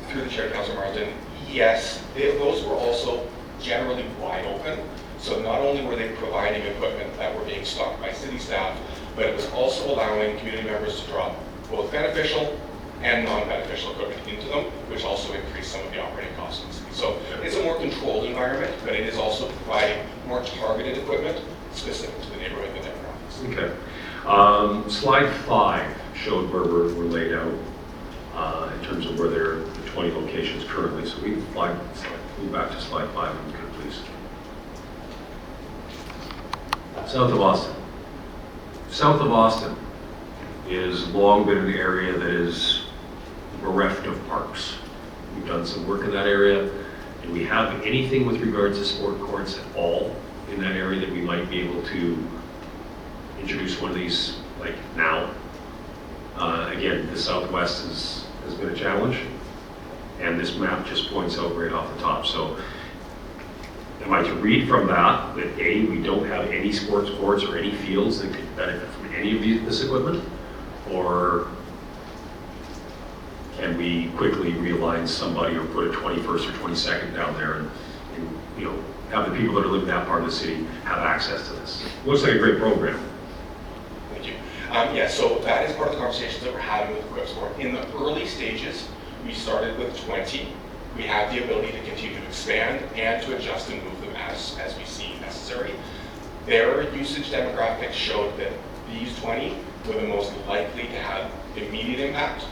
Through the chair, Councilor Marsden, yes, those were also generally wide open. So not only were they providing equipment that were being stocked by city staff, but it was also allowing community members to drop both beneficial and non-beneficial equipment into them, which also increased some of the operating costs in the city. So it's a more controlled environment, but it is also providing more targeted equipment specific to the neighborhood and the demographics. Okay. Slide 5 showed where we're laid out in terms of where there are the 20 locations currently. So we can move back to slide 5 if you could, please. South of Austin. South of Austin is long been an area that is bereft of parks. We've done some work in that area. Do we have anything with regards to sport courts at all in that area that we might be able to introduce one of these like now? Again, the Southwest has been a challenge, and this map just points out right off the top. So am I to read from that A, we don't have any sports courts or any fields that could benefit from any of this equipment? Or can we quickly realign somebody or put a 21st or 22nd down there and have the people that are living in that part of the city have access to this? Looks like a great program. Thank you. Yeah, so that is part of the conversations that we're having with Equip Sport. In the early stages, we started with 20. We have the ability to continue to expand and to adjust and move them as we see necessary. Their usage demographics showed that these 20 were the most likely to have immediate impact.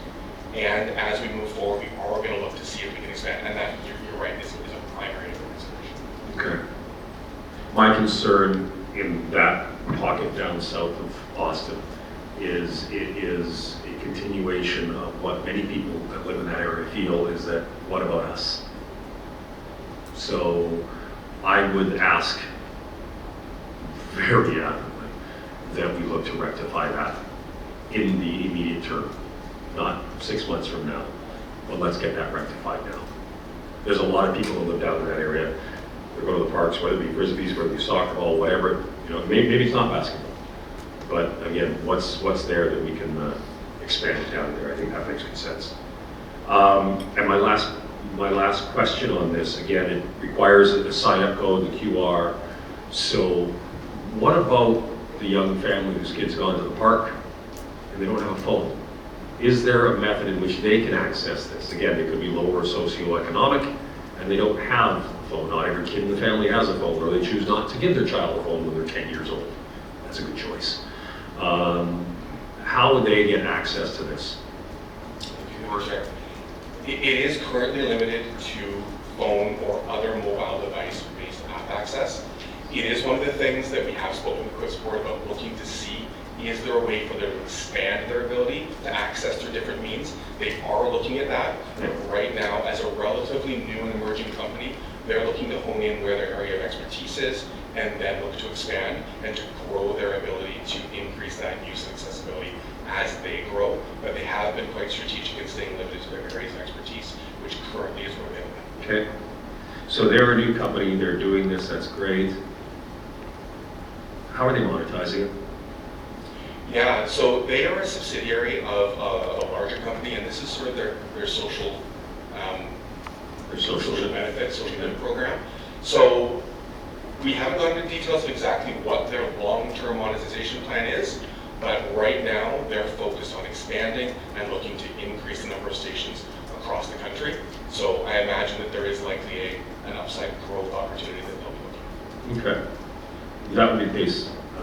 And as we move forward, we are going to look to see if we can expand. And that, you're right, is a primary consideration. Okay. My concern in that pocket down south of Austin is it is a continuation of what many people that live in that area feel is that, what about us? So I would ask very adamantly that we look to rectify that in the immediate term, not 6 months from now, but let's get that rectified now. There's a lot of people that live down in that area. They go to the parks, whether it be frisbees, whether it be soccer ball, whatever. Maybe it's not basketball, but again, what's there that we can expand it down there? I think that makes good sense. And my last question on this, again, it requires a sign-up code, the QR. So what about the young family whose kid's gone to the park and they don't have a phone? Is there a method in which they can access this? Again, they could be lower socioeconomic and they don't have a phone. Not every kid in the family has a phone, or they choose not to give their child a phone when they're 10 years old. That's a good choice. How would they get access to this? It is currently limited to phone or other mobile device-based app access. It is one of the things that we have spoken with Quiz Board about looking to see, is there a way for them to expand their ability to access through different means? They are looking at that. And right now, as a relatively new and emerging company, they're looking to hone in where their area of expertise is and then look to expand and to grow their ability to increase that use and accessibility as they grow. But they have been quite strategic in staying limited to their areas of expertise, which currently is where they're at. Okay. So they're a new company, they're doing this, that's great. How are they monetizing it? Yeah, so they are a subsidiary of a larger company, and this is sort of their social benefit program. So we haven't gone into details of exactly what their long-term monetization plan is, but right now they're focused on expanding and looking to increase the number of stations across the country. So I imagine that there is likely an upside growth opportunity that they'll be looking at. Okay. That would be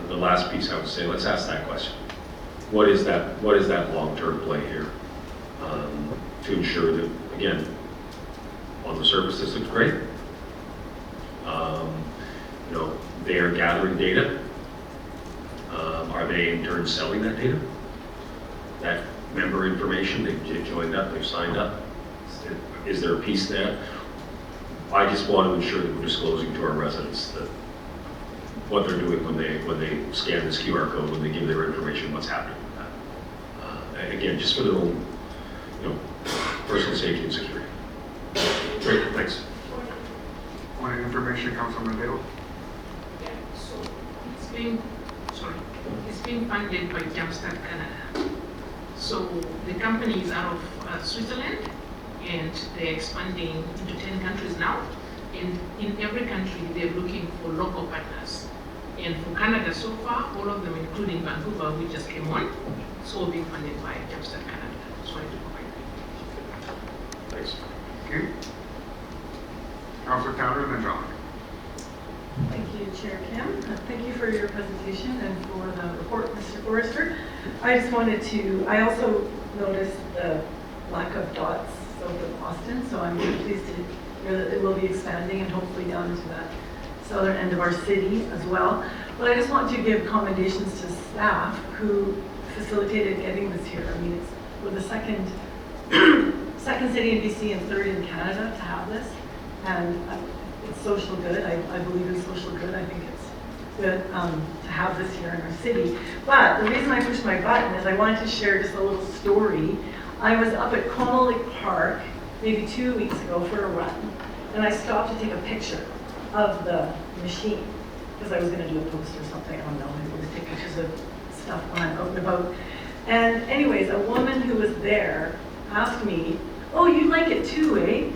the last piece I would say. Let's ask that question. What is that long-term play here to ensure that, again, on the surface this looks great. They are gathering data. Are they in turn selling that data? That member information, they've joined up, they've signed up. Is there a piece there? I just want to ensure that we're disclosing to our residents that what they're doing when they scan this QR code, when they give their information, what's happening with that. Again, just for their own, personal safety and security. Great, thanks. Point of information, Councilman Dale. Yeah, so it's being funded by Jumpstart Canada. So the company is out of Switzerland, and they're expanding into 10 countries now. And in every country, they're looking for local partners. And for Canada so far, all of them, including Vancouver, we just came on, so being funded by Jumpstart Canada. That's why I do provide. Thanks. Okay. Councilor Towner and then John. Thank you, Chair Kim. Thank you for your presentation and for the report, Mr. Forrester. I also noticed the lack of dots south of Austin, so I'm really pleased to hear that it will be expanding and hopefully down into that southern end of our city as well. But I just want to give commendations to staff who facilitated getting this here. I mean, we're the second city in BC and third in Canada to have this, and it's social good. I believe in social good. I think it's good to have this here in our city. But the reason I pushed my button is I wanted to share just a little story. I was up at Como Lake Park maybe 2 weeks ago for a run, and I stopped to take a picture of the machine because I was going to do a post or something. I don't know. I was take pictures of stuff when I'm out and about. And anyways, a woman who was there asked me, "Oh, you like it too, eh?"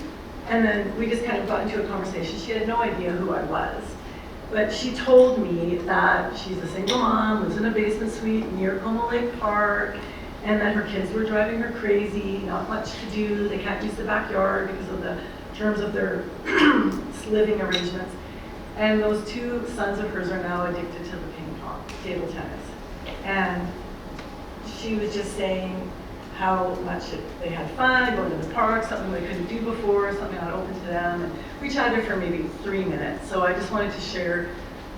And then we just kind of got into a conversation. She had no idea who I was. But she told me that she's a single mom, lives in a basement suite near Como Lake Park, and that her kids were driving her crazy, not much to do. They can't use the backyard because of the terms of their living arrangements. And those two sons of hers are now addicted to the ping pong, table tennis. And she was just saying how much they had fun, going to the park, something they couldn't do before, something not open to them. And we chatted for maybe 3 minutes. So I just wanted to share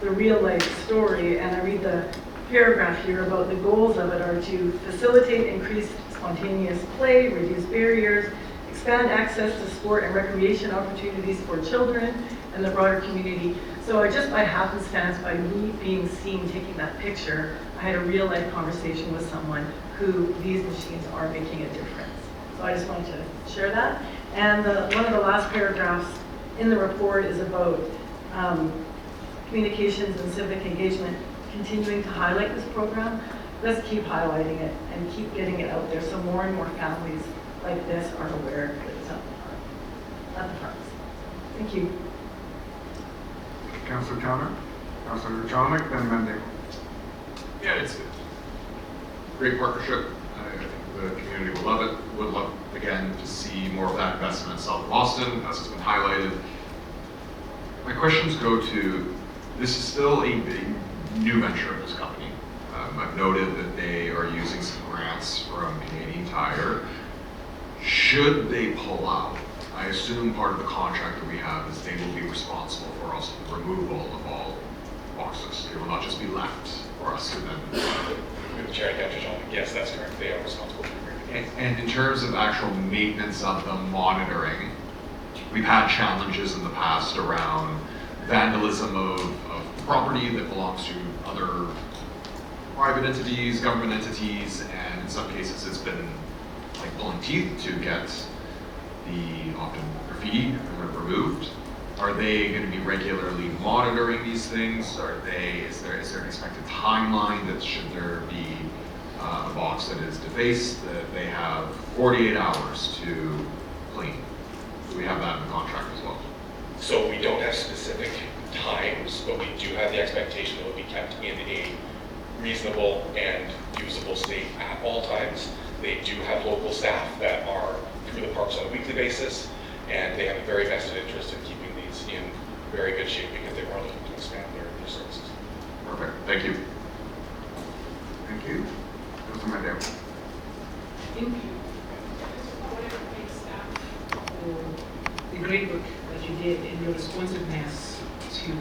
the real life story. And I read the paragraph here about the goals of it are to facilitate increased spontaneous play, reduce barriers, expand access to sport and recreation opportunities for children and the broader community. So just by happenstance, by me being seen taking that picture, I had a real life conversation with someone who these machines are making a difference. So I just wanted to share that. And one of the last paragraphs in the report is about communications and civic engagement, continuing to highlight this program. Let's keep highlighting it and keep getting it out there so more and more families like this are aware that it's at the parks. Thank you. Councilor Towner, Councilor Johnnick, then Mendel. Yeah, it's a great partnership. I think the community will love it. Would love, again, to see more of that investment south of Austin, as has been highlighted. My questions go to, this is still a big new venture of this company. I've noted that they are using some grants from Canadian Tire. Should they pull out, I assume part of the contract that we have is they will be responsible for also the removal of all boxes. It will not just be left for us to then. With Chair and Councillor John, yes, that's correct. They are responsible for it. And in terms of actual maintenance of the monitoring, we've had challenges in the past around vandalism of property that belongs to other private entities, government entities, and in some cases it's been like pulling teeth to get the often graffiti removed. Are they going to be regularly monitoring these things? Is there an expected timeline that should there be a box that is defaced, that they have 48 hours to clean? Do we have that in the contract as well? So we don't have specific times, but we do have the expectation that it will be kept in a reasonable and usable state at all times. They do have local staff that are through the parks on a weekly basis, and they have a very vested interest in keeping these in very good shape because they are looking to expand their services. Perfect. Thank you. Thank you. Councilor Mandel. Thank you. I want to thank staff for the great work that you did in your responsiveness to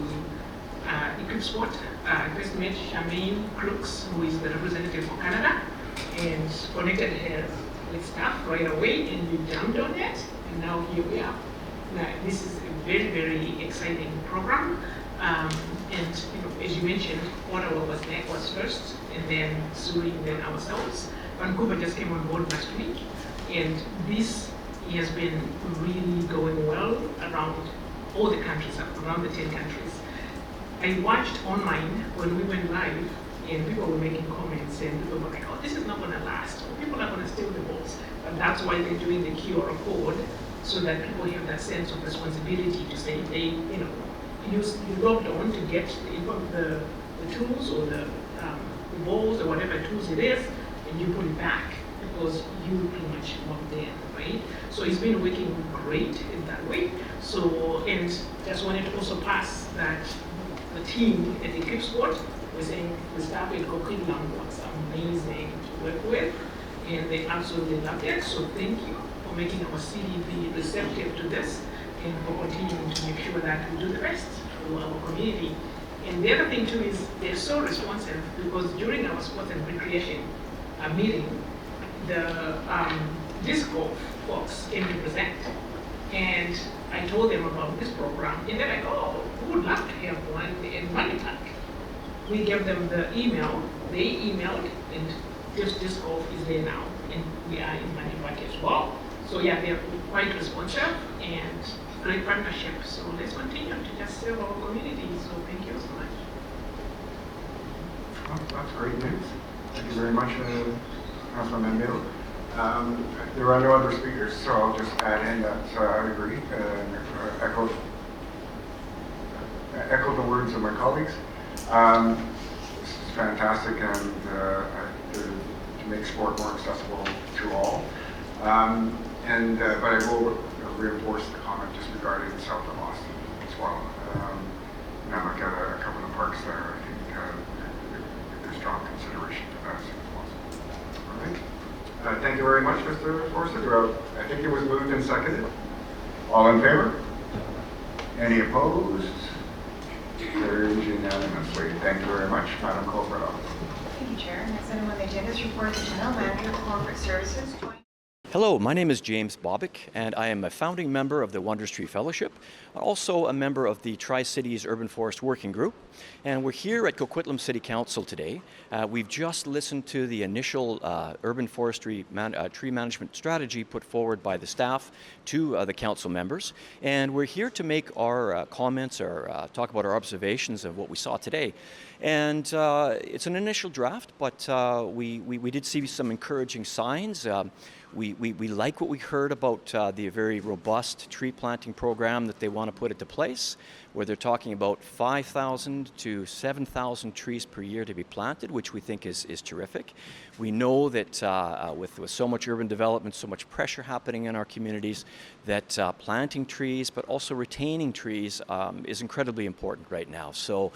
Equip Sport. I first met Charmaine Crooks, who is the representative for Canada, and connected her with staff right away, and you jumped on it, and now here we are. Now, this is a very, very exciting program, and as you mentioned, Ottawa was first, and then Surrey, then ourselves. Vancouver just came on board last week, and this has been really going well around all the countries, around the 10 countries. I watched online when we went live, and people were making comments, and people were like, oh, this is not going to last, or people are going to steal the balls. But that's why they're doing the QR code, so that people have that sense of responsibility to say you logged on to get the tools or the balls or whatever tools it is, and you put it back because you pretty much logged in, right? So it's been working great in that way. So, and just wanted to also pass that the team at Equip Sport was saying the staff at Coquitlam was amazing to work with, and they absolutely loved it. So thank you for making our city be receptive to this, and for continuing to make sure that we do the best for our community. And the other thing too is they're so responsive, because during our sports and recreation meeting, the disc golf folks came to present, and I told them about this program, and they're like, oh, we would love to have one in Manipac. We gave them the email, they emailed, and this disc golf is there now, and we are in Manipac as well. So yeah, they're quite responsive and great partnership. So let's continue to just serve our community. So thank you so much. Oh, that's great news. Thank you very much, Councilor Mandel. There are no other speakers, so I'll just add in that I agree and echo the words of my colleagues. This is fantastic, and to make sport more accessible to all. But I will reinforce the comment just regarding south of Austin as well. Now look at a couple of parks there. I think there's strong consideration for that as soon as possible. All right. Thank you very much, Mr. Forster. I think it was moved and seconded. All in favor? Any opposed? Carried unanimously. Thank you very much, Madam Corporate Officer. Thank you, Chair. Next item on the agenda is report of the General Manager of Corporate Services. Hello, my name is James Bobick, and I am a founding member of the Wonders Tree Fellowship, also a member of the Tri-Cities Urban Forest Working Group, and we're here at Coquitlam City Council today. We've just listened to the initial urban forestry tree management strategy put forward by the staff to the council members, and we're here to make our comments or talk about our observations of what we saw today. And it's an initial draft, but we did see some encouraging signs. We like what we heard about the very robust tree planting program that they want to put into place. where they're talking about 5,000 to 7,000 trees per year to be planted, which we think is terrific. We know that with so much urban development, so much pressure happening in our communities, that planting trees, but also retaining trees is incredibly important right now. So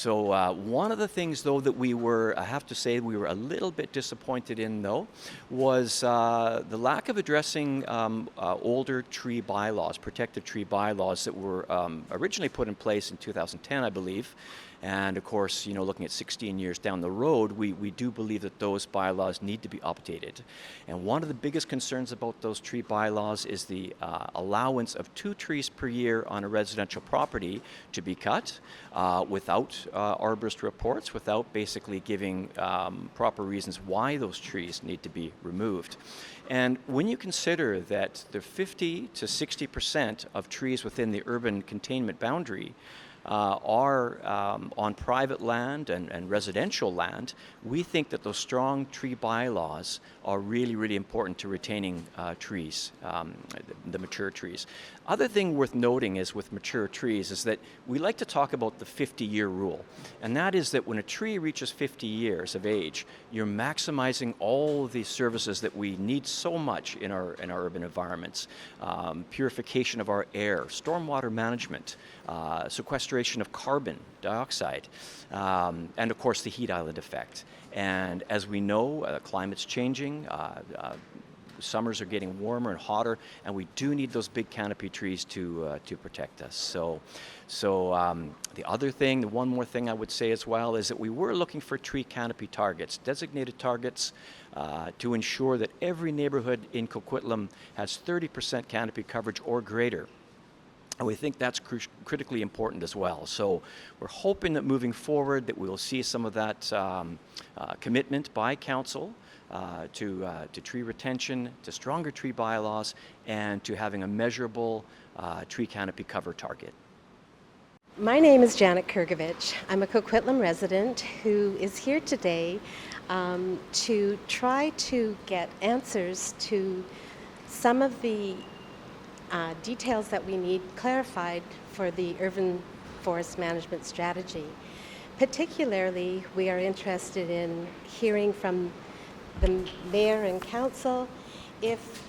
one of the things, though, that I have to say, we were a little bit disappointed in, though, was the lack of addressing older tree bylaws, protected tree bylaws that were originally put in place in 2010, I believe. And of course, looking at 16 years down the road, we do believe that those bylaws need to be updated. And one of the biggest concerns about those tree bylaws is the allowance of 2 trees per year on a residential property to be cut without arborist reports, without basically giving proper reasons why those trees need to be removed. And when you consider that the 50 to 60% of trees within the urban containment boundary are on private land and residential land, we think that those strong tree bylaws are really, really important to retaining trees, the mature trees. Other thing worth noting is with mature trees is that we like to talk about the 50-year rule. And that is that when a tree reaches 50 years of age, you're maximizing all of these services that we need so much in our urban environments. Purification of our air, stormwater management, sequestration of carbon dioxide, and of course the heat island effect. And as we know, climate's changing, summers are getting warmer and hotter, and we do need those big canopy trees to protect us. So the other thing, the one more thing I would say as well, is that we were looking for tree canopy targets, designated targets, to ensure that every neighborhood in Coquitlam has 30% canopy coverage or greater. And we think that's critically important as well. So we're hoping that moving forward that we will see some of that commitment by council to tree retention, to stronger tree bylaws, and to having a measurable tree canopy cover target. My name is Janet Kurgovich. I'm a Coquitlam resident who is here today to try to get answers to some of the details that we need clarified for the urban forest management strategy. Particularly, we are interested in hearing from the mayor and council if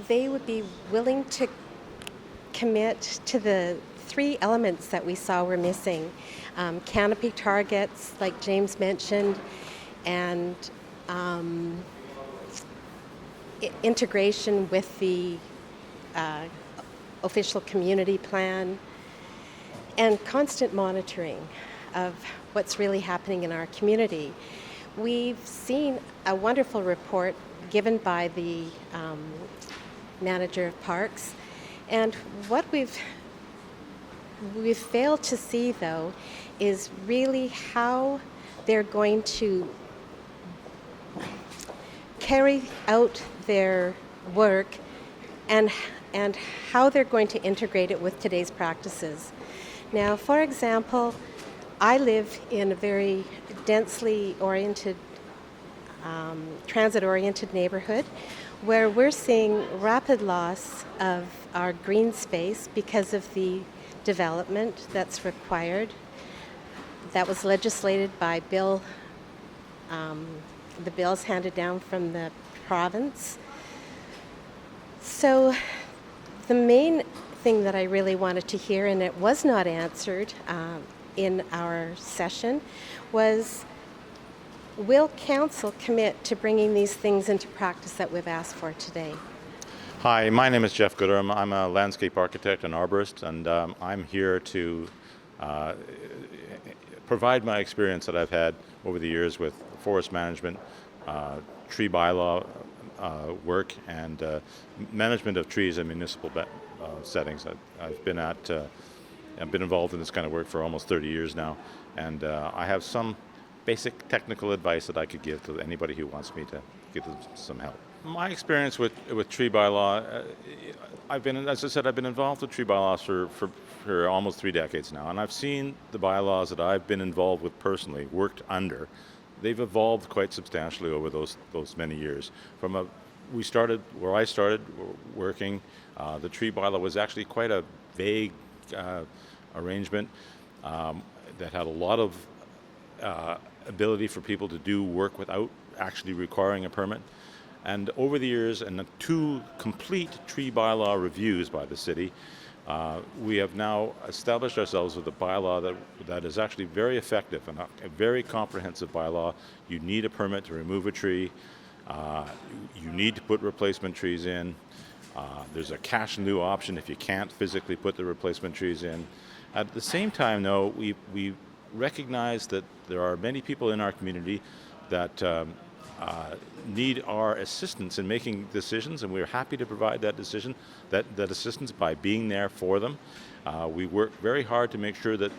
they would be willing to commit to the 3 elements that we saw were missing. Canopy targets, like James mentioned, and integration with the official community plan, and constant monitoring of what's really happening in our community. We've seen a wonderful report given by the manager of parks, and what we've failed to see, though, is really how they're going to carry out their work and how they're going to integrate it with today's practices. Now, for example, I live in a very densely oriented, transit-oriented neighborhood where we're seeing rapid loss of our green space because of the development that's required. That was legislated by bill, the bills handed down from the province. So the main thing that I really wanted to hear, and it was not answered in our session, was will council commit to bringing these things into practice that we've asked for today? Hi, my name is Jeff Gooderham. I'm a landscape architect and arborist, and I'm here to provide my experience that I've had over the years with forest management, tree bylaw work, and management of trees in municipal settings. I've been involved in this kind of work for almost 30 years now, and I have some basic technical advice that I could give to anybody who wants me to give them some help. My experience with tree bylaw, as I said, I've been involved with tree bylaws for almost 3 decades now, and I've seen the bylaws that I've been involved with personally, worked under. They've evolved quite substantially over those many years. We started where I started working. The tree bylaw was actually quite a vague arrangement that had a lot of ability for people to do work without actually requiring a permit. And over the years, and the 2 complete tree bylaw reviews by the city, we have now established ourselves with a bylaw that is actually very effective and a very comprehensive bylaw. You need a permit to remove a tree. You need to put replacement trees in. There's a cash in lieu option if you can't physically put the replacement trees in. At the same time, though, we recognize that there are many people in our community that need our assistance in making decisions, and we're happy to provide that assistance by being there for them. We work very hard to make sure that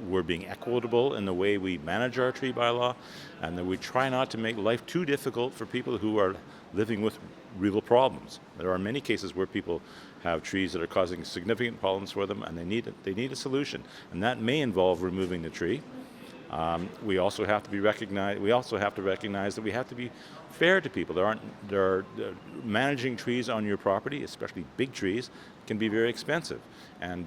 we're being equitable in the way we manage our tree bylaw, and that we try not to make life too difficult for people who are living with real problems. There are many cases where people have trees that are causing significant problems for them, and they need a solution, and that may involve removing the tree. We also have to recognize that we have to be fair to people. Managing trees on your property, especially big trees, can be very expensive, and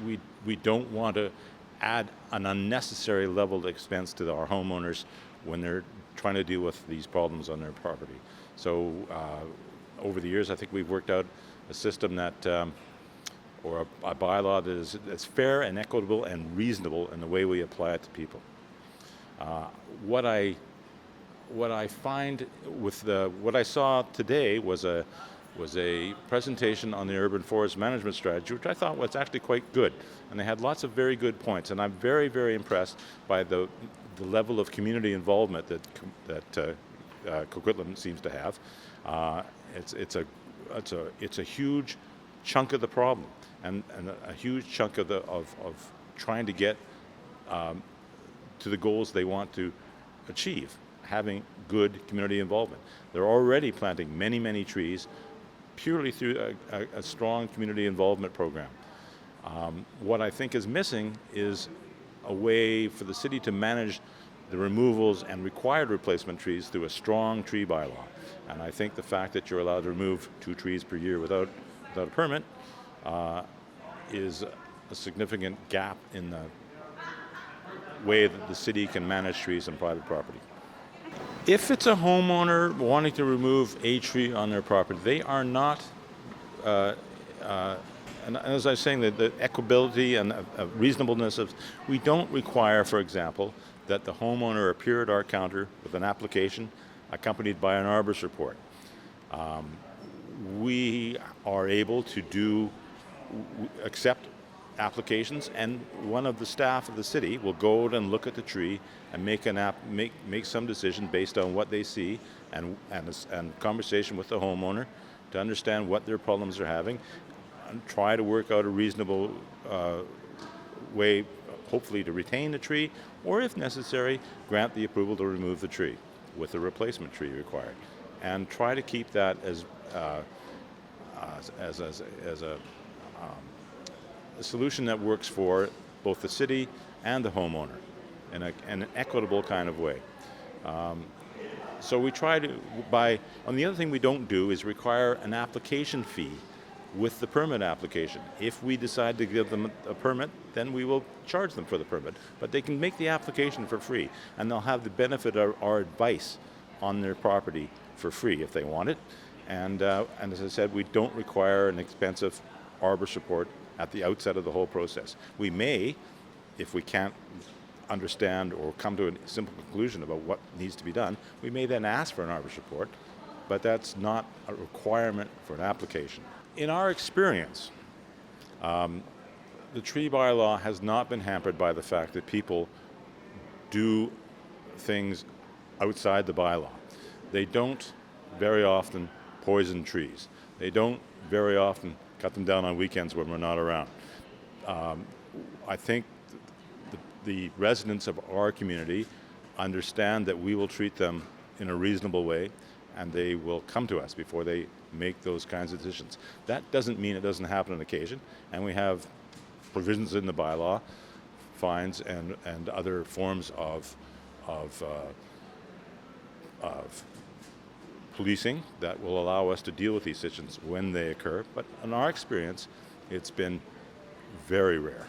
we don't want to add an unnecessary level of expense to our homeowners when they're trying to deal with these problems on their property. So over the years, I think we've worked out a system that or a bylaw that's fair and equitable and reasonable in the way we apply it to people. What I find with what I saw today was a presentation on the urban forest management strategy, which I thought was actually quite good, and they had lots of very good points. And I'm very, very impressed by the level of community involvement that Coquitlam seems to have. It's a huge chunk of the problem, and a huge chunk of trying to get to the goals they want to achieve, having good community involvement. They're already planting many, many trees purely through a strong community involvement program. What I think is missing is a way for the city to manage the removals and required replacement trees through a strong tree bylaw. And I think the fact that you're allowed to remove 2 trees per year without a permit is a significant gap in the way that the city can manage trees on private property. If it's a homeowner wanting to remove a tree on their property, they are not, and as I was saying, the equability and reasonableness of, we don't require, for example, that the homeowner appear at our counter with an application accompanied by an arborist report. We are able to accept applications, and one of the staff of the city will go out and look at the tree and make some decision based on what they see and conversation with the homeowner to understand what their problems are having, and try to work out a reasonable way, hopefully to retain the tree, or if necessary, grant the approval to remove the tree with the replacement tree required, and try to keep that as a solution that works for both the city and the homeowner in an equitable kind of way. So we try to, and the other thing we don't do is require an application fee with the permit application. If we decide to give them a permit, then we will charge them for the permit. But they can make the application for free, and they'll have the benefit of our advice on their property for free if they want it. And as I said, we don't require an expensive arborist report at the outset of the whole process. We may, if we can't understand or come to a simple conclusion about what needs to be done, we may then ask for an arborist report, but that's not a requirement for an application. In our experience, the tree bylaw has not been hampered by the fact that people do things outside the bylaw. They don't very often poison trees. They don't very often cut them down on weekends when we're not around. I think the residents of our community understand that we will treat them in a reasonable way, and they will come to us before they make those kinds of decisions. That doesn't mean it doesn't happen on occasion, and we have provisions in the bylaw, fines and other forms of policing that will allow us to deal with these situations when they occur. But in our experience, it's been very rare.